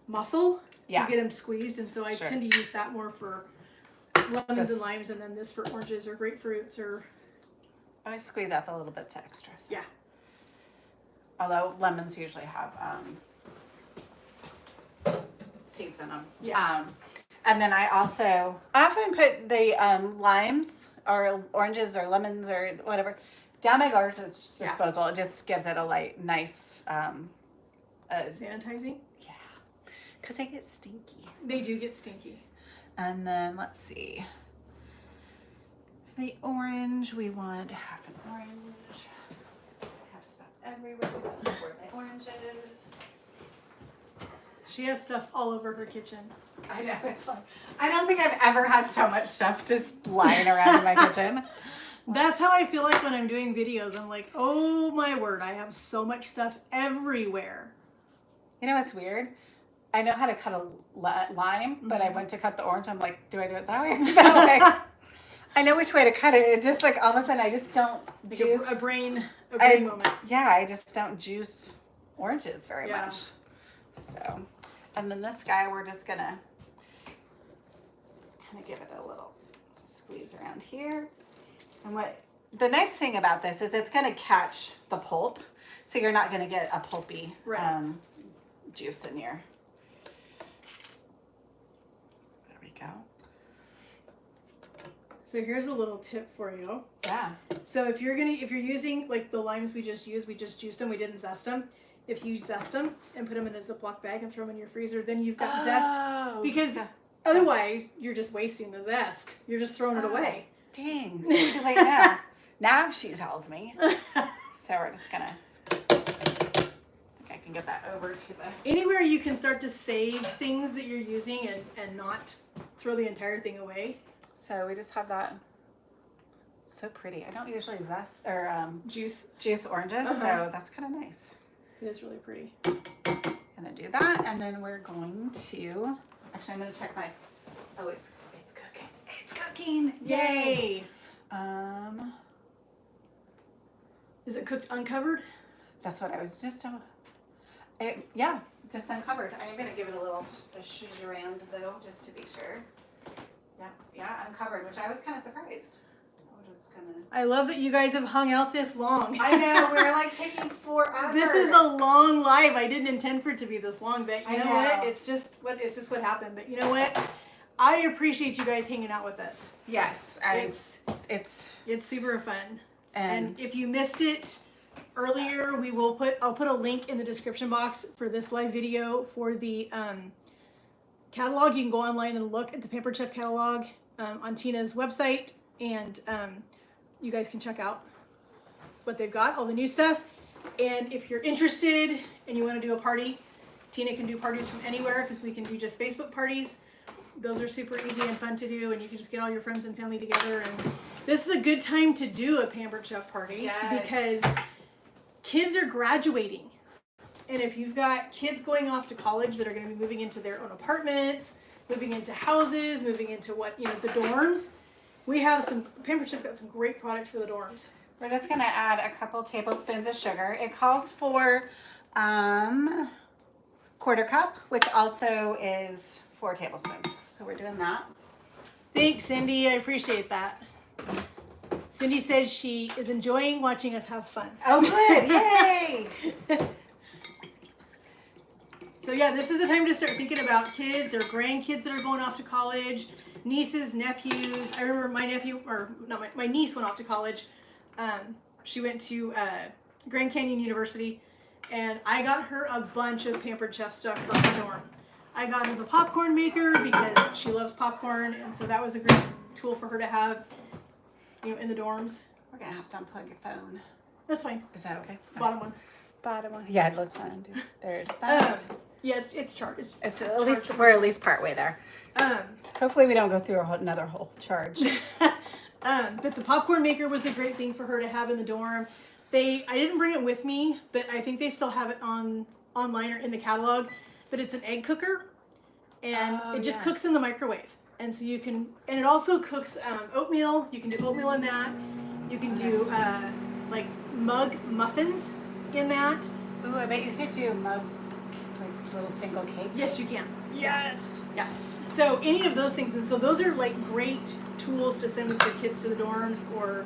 muscle Yeah. to get them squeezed, and so I Sure. tend to use that more for lemons and limes, and then this for oranges or grapefruits or I always squeeze out the little bits of extra. So. yeah. Although lemons usually have seeds in them. Yeah. And then I often put the limes or oranges or lemons or whatever down my garbage disposal. It just gives it a nice Sanitizing. yeah, because they get stinky. They do get stinky. And then let's see. The orange, we want half an orange. Have stuff everywhere. That's for my oranges. She has stuff all over her kitchen. I know, it's like, I don't think I've ever had so much stuff just lying around in my kitchen. That's how I feel like when I'm doing videos. I'm like, oh my word, I have so much stuff everywhere. You know what's weird? I know how to cut a lime, but I went to cut the orange. I'm like, do I do it that way or that way? I know which way to cut it. It just like all of a sudden I just don't juice. A brain moment. Yeah, I just don't juice oranges very Yeah. much. So, and then this guy, we're just gonna kind of give it a little squeeze around here. And what the nice thing about this is it's gonna catch the pulp, so you're not gonna get a pulpy juice in here. There we go. So here's a little tip for you. Yeah. So if you're using like the limes we just juiced them, we didn't zest them. If you zest them and put them in a Ziploc bag and throw them in your freezer, then you've got zest. Because otherwise, you're just wasting the zest. You're just throwing it away. Dang. So she's like, now. Now she tells me. So we're just gonna. I think I can get that over to the. Anywhere you can start to save things that you're using and not throw the entire thing away. So we just have that. So pretty. I don't usually zest or Juice. oranges, so that's kind of nice. It is really pretty. Gonna do that, and then we're going to. Actually, I'm gonna check my. Oh, it's cooking. It's cooking. Yay. Is it cooked uncovered? That's what I was just. Yeah, just uncovered. I'm gonna give it a little shoosh around though, just to be sure. Yeah, uncovered, which I was kind of surprised. We're just gonna. I love that you guys have hung out this long. I know, we're like taking forever. This is a long live. I didn't intend for it to be this long, but you know what? know. It's just what happened. But you know what? I appreciate you guys hanging out with us. Yes, It's super fun. and And if you missed it earlier, I'll put a link in the description box for this live video for the catalog. You can go online and look at the Pampered Chef catalog on Tina's website, and you guys can check out what they've got, all the new stuff. And if you're interested and you want to do a party, Tina can do parties from anywhere because we can do just Facebook parties. Those are super easy and fun to do, and you can just get all your friends and family together. And this is a good time to do a Pampered Chef party because kids are graduating. And if you've got kids going off to college that are going to be moving into their own apartments, moving into houses, moving into the dorms, we have Pampered Chef got some great products for the dorms. we're just gonna add a couple tablespoons of sugar. It calls for quarter cup, which also is 4 tablespoons. So we're doing that. Thanks, Cindy. I appreciate that. Cindy says she is enjoying watching us have fun. Oh, good. Yay! So yeah, this is the time to start thinking about kids or grandkids that are going off to college, nieces, nephews. I remember my nephew, or not my niece went off to college. She went to Grand Canyon University, and I got her a bunch of Pampered Chef stuff for her dorm. I got her the popcorn maker because she loves popcorn, and so that was a great tool for her to have, you know, in the dorms. We're gonna have to unplug your phone. That's fine. Is that okay? Bottom one. Bottom one. Yeah, let's undo. There's that. Yeah, it's charged. It's at least we're at least part way there. Hopefully we don't go through another whole charge. But the popcorn maker was a great thing for her to have in the dorm. I didn't bring it with me, but I think they still have it online or in the catalog. But it's an egg cooker, and it just cooks in the microwave. And so you can, and it also cooks oatmeal. You can do oatmeal in that. You can do like mug muffins in that. Ooh, I bet you could do mug, like little single cakes. Yes, you can. Yes. Yeah. So any of those things, and so those are like great tools to send with your kids to the dorms or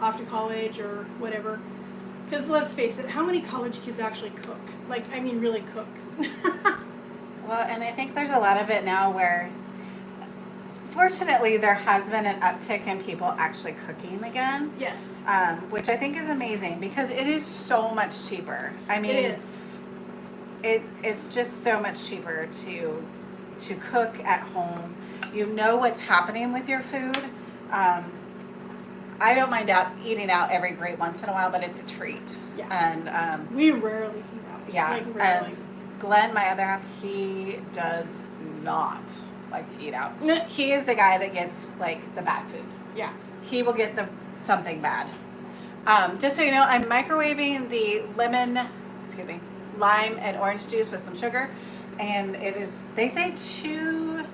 off to college or whatever. Because let's face it, how many college kids actually cook? Like, I mean, really cook. Well, and I think there's a lot of it now where, fortunately, there has been an uptick in people actually cooking again. Yes. Which I think is amazing because it is so much cheaper. I mean, It is. It's just so much cheaper to cook at home. You know what's happening with your food. I don't mind eating out every great once in a while, but it's a treat. Yeah. And We rarely eat out. yeah, Like, rarely. and Glenn, my other half, he does not like to eat out. He is the guy that gets like the bad food. Yeah. He will get something bad. Just so you know, I'm microwaving the lime and orange juice with some sugar, and it is, they say 2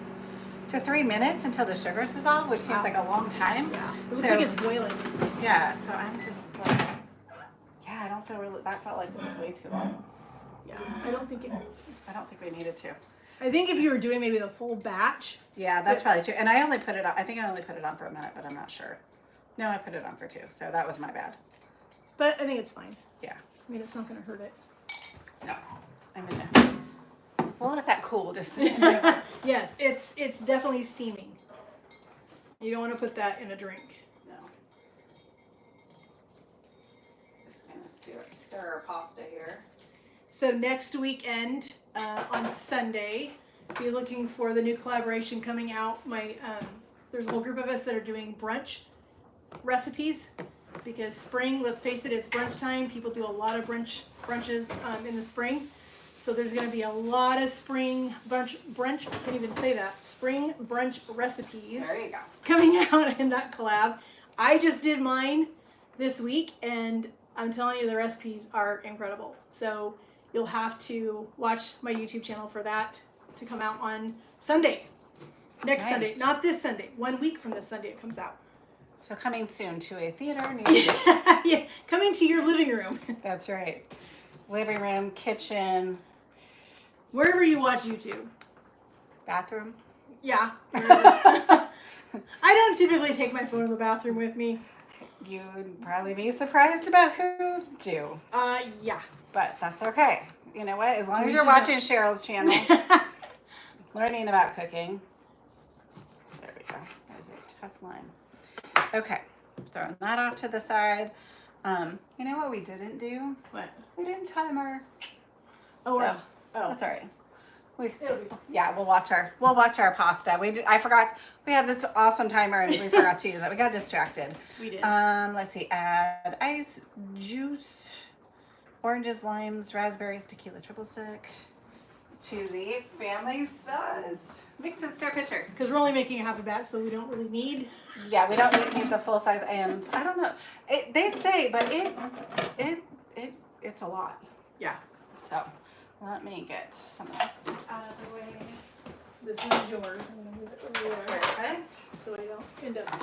to 3 minutes until the sugar's dissolved, which seems like a long time. Yeah. It looks So- like it's boiling. Yeah, so I'm just like, yeah, I don't feel really, that felt like it was way too long. Yeah. I don't think we needed to. I think if you were doing maybe the full batch. Yeah, that's probably true. And I only put it on, I think I only put it on for a minute, but I'm not sure. No, I put it on for 2, so that was my bad. But I think it's fine. Yeah. I mean, it's not going to hurt it. No. I'm gonna, we'll let that cool just a minute. Yes, it's definitely steaming. You don't want to put that in a drink. No. Just gonna stir our pasta here. So next weekend, on Sunday, be looking for the new collaboration coming out. There's a whole group of us that are doing brunch recipes because spring, let's face it, it's brunch time. People do a lot of brunches in the spring. So there's going to be a lot of spring brunch, I can't even say that, spring brunch recipes There you go. coming out in that collab. I just did mine this week, and I'm telling you, the recipes are incredible. So you'll have to watch my YouTube channel for that to come out on Sunday. Next Nice. Sunday, not this Sunday. 1 week from this Sunday it comes out. So coming soon to a theater near you. Yeah, coming to your living room. That's right. Living room, kitchen, Wherever you watch YouTube. bathroom. Yeah. I don't typically take my phone in the bathroom with me. You would probably be surprised about who do. Yeah. But that's okay. You know what? As long Do as what you're you watching Cheryl's channel, learning about cooking. There we go. That was a tough line. Okay. Throwing that off to the side. You know what we didn't do? What? We didn't timer. Oh, So, oh. that's all right. It'll be fine. Yeah, we'll watch our pasta. I forgot we have this awesome timer and we forgot to use it. We got distracted. We did. Let's see. Add ice, juice, oranges, limes, raspberries, tequila, triple sec to the family sized mix and stir pitcher. Because we're only making a half a batch, so we don't really need. Yeah, we don't need the full size, and I don't know. They say, but it's a lot. Yeah. So let me get some of this out of the way. This is yours. I'm going to move it over there Perfect. so I don't end up.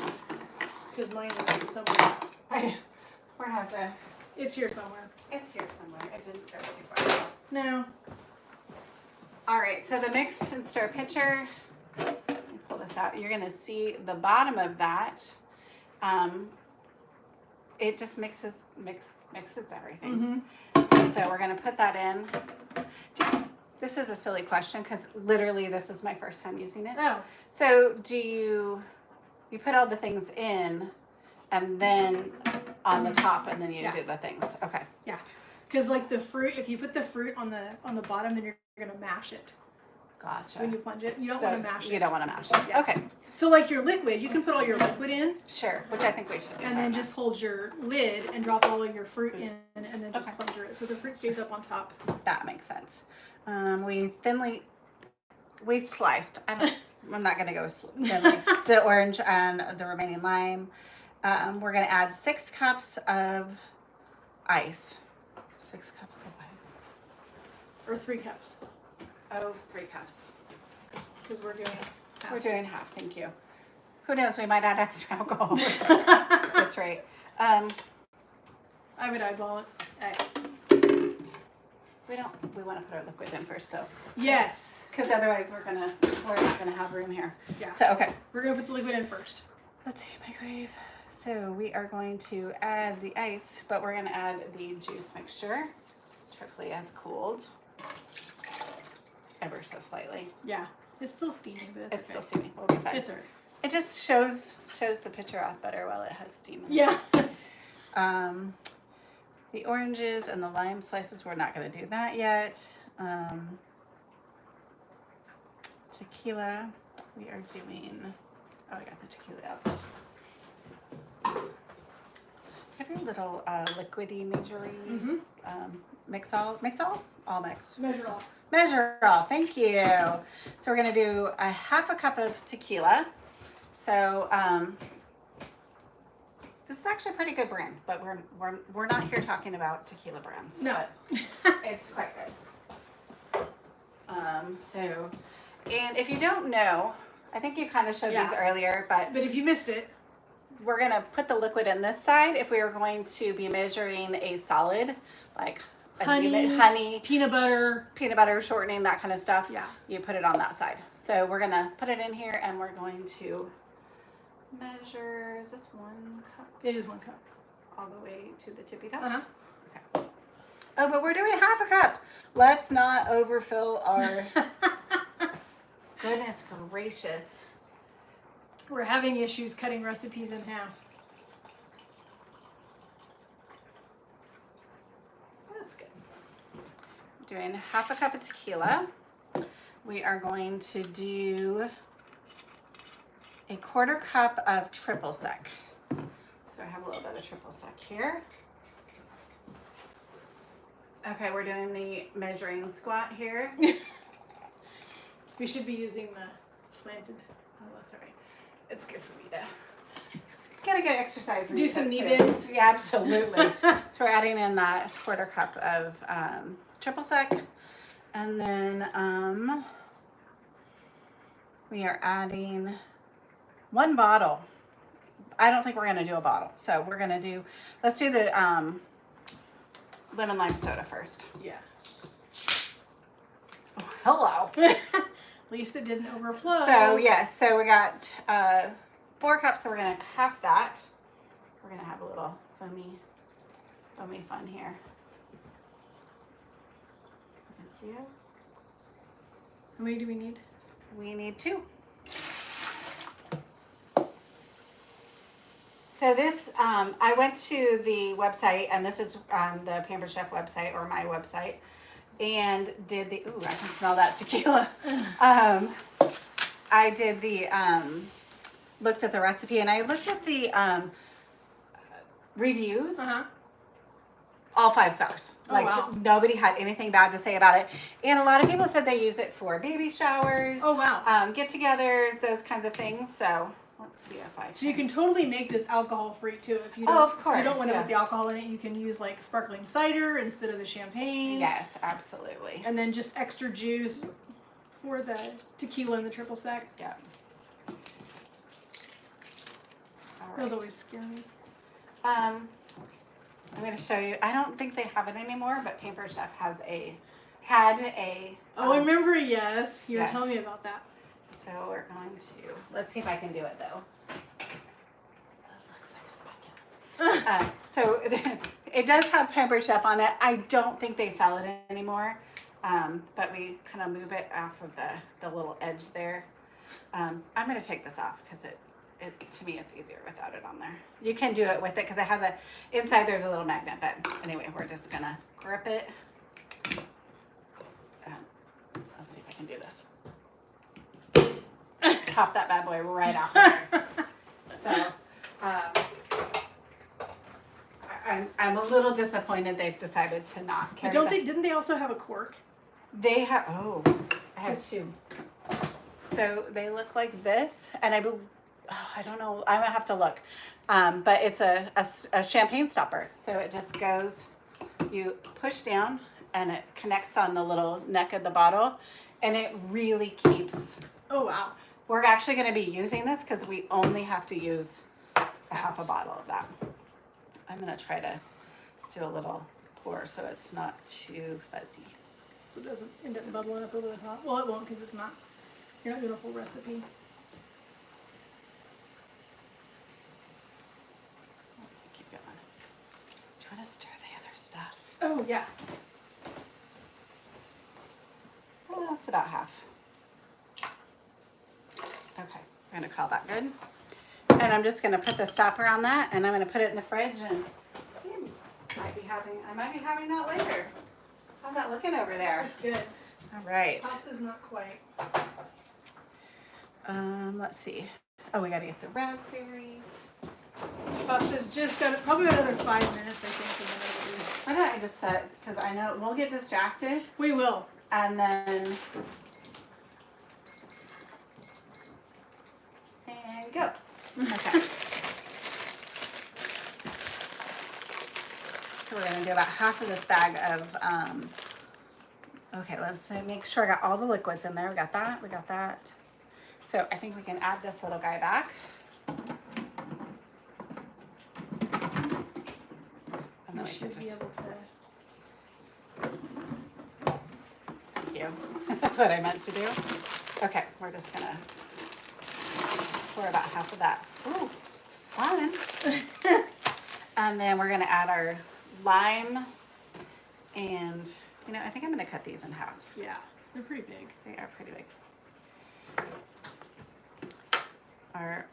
Because mine is somewhere. We're gonna have to. It's here somewhere. It's here somewhere. It didn't go too far. No. All right, so the mix and stir pitcher. Let me pull this out. You're gonna see the bottom of that. it just mixes everything. Mm-hmm. So we're gonna put that in. This is a silly question because literally this is my first time using it. Oh. So do you put all the things in and then on the top and then you do the things? Okay. Yeah. Because like the fruit, if you put the fruit on the bottom, then you're gonna mash it. Gotcha. When you plunge it, you don't want to mash it. You don't want to mash it. Yeah. Okay. So like your liquid, you can put all your liquid in. Sure, which I think we should do. And then just hold your lid and drop all of your fruit in, and then just plunger it so the fruit stays up on top. That makes sense. We sliced. I'm not gonna go thinly. The orange and the remaining lime. We're gonna add 6 cups of ice. 6 cups of ice. Or 3 cups. Oh, 3 cups. Because we're doing half. We're doing half. Thank you. Who knows? We might add extra alcohol. That's right. I would eyeball it. We want to put our liquid in first though. Yes. Because otherwise we're not gonna have room here. Yeah. So okay. We're gonna put the liquid in first. Let's see, microwave. So we are going to add the ice, but we're gonna add the juice mixture. Hopefully has cooled. Ever so slightly. Yeah. It's still steaming, but it's still steaming. We'll be fine. It's alright. It just shows the picture off better while it has steam in it. Yeah. The oranges and the lime slices, we're not going to do that yet. Tequila, we are doing, I got the tequila out. Have your little liquidy majory mix all? All mix. Measure all. Measure all, thank you. So we're going to do a half a cup of tequila. So, this is actually a pretty good brand, but we're not here talking about tequila brands. No. But it's quite good. And if you don't know, I think you kind of showed these earlier, but if you missed it, we're gonna put the liquid in this side if we are going to be measuring a solid, like honey, peanut butter, shortening, that kind of stuff. Yeah. You put it on that side. So we're gonna put it in here and we're going to measure, is this 1 cup? It is 1 cup. All the way to the tippy top? Uh-huh. Okay. Oh, but we're doing half a cup. Let's not overfill our... Goodness gracious. We're having issues cutting recipes in half. That's good. Doing half a cup of tequila. We are going to do a 1/4 cup of triple sec. So I have a little bit of triple sec here. Okay, we're doing the measuring squat here. We should be using the slanted. Oh, that's all right. It's good for me to get a good exercise. Do some knee bends. Yeah, absolutely. So we're adding in that 1/4 cup of triple sec. And then we are adding 1 bottle. I don't think we're going to do a bottle. So we're going to do, let's do the lemon lime soda first. Yeah. Oh, hello. At least it didn't overflow. So yes, so we got 4 cups, so we're going to half that. We're going to have a little foamy fun here. Thank you. How many do we need? We need 2. So this, I went to the website, and this is the Pampered Chef website, or my website, and did the, ooh, I can smell that tequila. I did the, looked at the recipe, and I looked at the reviews. Uh-huh. All 5 stars. Oh, Like, wow. Nobody had anything bad to say about it. And a lot of people said they use it for baby showers. Oh, wow. Get-togethers, those kinds of things. So let's see if I can. So you can totally make this alcohol-free too. If you don't, of course, if you don't want to yeah. put the alcohol in it, you can use like sparkling cider instead of the champagne. Yes, absolutely. And then just extra juice for the tequila and the triple sec. Yeah. All Those right. always scare me. I'm going to show you. I don't think they have it anymore, but Pampered Chef had a. Oh, I remember. Yes, you were yes. telling me about that. So we're going to. Let's see if I can do it though. It looks like a spatula. So So it does have Pampered Chef on it. I don't think they sell it anymore, but we kind of move it off of the little edge there. I'm going to take this off because it to me it's easier without it on there. You can do it with it because it has inside there's a little magnet, but anyway, we're just going to grip it. Let's see if I can do this. Pop that bad boy right off of there. So I'm a little disappointed they've decided to not carry. But didn't they also have a cork? They have. Oh, I have two. So they look like this, and I don't know. I'm gonna have to look. But it's a champagne stopper. So it just goes. You push down, and it connects on the little neck of the bottle, and it really keeps. Oh wow. We're actually going to be using this because we only have to use a half a bottle of that. I'm going to try to do a little pour so it's not too fuzzy. So it doesn't end up bubbling up over the top. Well, it won't because you're not doing a full recipe. Keep going. Do you want to stir the other stuff? Oh, yeah. Well, that's about half. Okay, we're gonna call that good. And I'm just gonna put the stopper on that, and I'm gonna put it in the fridge, and I might be having that later. How's that looking over there? It's good. All right. Pasta's not quite. Let's see. Oh, we gotta get the raspberries. Pasta's just got probably another 5 minutes, I think. Why don't I just set? Because I know we'll get distracted. We will. And then. And go. Okay. So we're gonna do about half of this bag of, okay, let's make sure I got all the liquids in there. We got that. So I think we can add this little guy back. And then we should can be just, able to. thank you. That's what I meant to do. Okay, we're just gonna pour about half of that. Ooh, fun. And then we're gonna add our lime, and I think I'm gonna cut these in half. Yeah, they're pretty big. They are pretty big. Our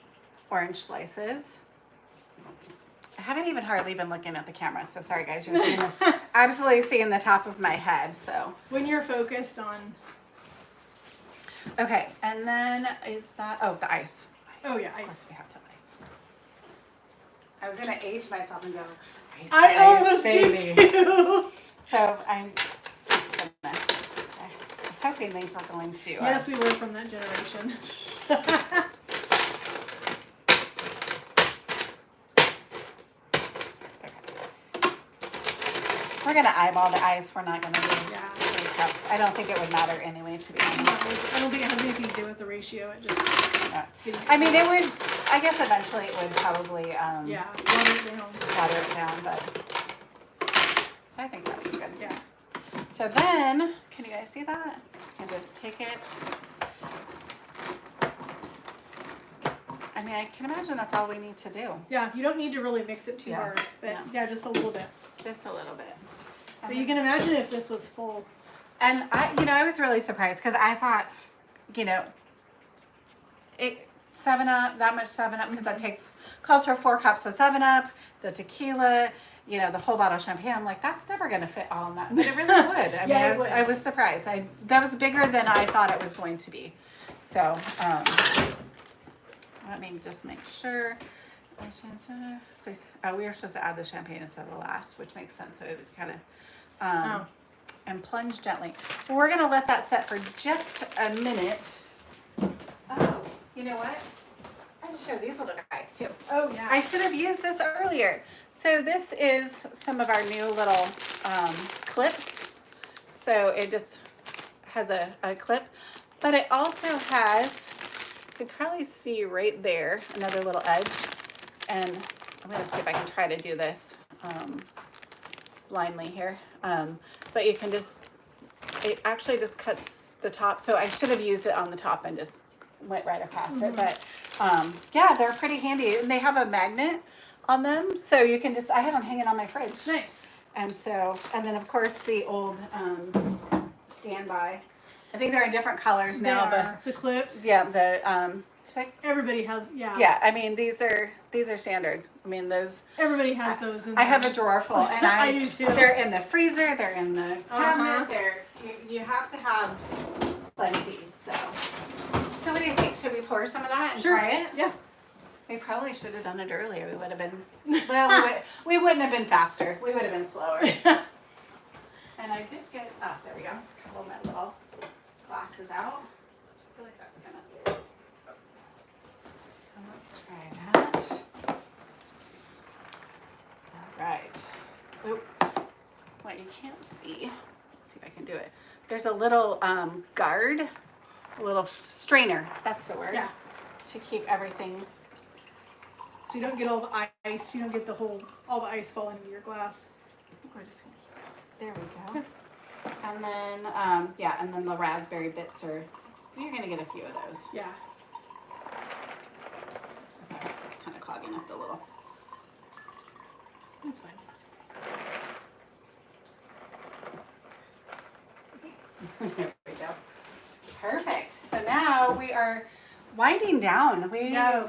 orange slices. I haven't even hardly been looking at the camera, so sorry guys, you're seeing absolutely seeing the top of my head. So when you're focused on. Okay, and then is that the ice. Oh yeah, Of ice. course we have to ice. I was gonna age myself and go ice. I ice, almost baby. did too. So I'm just gonna. I was hoping things were going to. Yes, we were from that generation. We're gonna eyeball the ice. We're not gonna do 3 cups. I don't think it would matter anyway, to be honest. I don't think it has anything to do with the ratio. It just. I mean, it would. I guess eventually it would probably. Water it down. But. So I think that would be good. Yeah. So then, can you guys see that? And just take it. I mean, I can imagine that's all we need to do. Yeah, you don't need to really mix it too hard, but yeah, just a little bit. Just a little bit. But you can imagine if this was full. And I was really surprised because I thought, it 7-Up, that much 7-Up, because that calls for 4 cups of 7-Up, the tequila, the whole bottle of champagne. I'm like, that's never going to fit all in that. But it really would. I mean, I was surprised. That was bigger than I thought it was going to be. So, let me just make sure. Please. We were supposed to add the champagne instead of the last, which makes sense. So it would kind of, and plunge gently. We're going to let that set for just a minute. Oh, you know what? I should show these little guys too. Oh yeah. I should have used this earlier. So this is some of our new little clips. So it just has a clip, but it also has, you can probably see right there, another little edge. And I'm going to see if I can try to do this blindly here. But you can it actually just cuts the top. So I should have used it on the top and just went right across it. But yeah, they're pretty handy. And they have a magnet on them. So you can just, I have them hanging on my fridge. Nice. And so, and then of course the old standby. I think they're in different colors now, but the clips. yeah, the everybody has, yeah. I mean, these are standard. I mean, those. Everybody has those. I have a drawer full, and I do too. They're in the freezer. They're in the cabinet. They're you have to have plenty. So what do you think? Should we pour some of that and try it? Yeah. We probably should have done it earlier. We would have been, well, we wouldn't have been faster. We would have been slower. And I did get, there we go. A couple of my little glasses out. I feel like that's gonna, so let's try that. All right. Oop. What you can't see, let's see if I can do it. There's a little guard, a little strainer, that's the word. Yeah. To keep everything. So you don't get all the ice, you don't get all the ice falling into your glass. We're just gonna keep it. There we go. And then, and then the raspberry bits are, so you're gonna get a few of those. Yeah. Okay, it's kind of clogging up a little. That's fine. There we go. Perfect. So now we are winding down. We are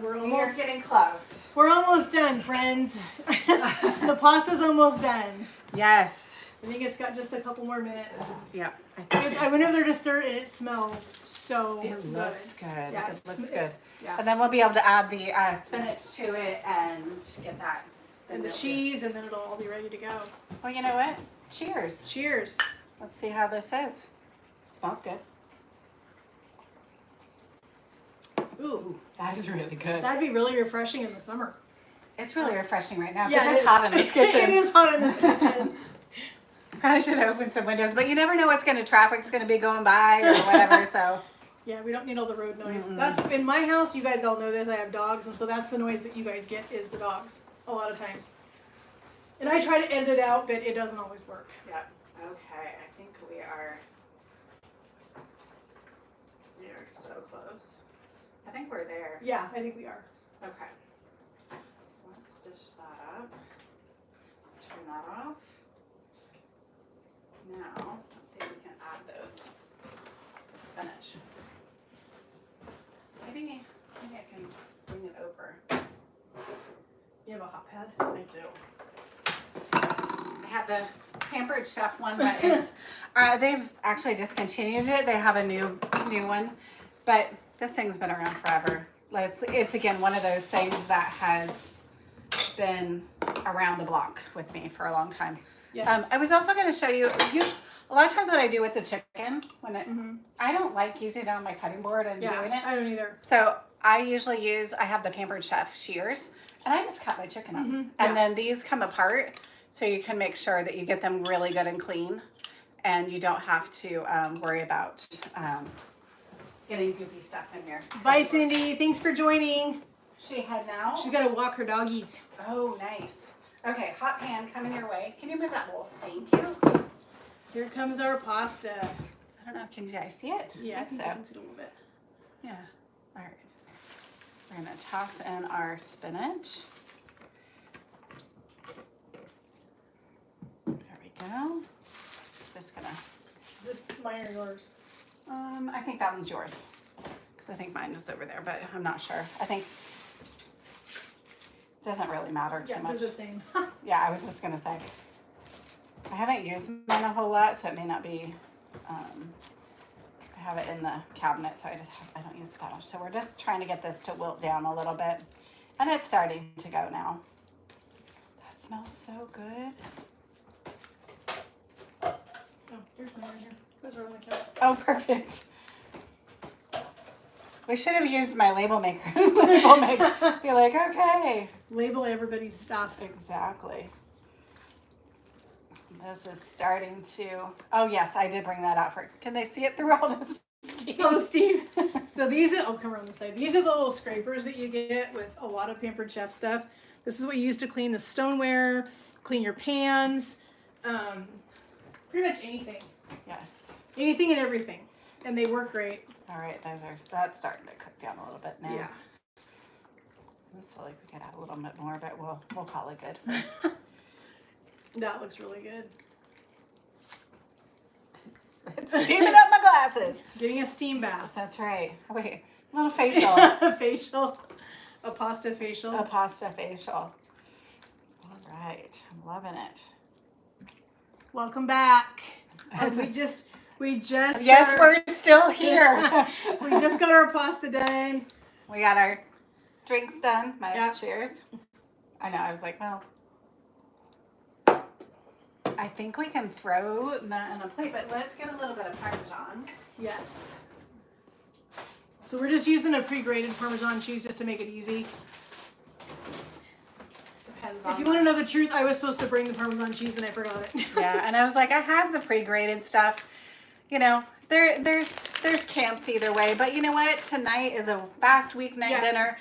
getting close. We're almost done, friends. The pasta's almost done. Yes. I think it's got just a couple more minutes. Yep. I went over there to stir it and it smells so good. It looks good. Yeah, it looks good. Yeah. And then we'll be able to add the spinach to it and get that. And the cheese, and then it'll all be ready to go. Well, you know what? Cheers. Cheers. Let's see how this is. Smells good. Ooh, that is really good. That'd be really refreshing in the summer. It's really refreshing right now because Yeah, it's hot in this kitchen. It is hot in this kitchen. Probably should open some windows, but you never know what's traffic's going to be going by or whatever, so. Yeah, we don't need all the road noise. That's in my house. You guys all know this. I have dogs, and so that's the noise that you guys get is the dogs a lot of times. And I try to edit it out, but it doesn't always work. Yeah. Okay. I think we are so close. I think we're there. Yeah, I think we are. Okay. So let's dish that up. Turn that off. Now, let's see if we can add the spinach. Maybe I can bring it over. You have a hot pad? I do. I have the Pampered Chef one, but it's they've actually discontinued it. They have a new one, but this thing's been around forever. It's again one of those things that has been around the block with me for a long time. Yes. I was also going to show you. A lot of times, what I do with the chicken I don't like using it on my cutting board and doing it. I don't either. So I usually I have the Pampered Chef shears, and I just cut my chicken up. And then these come apart, so you can make sure that you get them really good and clean, and you don't have to worry about getting goopy stuff in your. Bye, Cindy. Thanks for joining. She head now. She's got to walk her doggies. Oh, nice. Okay, hot pan coming your way. Can you move that bowl? Thank you. Here comes our pasta. I don't know. Can you guys see it? Yeah, I think can see it a little bit. Yeah. All right. We're going to toss in our spinach. There we go. Just going to. Is this mine or yours? I think that one's yours. Because I think mine was over there, but I'm not sure. I think it doesn't really matter too much. They're the same. Yeah, I was just going to say. I haven't used mine a whole lot, so it may not be. I have it in the cabinet, so I don't use it that much. So we're just trying to get this to wilt down a little bit, and it's starting to go now. That smells so good. Oh, here's one right here. Those are on the counter. Oh, perfect. We should have used my label maker. Be like, okay. Label everybody's stuff. Exactly. This is starting to. Oh yes, I did bring that out for. Can they see it through all this? Oh, Steve. So these are. I'll come around the side. These are the little scrapers that you get with a lot of Pampered Chef stuff. This is what you use to clean the stoneware, clean your pans, pretty much anything. Yes. Anything and everything, and they work great. All right, that's starting to cook down a little bit now. Yeah. just feel like we could add a little bit more, but we'll call it good. That looks really good. It's steaming up my glasses. Getting a steam bath. That's right. Wait, a little facial. Facial. A pasta facial. A pasta facial. All right, I'm loving it. Welcome back. We just Yes, we're still here. we just got our pasta done. We got our drinks done. Yep. Cheers. I know. I was like, well, I think we can throw that on a plate, but let's get a little bit of Parmesan. Yes. So we're just using a pre-grated Parmesan cheese just to make it easy. Depends on. If you want to know the truth, I was supposed to bring the Parmesan cheese and I forgot it. Yeah, and I was like, I have the pre-grated stuff. You know, there's camps either way, but you know what? Tonight is a fast weeknight dinner.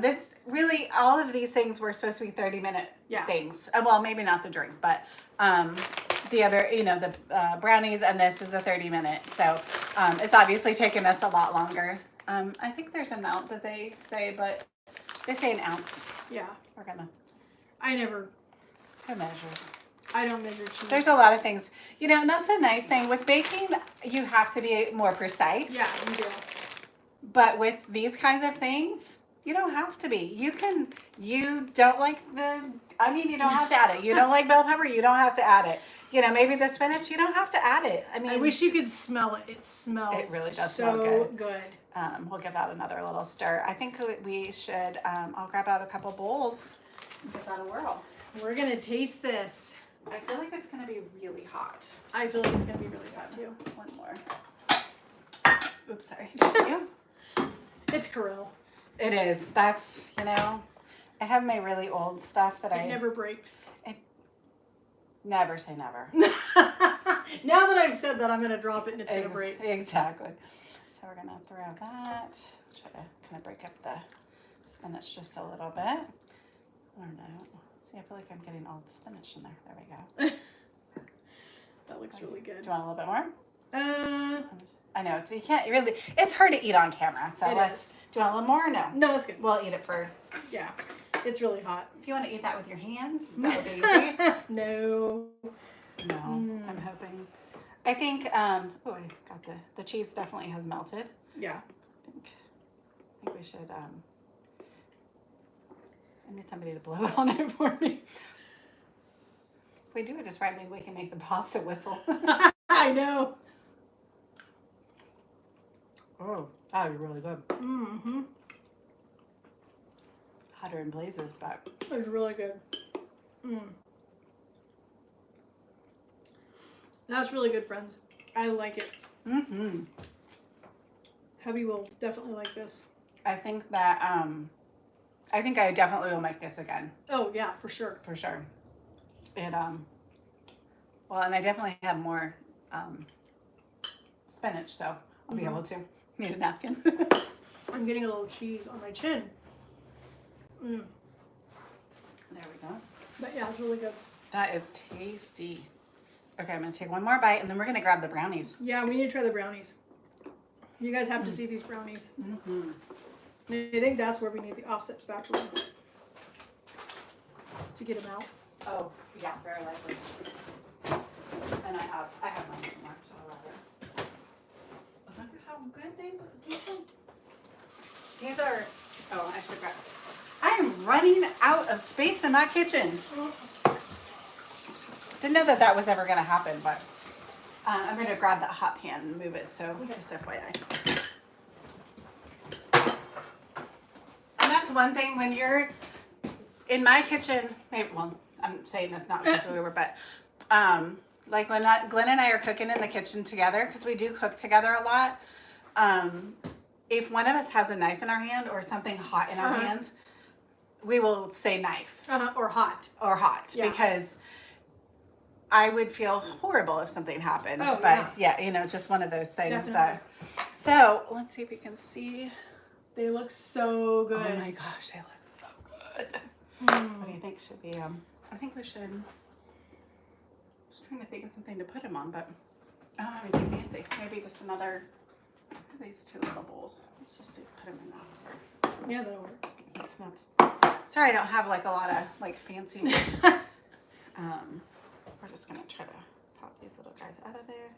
This really, all of these things were supposed to be 30-minute things. Well, maybe not the drink, but the other, you know, the brownies and this is a 30-minute. So it's obviously taken us a lot longer. I think there's an amount that they say, but they say an ounce. Yeah. We're gonna. I never. Who measures? I don't measure cheese. There's a lot of things, you know, and that's a nice thing with baking. You have to be more precise. Yeah, you do. But with these kinds of things, you don't have to be. You don't like the onion, you don't have to add it. You don't like bell pepper, you don't have to add it. You know, maybe the spinach, you don't have to add it. I mean, I wish you could smell it. It smells it really does so smell good. We'll give that another little stir. I think we should, I'll grab out a couple bowls and give that a whirl. We're going to taste this. I feel like it's going to be really hot. I feel like it's going to be really hot too. One more. Oops, sorry. Thank you. It's Corelle. It is. That's, you know, I have my really old stuff that It never breaks. Never say never. Now that I've said that, I'm going to drop it and it's going to break. Exactly. So we're going to throw that. Try to kind of break up the spinach just a little bit. I don't know. See, I feel like I'm getting all the spinach in there. There we go. That looks really good. Do you want a little bit more? I know you can't really. It's hard to eat on camera. So let's. Do you want a little more or no? No, that's good. We'll eat it for. Yeah, it's really hot. If you want to eat that with your hands, that would be easy. No. No, I'm hoping. I think. I got the cheese definitely has melted. Yeah. I think we should. I need somebody to blow on it for me. If we do it just right, maybe we can make the pasta whistle. I know. Oh, that would be really good. Mm-hmm. Hotter in blazes, but It was really good. That's really good, friends. I like it. Mm-hmm. Hubby will definitely like this. I think that I think I definitely will make this again. Oh yeah, for sure. For sure. It well, and I definitely have more spinach, so I'll be able to. Need a napkin. I'm getting a little cheese on my chin. There we go. But yeah, it's really good. That is tasty. Okay, I'm gonna take one more bite and then we're gonna grab the brownies. Yeah, we need to try the brownies. You guys have to see these brownies. Mm-hmm. I think that's where we need the offset spatula to get them out. Oh, yeah, very likely. And I have mine somewhere, so I'll have it. Look at how good they look. These are, oh, I should grab. I am running out of space in my kitchen. Didn't know that was ever going to happen, but I'm going to grab that hot pan and move it, so just FYI. And that's one thing when you're in my kitchen, maybe, well, I'm saying this not because we were, but like when Glenn and I are cooking in the kitchen together, because we do cook together a lot, if one of us has a knife in our hand or something hot in our hands, we will say knife. Or hot. Or hot, because I would feel horrible if something happened. But yeah, you know, just one of those things. Definitely. So let's see if we can see. They look so good. Oh my gosh, they look so good. What do you think should be? I think we should. Just trying to think of something to put them on, but I'm too fancy. Maybe just another. These two little bowls. Let's just put them in that. Yeah, that'll work. It's not. Sorry, I don't have like a lot of like fancy. We're just gonna try to pop these little guys out of there.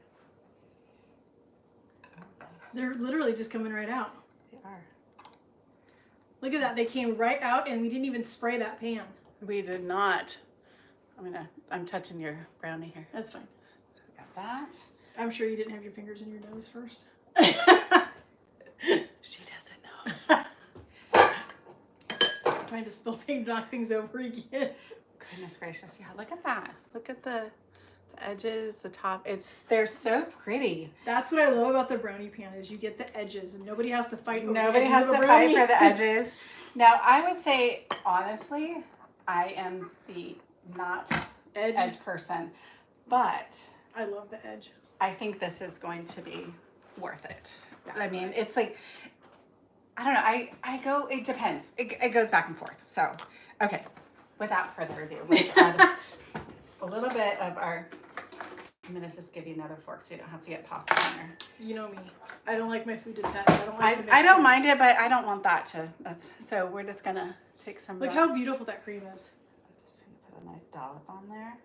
They're literally just coming right out. They are. Look at that. They came right out and we didn't even spray that pan. We did not. I'm touching your brownie here. That's fine. So we got that. I'm sure you didn't have your fingers in your nose first. She doesn't know. Trying to spill things, knock things over again. Goodness gracious. Yeah, look at that. Look at the edges, the top. They're so pretty. That's what I love about the brownie pan is you get the edges and nobody has to fight over Nobody has to fight for the edges. Now, I would say, honestly, I am the not edge person, but I love the edge. I think this is going to be worth it. Yeah. I mean, it's like, I don't know. It depends. It goes back and forth. So, okay. Without further ado, let's add a little bit of our, I'm going to just give you another fork so you don't have to get pasta on there. You know me. I don't like my food to touch. I don't like to mix I don't things. mind it, but I don't want that to, so we're just going to take some. Look how beautiful that cream is. I'm just going to put a nice dollop on there.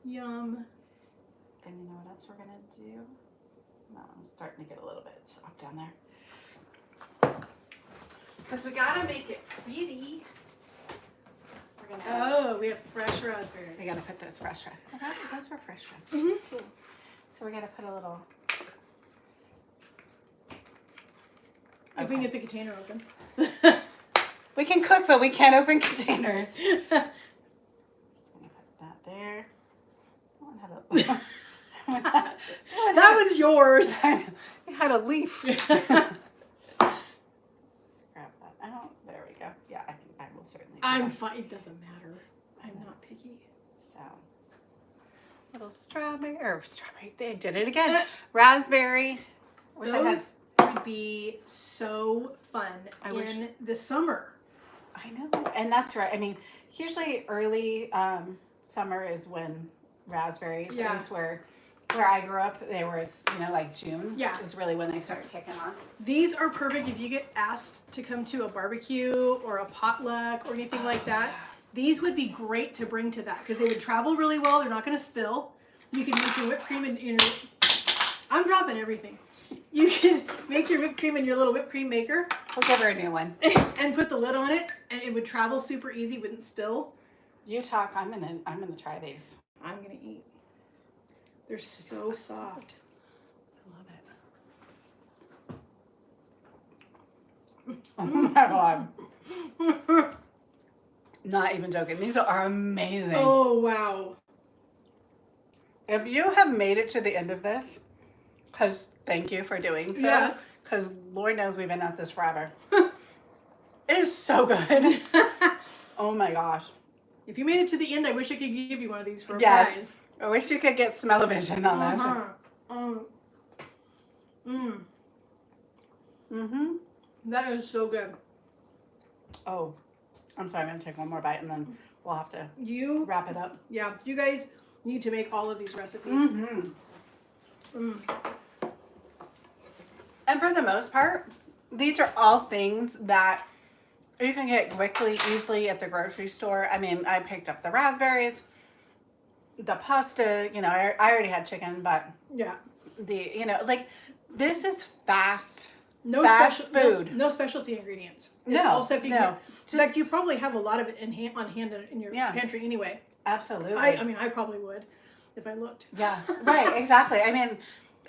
Yum. And you know what else we're going to do? No, I'm starting to get a little bit soft down there. Because we got to make it pretty. We're going to Oh, we have fresh raspberries. We got to put those fresh raspberries. Those were fresh raspberries too. So we're going to put a little. If we can get the container open. We can cook, but we can't open containers. Just going to put that there. That one's yours. You had a leaf. Let's grab that out. There we go. Yeah, I will certainly. I'm fine. It doesn't matter. I'm not picky. So, little strawberry. They did it again. Raspberry. Wish I had. Those would be so fun in the summer. I know, and that's right. I mean, usually early summer is when raspberries. Yeah. At least where I grew up, they were, like June. Yeah. Is really when they started kicking on. These are perfect if you get asked to come to a barbecue or a potluck or anything like that. These would be great to bring to that because they would travel really well. They're not going to spill. You can make your whipped cream in your. I'm dropping everything. You can make your whipped cream in your little whipped cream maker. We'll give her a new one. And put the lid on it, and it would travel super easy, wouldn't spill. You talk. I'm gonna try these. I'm gonna eat. They're so soft. I love it. Oh my god. Not even joking. These are amazing. Oh wow. If you have made it to the end of this, because thank you for doing so. Yes. Because Lord knows we've been at this forever. It is so good. Oh my gosh. If you made it to the end, I wish I could give you one of these for a Yes. prize. I wish you could get smell-o-vision on this. That is so good. Oh, I'm sorry. I'm going to take one more bite and then we'll have to wrap it up. Yeah, you guys need to make all of these recipes. And for the most part, these are all things that you can get quickly, easily at the grocery store. I mean, I picked up the raspberries, the pasta, I already had chicken, but Yeah. this is fast. No fast special food. No specialty ingredients. It's No, all stuff you no. can. In fact, you probably have a lot of it on hand in your pantry anyway. Absolutely. I probably would if I looked. Yeah, right, exactly. I mean,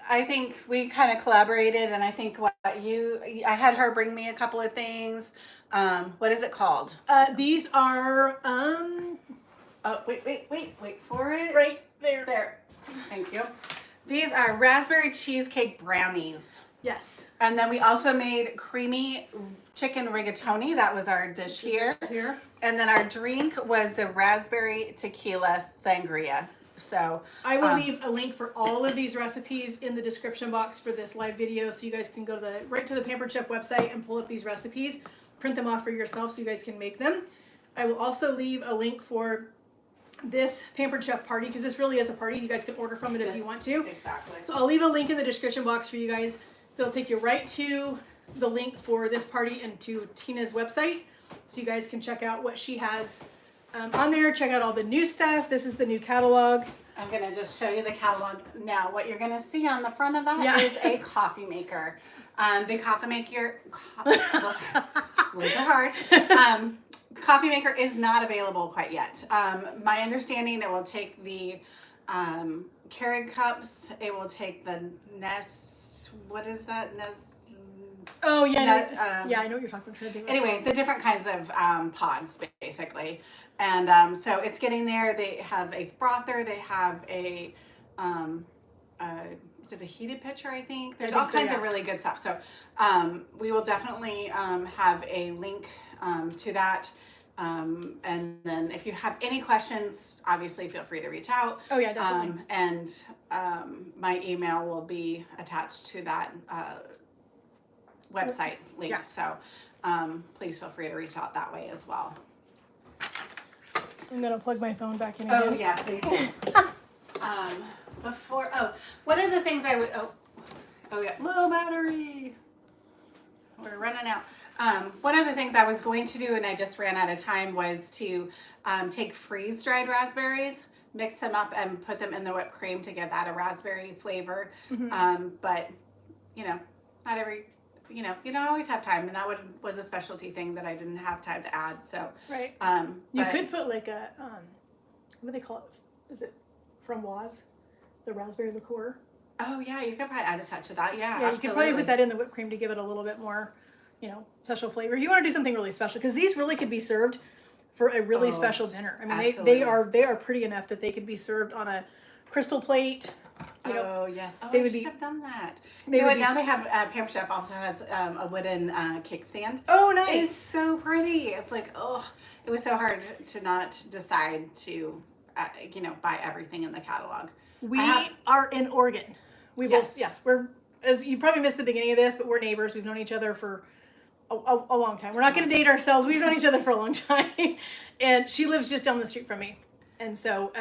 I think we kind of collaborated, and I think I had her bring me a couple of things. What is it called? These are Oh, wait for it. right there. There. Thank you. These are raspberry cheesecake brownies. Yes. And then we also made creamy chicken rigatoni. That was our dish here. And then our drink was the raspberry tequila sangria. So I will leave a link for all of these recipes in the description box for this live video, so you guys can go right to the Pampered Chef website and pull up these recipes, print them off for yourself so you guys can make them. I will also leave a link for this Pampered Chef party because this really is a party. You guys can order from it if you want to. Exactly. So I'll leave a link in the description box for you guys. That'll take you right to the link for this party into Tina's website, so you guys can check out what she has on there. Check out all the new stuff. This is the new catalog. I'm going to just show you the catalog now. What you're going to see on the front of that is a coffee maker. The coffee maker, words are hard. Coffee maker is not available quite yet. My understanding, it will take the Keurig cups. It will take the Nest. What is that? Nest. Oh yeah, yeah, I know what you're talking about. Anyway, the different kinds of pods, basically, and so it's getting there. They have a frother. They have a is it a heated pitcher? I think there's all kinds of really good stuff. So we will definitely have a link to that. And then if you have any questions, obviously feel free to reach out. Oh yeah, definitely. And my email will be attached to that website link. Yeah. So please feel free to reach out that way as well. I'm gonna plug my phone back in Oh again. yeah, please do. One of the things I would, oh yeah, low battery. We're running out. One of the things I was going to do, and I just ran out of time, was to take freeze-dried raspberries, mix them up, and put them in the whipped cream to give that a raspberry flavor. But, you know, not every, you don't always have time, and that was a specialty thing that I didn't have time to add. So right. You could put like a, what do they call it? Is it framboise? The raspberry liqueur. Oh yeah, you could probably add a touch of that. Yeah, yeah, absolutely. You could probably put that in the whipped cream to give it a little bit more, special flavor. You want to do something really special, because these really could be served for a really special dinner. I mean, they are pretty enough that they could be served on a crystal plate. Oh yes, they I would should have done that. Now they have Pampered Chef also has a wooden kickstand. Oh, nice! It's so pretty. It's like, it was so hard to not decide to buy everything in the catalog. We are in Oregon. We both, we're, as you probably missed the beginning of this, but we're neighbors. We've known each other for a long time. We're not going to date ourselves. We've known each other for a long time. And she lives just down the street from me. And so,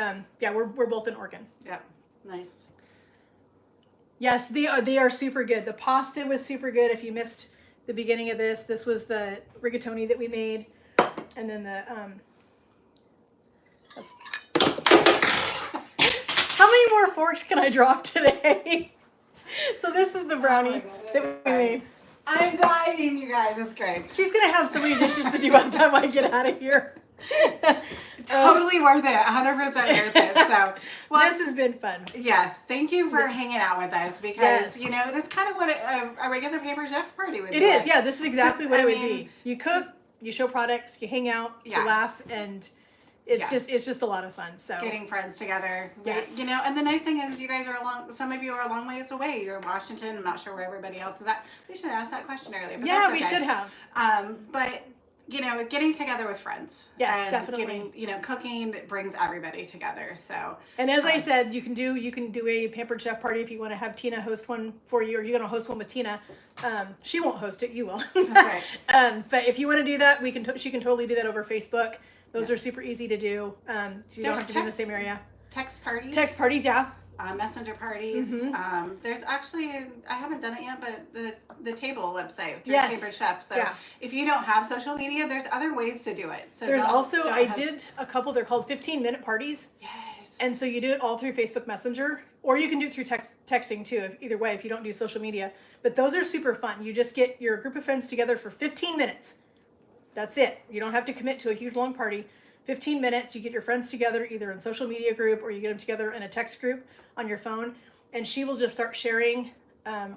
we're both in Oregon. Yep. Nice. Yes, they are super good. The pasta was super good. If you missed the beginning of this was the rigatoni that we made. And then the, how many more forks can I drop today? So this is the brownie that we made. I'm dying, you guys. It's great. She's going to have so many dishes to do by the time I get out of here. Totally worth it. 100% worth it. So, this has been fun. Yes. Thank you for hanging out with us, because, that's kind of what a regular Pampered Chef party would be. It is. Yeah, this is exactly what it would be. You cook, you show products, you hang out, you laugh, and it's just a lot of fun. So getting friends together. Yes. And the nice thing is you guys are some of you are a long ways away. You're in Washington. I'm not sure where everybody else is at. We should have asked that question earlier. But yeah, we should have. But getting together with friends. Yes, and definitely. Cooking brings everybody together. So. And as I said, you can do a Pampered Chef party if you want to have Tina host one for you, or you're going to host one with Tina. She won't host it. You will. That's right. But if you want to do that, she can totally do that over Facebook. Those are super easy to do. You don't have to be in the same area. Text parties. Text parties, yeah. Messenger parties. There's actually, I haven't done it yet, but the table website through Pampered Chef. So if you don't have social media, there's other ways to do it. So there's also, I did a couple, they're called 15-minute parties. Yes. And so you do it all through Facebook Messenger, or you can do it through texting too, either way, if you don't do social media. But those are super fun. You just get your group of friends together for 15 minutes. That's it. You don't have to commit to a huge long party. 15 minutes, you get your friends together either in social media group, or you get them together in a text group on your phone, and she will just start sharing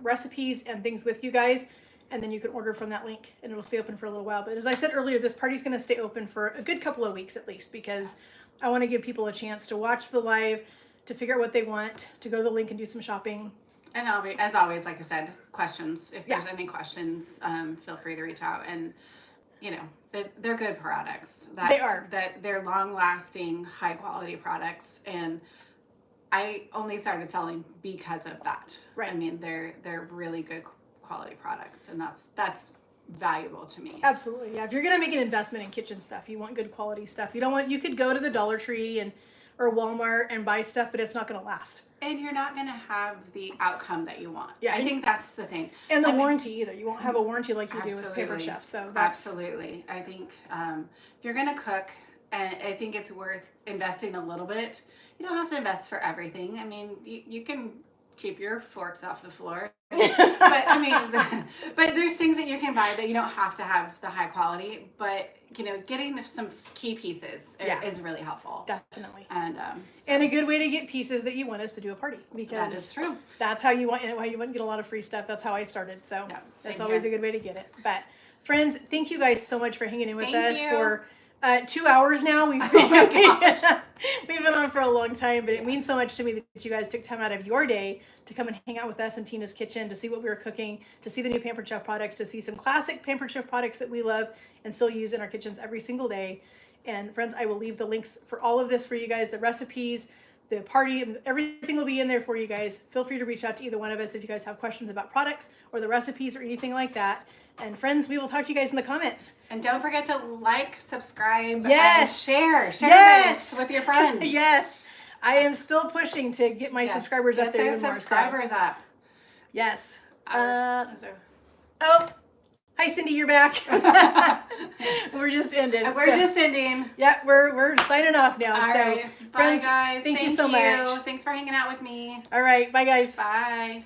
recipes and things with you guys, and then you can order from that link, and it'll stay open for a little while. But as I said earlier, this party's going to stay open for a good couple of weeks at least, because I want to give people a chance to watch the live, to figure out what they want, to go to the link and do some shopping. And as always, like I said, questions. If there's any questions, feel free to reach out. And they're good products. They are. That they're long-lasting, high-quality products, and I only started selling because of that. Right. I mean, they're really good quality products, and that's valuable to me. Absolutely, yeah. If you're gonna make an investment in kitchen stuff, you want good quality stuff. You could go to the Dollar Tree or Walmart and buy stuff, but it's not going to last. And you're not going to have the outcome that you want. Yeah, I think that's the thing. And the warranty either. You won't have a warranty like you do with Absolutely. Pampered Chef. So that's Absolutely. I think if you're going to cook, and I think it's worth investing a little bit. You don't have to invest for everything. I mean, you can keep your forks off the floor. But I mean, but there's things that you can buy that you don't have to have the high quality. But you know, getting some key pieces is really helpful. Definitely. And and a good way to get pieces that you want is to do a party, because that is true. That's how you want. Why you want to get a lot of free stuff. That's how I started. So that's always a good way to get it. But friends, thank you guys so much for hanging in with us for 2 hours now. We've we've been on for a long time, but it means so much to me that you guys took time out of your day to come and hang out with us in Tina's kitchen, to see what we were cooking, to see the new Pampered Chef products, to see some classic Pampered Chef products that we love and still use in our kitchens every single day. And friends, I will leave the links for all of this for you guys, the recipes, the party, everything will be in there for you guys. Feel free to reach out to either one of us if you guys have questions about products or the recipes or anything like that. And friends, we will talk to you guys in the comments. And don't forget to like, subscribe, and share this with your friends. Yes. I am still pushing to get my subscribers up there. Get those subscribers up. Yes. Oh, hi Cindy, you're back. We're just ending. Yep, we're signing off now. All right. Bye, friends, guys. Thank you so much. Thanks for hanging out with me. All right. Bye, guys. Bye.